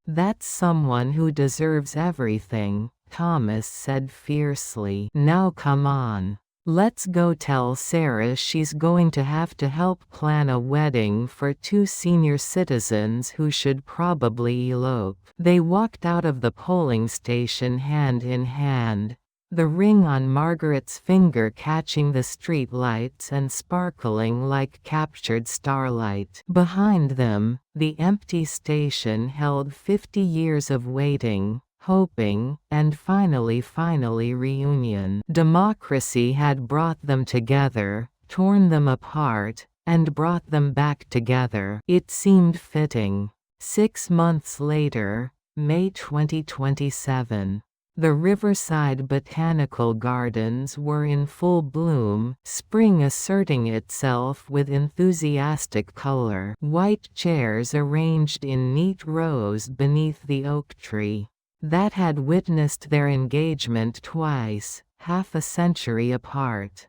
That's someone who deserves everything," Thomas said fiercely. "Now come on. Let's go tell Sarah she's going to have to help plan a wedding for two senior citizens who should probably elope." They walked out of the polling station hand in hand, the ring on Margaret's finger catching the street lights and sparkling like captured starlight. Behind them, the empty station held 50 years of waiting, hoping, and finally reunion. Democracy had brought them together, torn them apart, and brought them back together. It seemed fitting. 6 months later, May 2027. The Riverside Botanical Gardens were in full bloom, spring asserting itself with enthusiastic color. White chairs arranged in neat rows beneath the oak tree that had witnessed their engagement twice, half a century apart.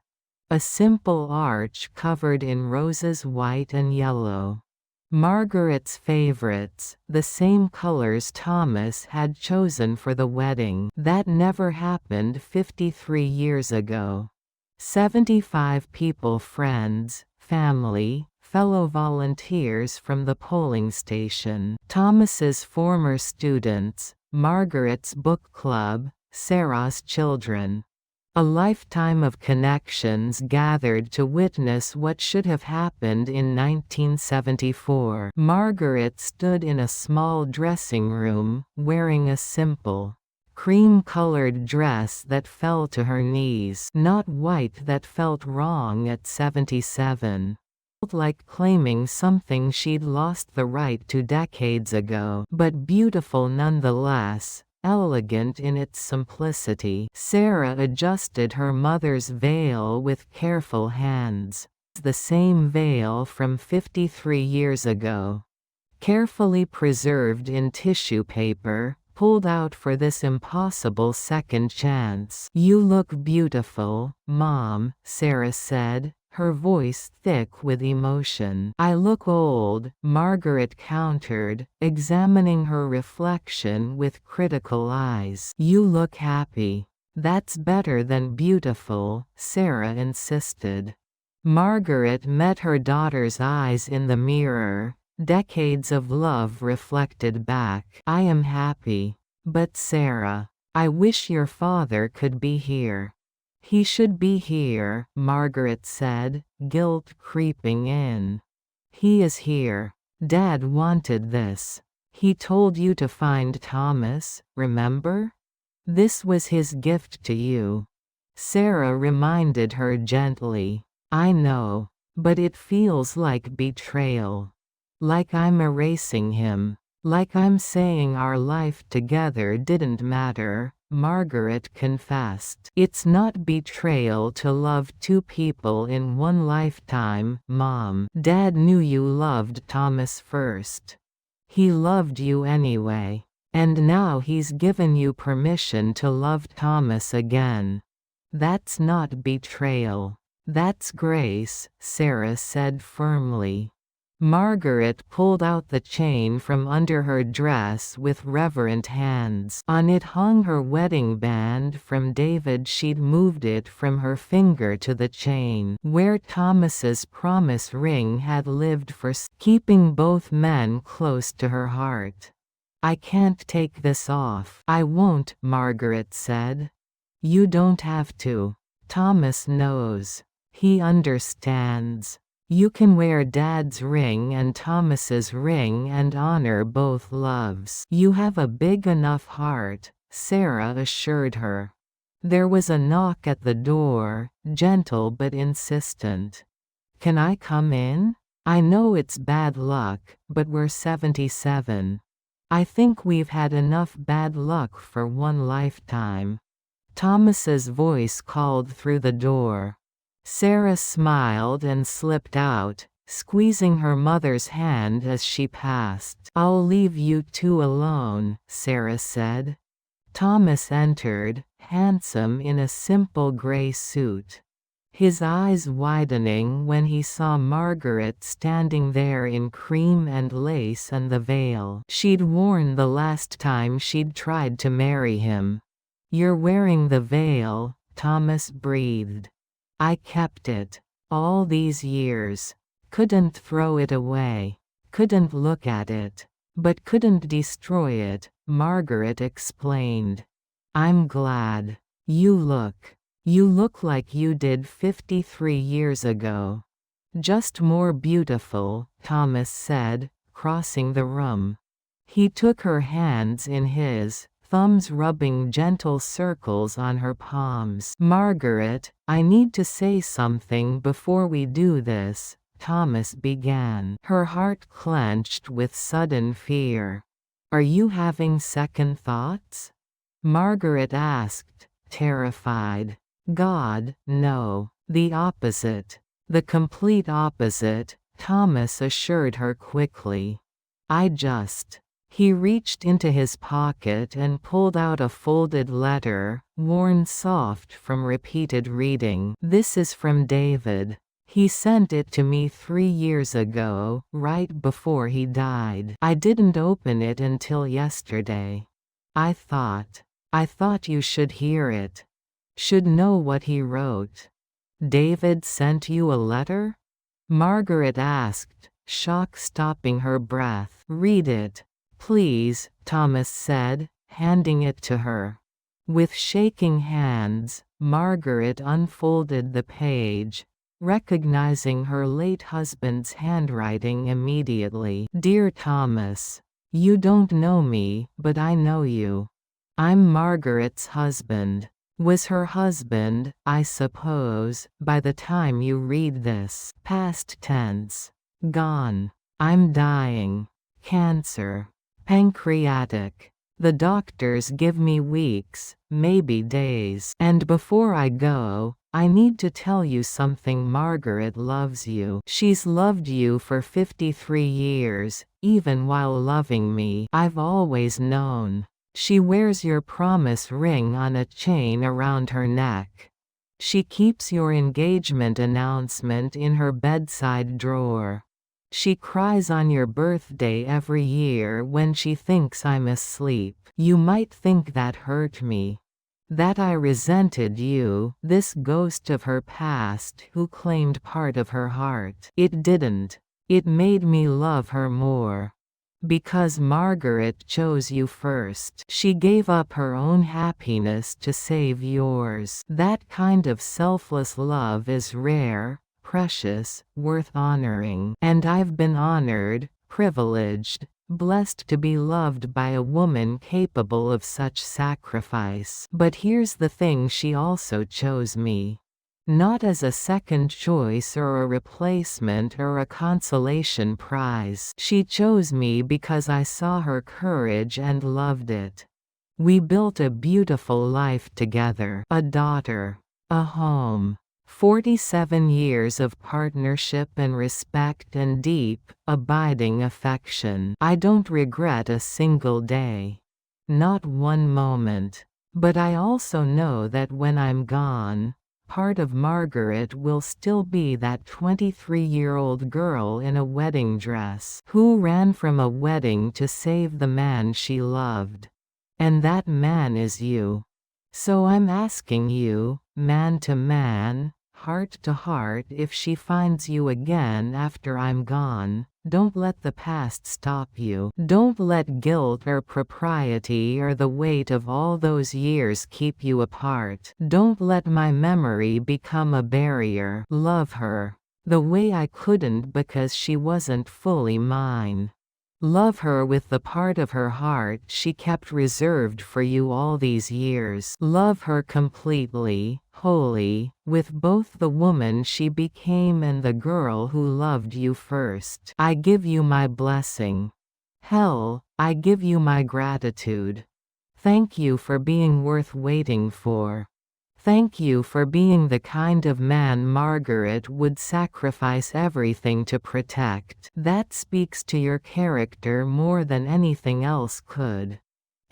A simple arch covered in roses white and yellow. Margaret's favorites, the same colors Thomas had chosen for the wedding. That never happened 53 years ago. 75 people, friends, family, fellow volunteers from the polling station, Thomas's former students, Margaret's book club, Sarah's children. A lifetime of connections gathered to witness what should have happened in 1974. Margaret stood in a small dressing room, wearing a simple, cream-colored dress that fell to her knees. Not white that felt wrong at 77. Felt like claiming something she'd lost the right to decades ago. But beautiful nonetheless, elegant in its simplicity. Sarah adjusted her mother's veil with careful hands. The same veil from 53 years ago. Carefully preserved in tissue paper, pulled out for this impossible second chance. "You look beautiful, Mom," Sarah said, her voice thick with emotion. "I look old," Margaret countered, examining her reflection with critical eyes. "You look happy." "That's better than beautiful," Sarah insisted. Margaret met her daughter's eyes in the mirror. Decades of love reflected back. "I am happy. But Sarah, I wish your father could be here." "He should be here," Margaret said, guilt creeping in. "He is here. Dad wanted this. He told you to find Thomas, remember? This was his gift to you." Sarah reminded her gently. "I know. But it feels like betrayal. Like I'm erasing him. Like I'm saying our life together didn't matter," Margaret confessed. "It's not betrayal to love two people in one lifetime, Mom. Dad knew you loved Thomas first. He loved you anyway. And now he's given you permission to love Thomas again. That's not betrayal. That's grace," Sarah said firmly. Margaret pulled out the chain from under her dress with reverent hands. On it hung her wedding band from David. She'd moved it from her finger to the chain, where Thomas's promise ring had lived for keeping both men close to her heart. "I can't take this off." "I won't," Margaret said. "You don't have to. Thomas knows. He understands. You can wear Dad's ring and Thomas's ring and honor both loves. You have a big enough heart," Sarah assured her. There was a knock at the door, gentle but insistent. "Can I come in? I know it's bad luck, but we're 77. I think we've had enough bad luck for one lifetime." Thomas's voice called through the door. Sarah smiled and slipped out, squeezing her mother's hand as she passed. "I'll leave you two alone," Sarah said. Thomas entered, handsome in a simple gray suit. His eyes widening when he saw Margaret standing there in cream and lace and the veil she'd worn the last time she'd tried to marry him. "You're wearing the veil," Thomas breathed. "I kept it. All these years. Couldn't throw it away. Couldn't look at it. But couldn't destroy it," Margaret explained. "I'm glad. You look like you did 53 years ago." "Just more beautiful," Thomas said, crossing the room. He took her hands in his, thumbs rubbing gentle circles on her palms. "Margaret, I need to say something before we do this," Thomas began. Her heart clenched with sudden fear. "Are you having second thoughts?" Margaret asked, terrified. "God, no. The opposite. The complete opposite," Thomas assured her quickly. He reached into his pocket and pulled out a folded letter, worn soft from repeated reading. "This is from David. He sent it to me 3 years ago, right before he died. I didn't open it until yesterday. I thought you should hear it. Should know what he wrote." "David sent you a letter?" Margaret asked, shock stopping her breath. "Read it, please," Thomas said, handing it to her. With shaking hands, Margaret unfolded the page, recognizing her late husband's handwriting immediately. "Dear Thomas, you don't know me, but I know you. I'm Margaret's husband. Was her husband, I suppose, by the time you read this. Past tense. Gone. I'm dying. Cancer. Pancreatic. The doctors give me weeks, maybe days. And before I go, I need to tell you something. Margaret loves you. She's loved you for 53 years, even while loving me. I've always known. She wears your promise ring on a chain around her neck. She keeps your engagement announcement in her bedside drawer. She cries on your birthday every year when she thinks I'm asleep. You might think that hurt me. That I resented you, this ghost of her past who claimed part of her heart. It didn't. It made me love her more. Because Margaret chose you first. She gave up her own happiness to save yours. That kind of selfless love is rare, precious, worth honoring. And I've been honored, privileged, blessed to be loved by a woman capable of such sacrifice. But here's the thing, she also chose me. Not as a second choice or a replacement or a consolation prize. She chose me because I saw her courage and loved it. We built a beautiful life together. A daughter. A home. 47 years of partnership and respect and deep, abiding affection. I don't regret a single day. Not one moment. But I also know that when I'm gone, part of Margaret will still be that 23-year-old girl in a wedding dress who ran from a wedding to save the man she loved. And that man is you. So I'm asking you, man to man, heart to heart, if she finds you again after I'm gone, don't let the past stop you. Don't let guilt or propriety or the weight of all those years keep you apart. Don't let my memory become a barrier. Love her the way I couldn't because she wasn't fully mine. Love her with the part of her heart she kept reserved for you all these years. Love her completely, wholly, with both the woman she became and the girl who loved you first. I give you my blessing. Hell, I give you my gratitude. Thank you for being worth waiting for. Thank you for being the kind of man Margaret would sacrifice everything to protect. That speaks to your character more than anything else could.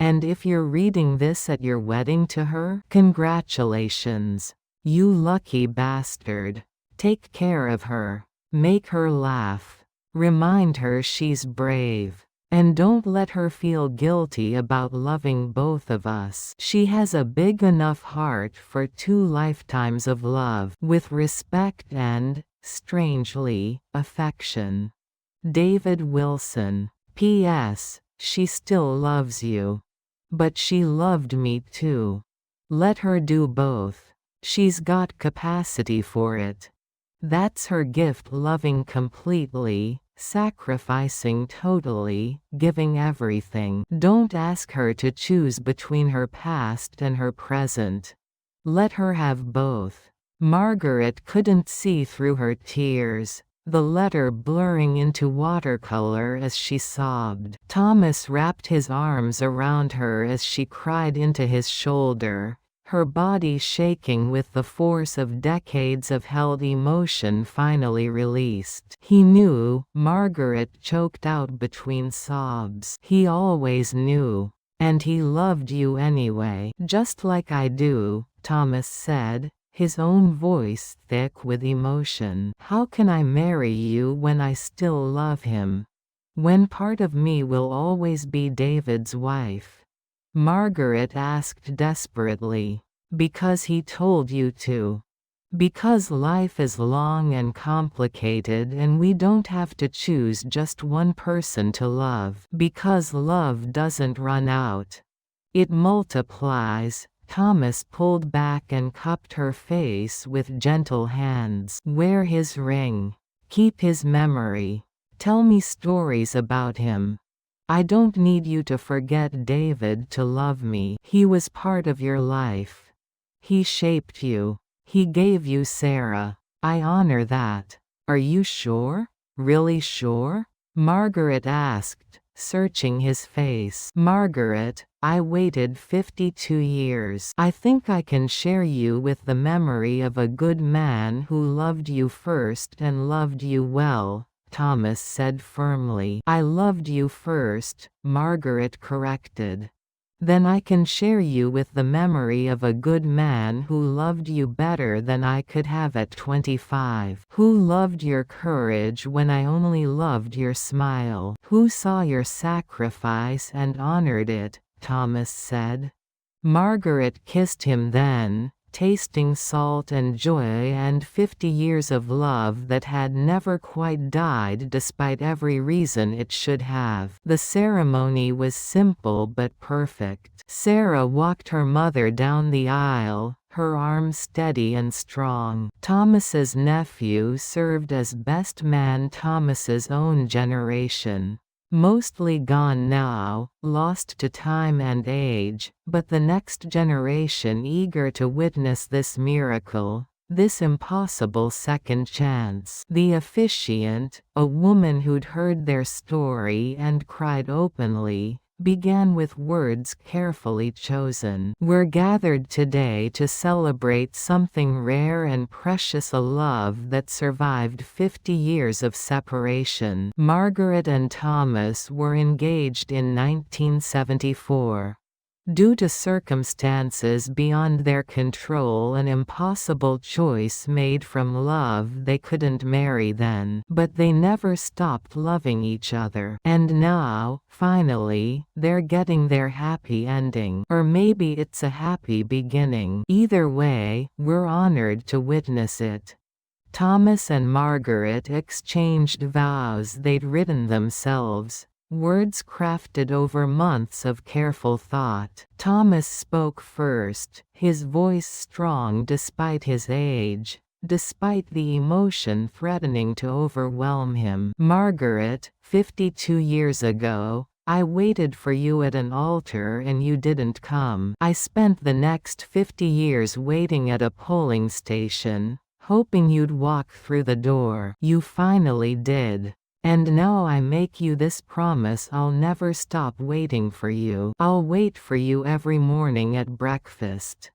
And if you're reading this at your wedding to her, congratulations. You lucky bastard. Take care of her. Make her laugh. Remind her she's brave. And don't let her feel guilty about loving both of us. She has a big enough heart for 2 lifetimes of love, with respect and, strangely, affection. David Wilson. P.S. She still loves you. But she loved me too. Let her do both. She's got capacity for it. That's her gift, loving completely, sacrificing totally, giving everything. Don't ask her to choose between her past and her present. Let her have both. Margaret couldn't see through her tears, the letter blurring into watercolor as she sobbed. Thomas wrapped his arms around her as she cried into his shoulder, her body shaking with the force of decades of held emotion finally released. He knew, Margaret choked out between sobs. He always knew. And he loved you anyway. Just like I do, Thomas said, his own voice thick with emotion. How can I marry you when I still love him? When part of me will always be David's wife? Margaret asked desperately. Because he told you to. Because life is long and complicated and we don't have to choose just one person to love. Because love doesn't run out. It multiplies. Thomas pulled back and cupped her face with gentle hands. Wear his ring. Keep his memory. Tell me stories about him. I don't need you to forget David to love me. He was part of your life. He shaped you. He gave you Sarah. I honor that. Are you sure? Really sure? Margaret asked, searching his face. "Margaret, I waited 52 years. I think I can share you with the memory of a good man who loved you first and loved you well," Thomas said firmly. "I loved you first," Margaret corrected. "Then I can share you with the memory of a good man who loved you better than I could have at 25. Who loved your courage when I only loved your smile. Who saw your sacrifice and honored it," Thomas said. Margaret kissed him then, tasting salt and joy and 50 years of love that had never quite died despite every reason it should have. The ceremony was simple but perfect. Sarah walked her mother down the aisle, her arms steady and strong. Thomas's nephew served as best man Thomas's own generation. Mostly gone now, lost to time and age, but the next generation eager to witness this miracle, this impossible second chance. The officiant, a woman who'd heard their story and cried openly, began with words carefully chosen. "We're gathered today to celebrate something rare and precious, a love that survived 50 years of separation." Margaret and Thomas were engaged in 1974. Due to circumstances beyond their control, an impossible choice made from love, they couldn't marry then. But they never stopped loving each other. And now, finally, they're getting their happy ending. Or maybe it's a happy beginning. Either way, we're honored to witness it. Thomas and Margaret exchanged vows they'd written themselves. Words crafted over months of careful thought. Thomas spoke first, his voice strong despite his age, despite the emotion threatening to overwhelm him. "Margaret, 52 years ago, I waited for you at an altar and you didn't come. I spent the next 50 years waiting at a polling station, hoping you'd walk through the door. You finally did. And now I make you this promise: I'll never stop waiting for you. I'll wait for you every morning at breakfast.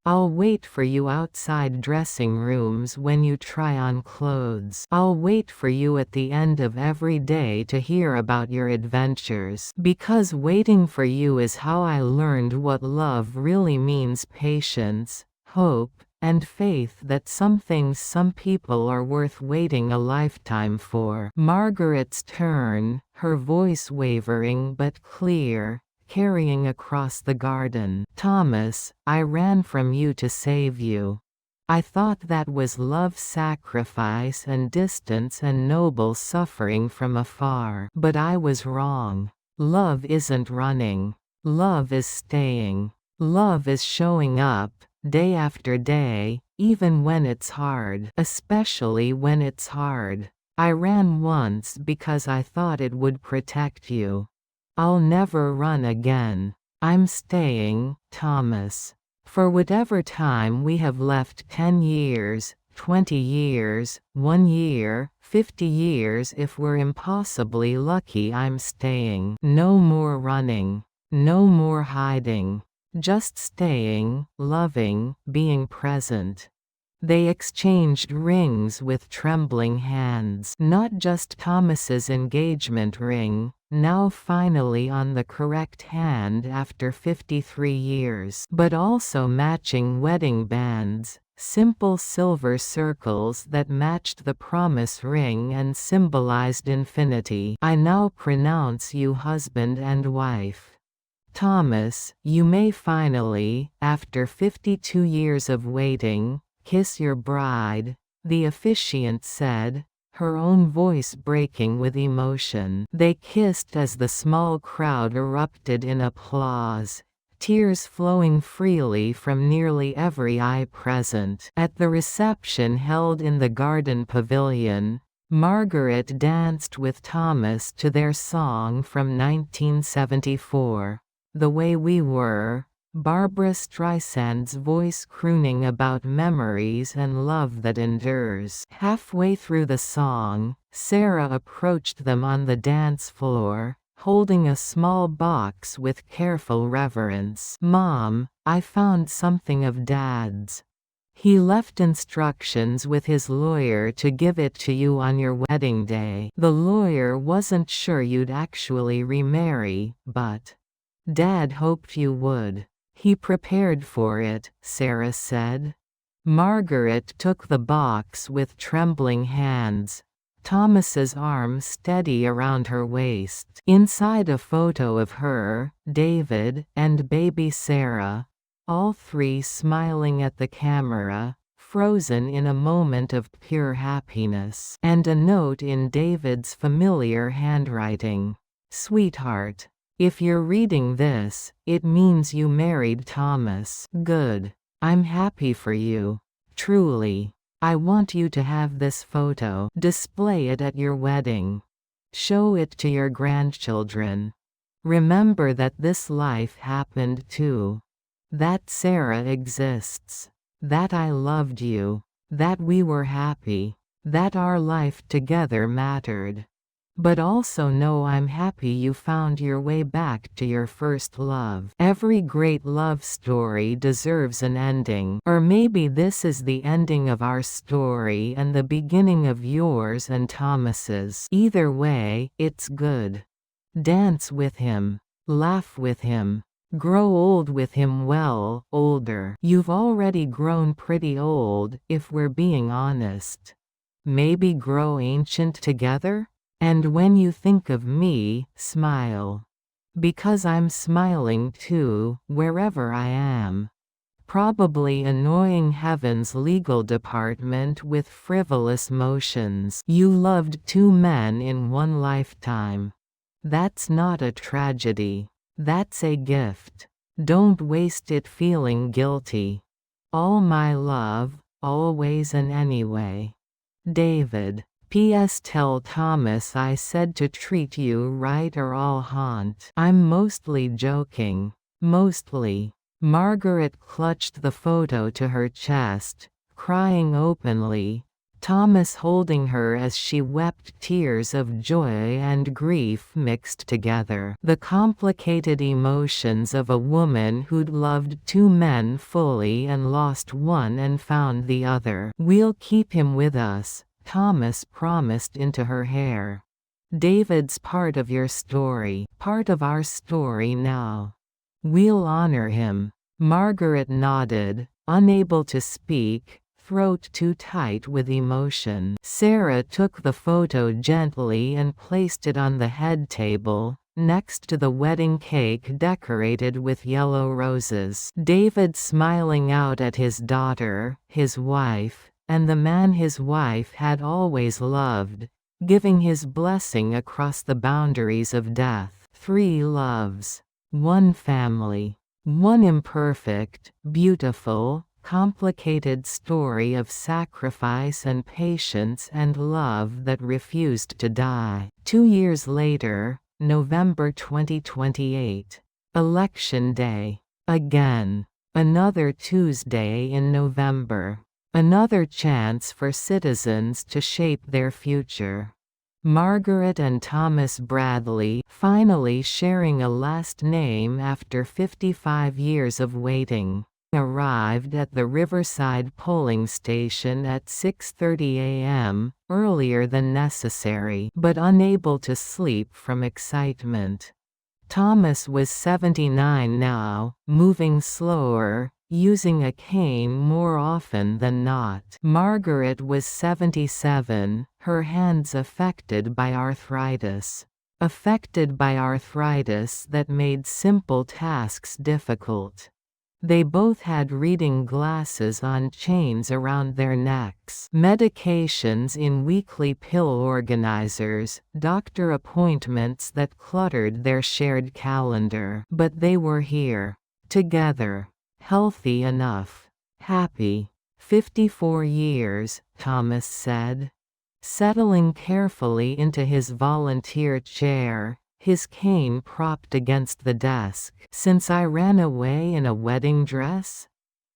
I'll wait for you outside dressing rooms when you try on clothes. I'll wait for you at the end of every day to hear about your adventures. Because waiting for you is how I learned what love really means: patience, hope, and faith that some things, some people are worth waiting a lifetime for." Margaret's turn, her voice wavering but clear, carrying across the garden. "Thomas, I ran from you to save you. I thought that was love, sacrifice and distance and noble suffering from afar. But I was wrong. Love isn't running. Love is staying. Love is showing up, day after day, even when it's hard. Especially when it's hard. I ran once because I thought it would protect you. I'll never run again. I'm staying, Thomas. For whatever time we have left, 10 years, 20 years, 1 year, 50 years if we're impossibly lucky, I'm staying. No more running. No more hiding. Just staying, loving, being present." They exchanged rings with trembling hands. Not just Thomas's engagement ring, now finally on the correct hand after 53 years, but also matching wedding bands, simple silver circles that matched the promise ring and symbolized infinity. "I now pronounce you husband and wife. Thomas, you may finally, after 52 years of waiting, kiss your bride," the officiant said, her own voice breaking with emotion. They kissed as the small crowd erupted in applause, tears flowing freely from nearly every eye present. At the reception held in the garden pavilion, Margaret danced with Thomas to their song from 1974. "The Way We Were," Barbra Streisand's voice crooning about memories and love that endures. Halfway through the song, Sarah approached them on the dance floor, holding a small box with careful reverence. "Mom, I found something of Dad's. He left instructions with his lawyer to give it to you on your wedding day. The lawyer wasn't sure you'd actually remarry, but Dad hoped you would. He prepared for it," Sarah said. Margaret took the box with trembling hands, Thomas's arm steady around her waist. Inside a photo of her, David, and baby Sarah, all three smiling at the camera, frozen in a moment of pure happiness. And a note in David's familiar handwriting. "Sweetheart, if you're reading this, it means you married Thomas. Good. I'm happy for you. Truly. I want you to have this photo. Display it at your wedding. Show it to your grandchildren. Remember that this life happened too. That Sarah exists. That I loved you. That we were happy. That our life together mattered. But also know I'm happy you found your way back to your first love. Every great love story deserves an ending. Or maybe this is the ending of our story and the beginning of yours and Thomas's. Either way, it's good. Dance with him. Laugh with him. Grow old with him. Well, older. You've already grown pretty old, if we're being honest. Maybe grow ancient together? And when you think of me, smile. Because I'm smiling too, wherever I am. Probably annoying heaven's legal department with frivolous motions. You loved two men in one lifetime. That's not a tragedy. That's a gift. Don't waste it feeling guilty. All my love, always and anyway. David. P.S. Tell Thomas I said to treat you right or I'll haunt. I'm mostly joking. Mostly. Margaret clutched the photo to her chest, crying openly, Thomas holding her as she wept, tears of joy and grief mixed together. The complicated emotions of a woman who'd loved two men fully and lost one and found the other. "We'll keep him with us," Thomas promised into her hair. "David's part of your story, part of our story now. We'll honor him." Margaret nodded, unable to speak, throat too tight with emotion. Sarah took the photo gently and placed it on the head table, next to the wedding cake decorated with yellow roses. David smiling out at his daughter, his wife, and the man his wife had always loved, giving his blessing across the boundaries of death. Three loves. One family. One imperfect, beautiful, complicated story of sacrifice and patience and love that refused to die. 2 years later, November 2028. Election Day. Again. Another Tuesday in November. Another chance for citizens to shape their future. Margaret and Thomas Bradley finally sharing a last name after 55 years of waiting. Arrived at the Riverside polling station at 6:30 a.m., earlier than necessary, but unable to sleep from excitement. Thomas was 79 now, moving slower, using a cane more often than not. Margaret was 77, her hands affected by arthritis. Affected by arthritis that made simple tasks difficult. They both had reading glasses on chains around their necks. Medications in weekly pill organizers, doctor appointments that cluttered their shared calendar. But they were here. Together. Healthy enough. Happy. 54 years, Thomas said. Settling carefully into his volunteer chair, his cane propped against the desk. "Since I ran away in a wedding dress?"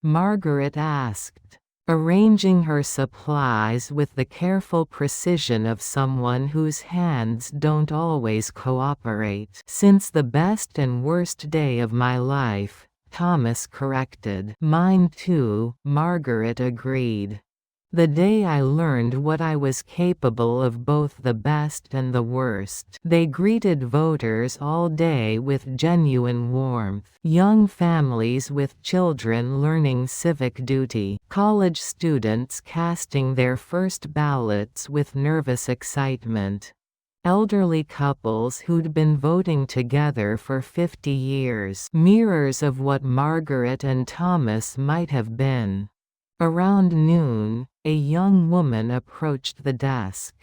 Margaret asked. arranging her supplies with the careful precision of someone whose hands don't always cooperate. "Since the best and worst day of my life," Thomas corrected. "Mine too," Margaret agreed. "The day I learned what I was capable of, both the best and the worst." They greeted voters all day with genuine warmth. Young families with children learning civic duty. College students casting their first ballots with nervous excitement. Elderly couples who'd been voting together for 50 years. Mirrors of what Margaret and Thomas might have been. Around noon, a young woman approached the desk.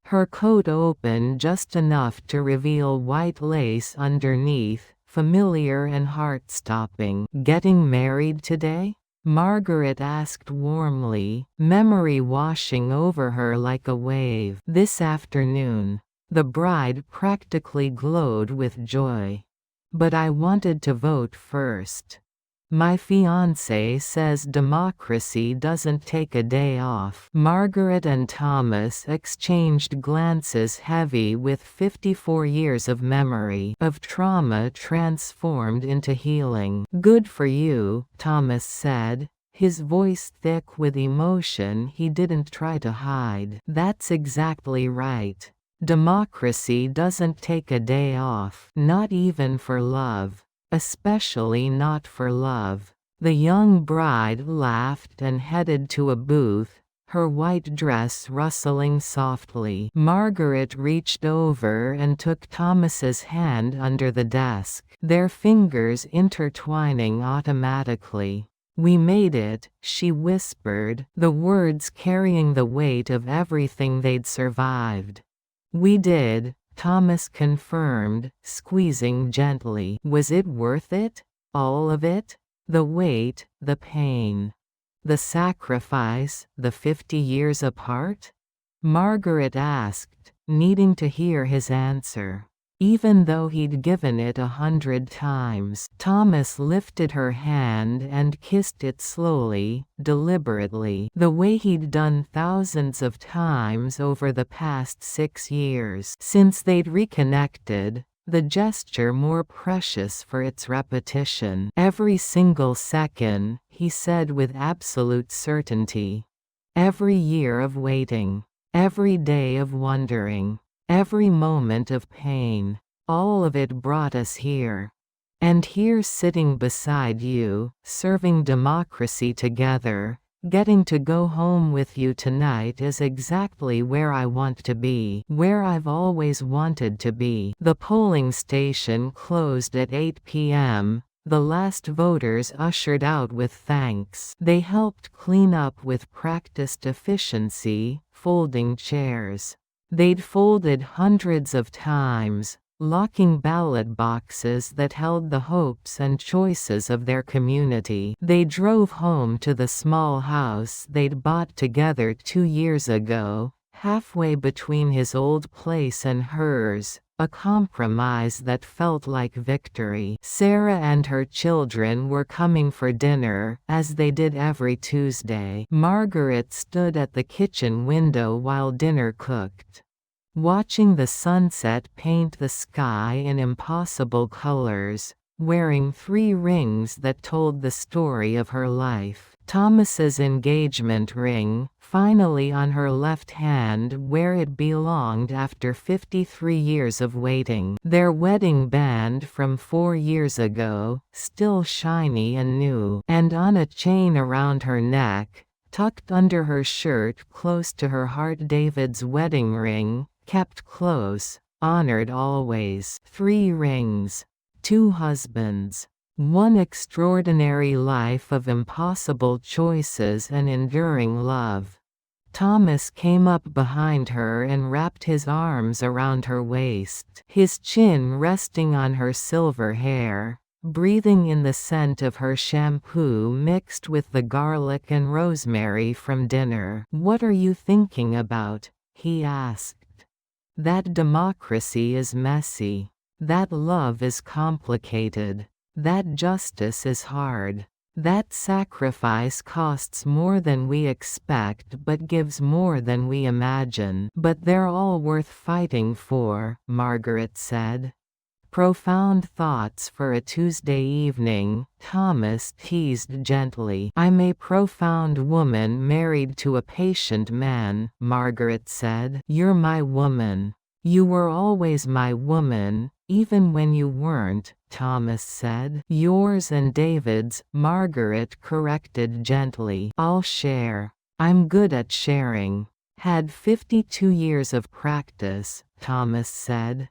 Her coat open just enough to reveal white lace underneath, familiar and heart-stopping. "Getting married today?" Margaret asked warmly, memory washing over her like a wave. "This afternoon." The bride practically glowed with joy. "But I wanted to vote first. My fiancé says democracy doesn't take a day off." Margaret and Thomas exchanged glances heavy with 54 years of memory, of trauma transformed into healing. "Good for you," Thomas said, his voice thick with emotion he didn't try to hide. "That's exactly right. Democracy doesn't take a day off, not even for love. Especially not for love." The young bride laughed and headed to a booth, her white dress rustling softly. Margaret reached over and took Thomas's hand under the desk, their fingers intertwining automatically. "We made it," she whispered, the words carrying the weight of everything they'd survived. "We did," Thomas confirmed, squeezing gently. "Was it worth it? All of it? The wait, the pain, the sacrifice, the 50 years apart?" Margaret asked, needing to hear his answer. Even though he'd given it 100 times. Thomas lifted her hand and kissed it slowly, deliberately, the way he'd done thousands of times over the past 6 years. Since they'd reconnected, the gesture more precious for its repetition. "Every single second," he said with absolute certainty. "Every year of waiting. Every day of wondering. Every moment of pain. All of it brought us here. And here, sitting beside you, serving democracy together, getting to go home with you tonight is exactly where I want to be, where I've always wanted to be." The polling station closed at 8 p.m., the last voters ushered out with thanks. They helped clean up with practiced efficiency, folding chairs. They'd folded hundreds of times, locking ballot boxes that held the hopes and choices of their community. They drove home to the small house they'd bought together 2 years ago, halfway between his old place and hers, a compromise that felt like victory. Sarah and her children were coming for dinner, as they did every Tuesday. Margaret stood at the kitchen window while dinner cooked, watching the sunset paint the sky in impossible colors, wearing 3 rings that told the story of her life. Thomas's engagement ring, finally on her left hand where it belonged after 53 years of waiting. Their wedding band from 4 years ago, still shiny and new. And on a chain around her neck, tucked under her shirt close to her heart, David's wedding ring, kept close, honored always. 3 rings. 2 husbands. 1 extraordinary life of impossible choices and enduring love. Thomas came up behind her and wrapped his arms around her waist, his chin resting on her silver hair, breathing in the scent of her shampoo mixed with the garlic and rosemary from dinner. "What are you thinking about?" he asked. "That democracy is messy. That love is complicated. That justice is hard. That sacrifice costs more than we expect but gives more than we imagine. But they're all worth fighting for, Margaret said. Profound thoughts for a Tuesday evening, Thomas teased gently. I'm a profound woman married to a patient man, Margaret said. You're my woman. You were always my woman, even when you weren't, Thomas said. Yours and David's, Margaret corrected gently. I'll share. I'm good at sharing. Had 52 years of practice, Thomas said.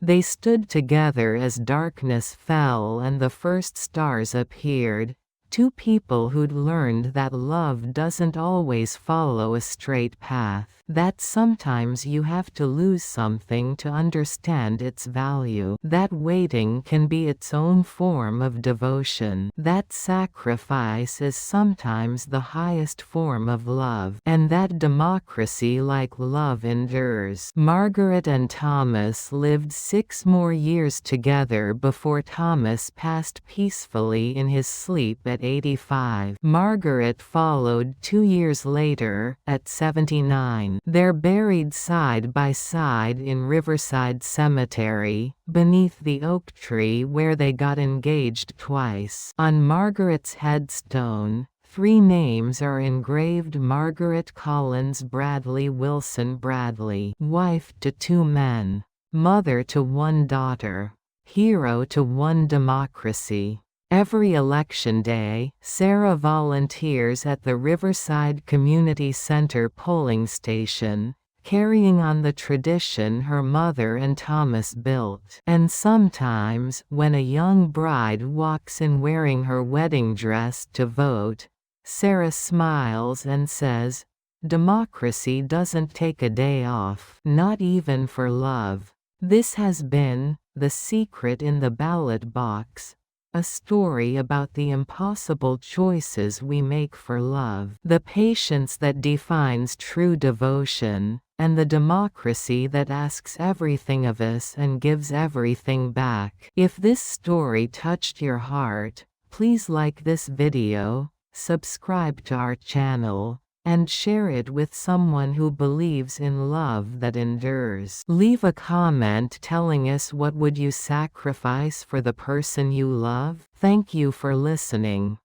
They stood together as darkness fell and the first stars appeared, two people who'd learned that love doesn't always follow a straight path, that sometimes you have to lose something to understand its value, that waiting can be its own form of devotion, that sacrifice is sometimes the highest form of love, and that democracy like love endures. Margaret and Thomas lived 6 more years together before Thomas passed peacefully in his sleep at 85. Margaret followed 2 years later, at 79. They're buried side by side in Riverside Cemetery, beneath the oak tree where they got engaged twice. On Margaret's headstone, 3 names are engraved: Margaret Collins Bradley Wilson Bradley, wife to 2 men, mother to 1 daughter, hero to 1 democracy. Every election day, Sarah volunteers at the Riverside Community Center polling station, carrying on the tradition her mother and Thomas built. And sometimes, when a young bride walks in wearing her wedding dress to vote, Sarah smiles and says, "Democracy doesn't take a day off, not even for love." This has been The Secret in the Ballot Box, a story about the impossible choices we make for love, the patience that defines true devotion, and the democracy that asks everything of us and gives everything back. If this story touched your heart, please like this video, subscribe to our channel, and share it with someone who believes in love that endures. Leave a comment telling us what would you sacrifice for the person you love. Thank you for listening.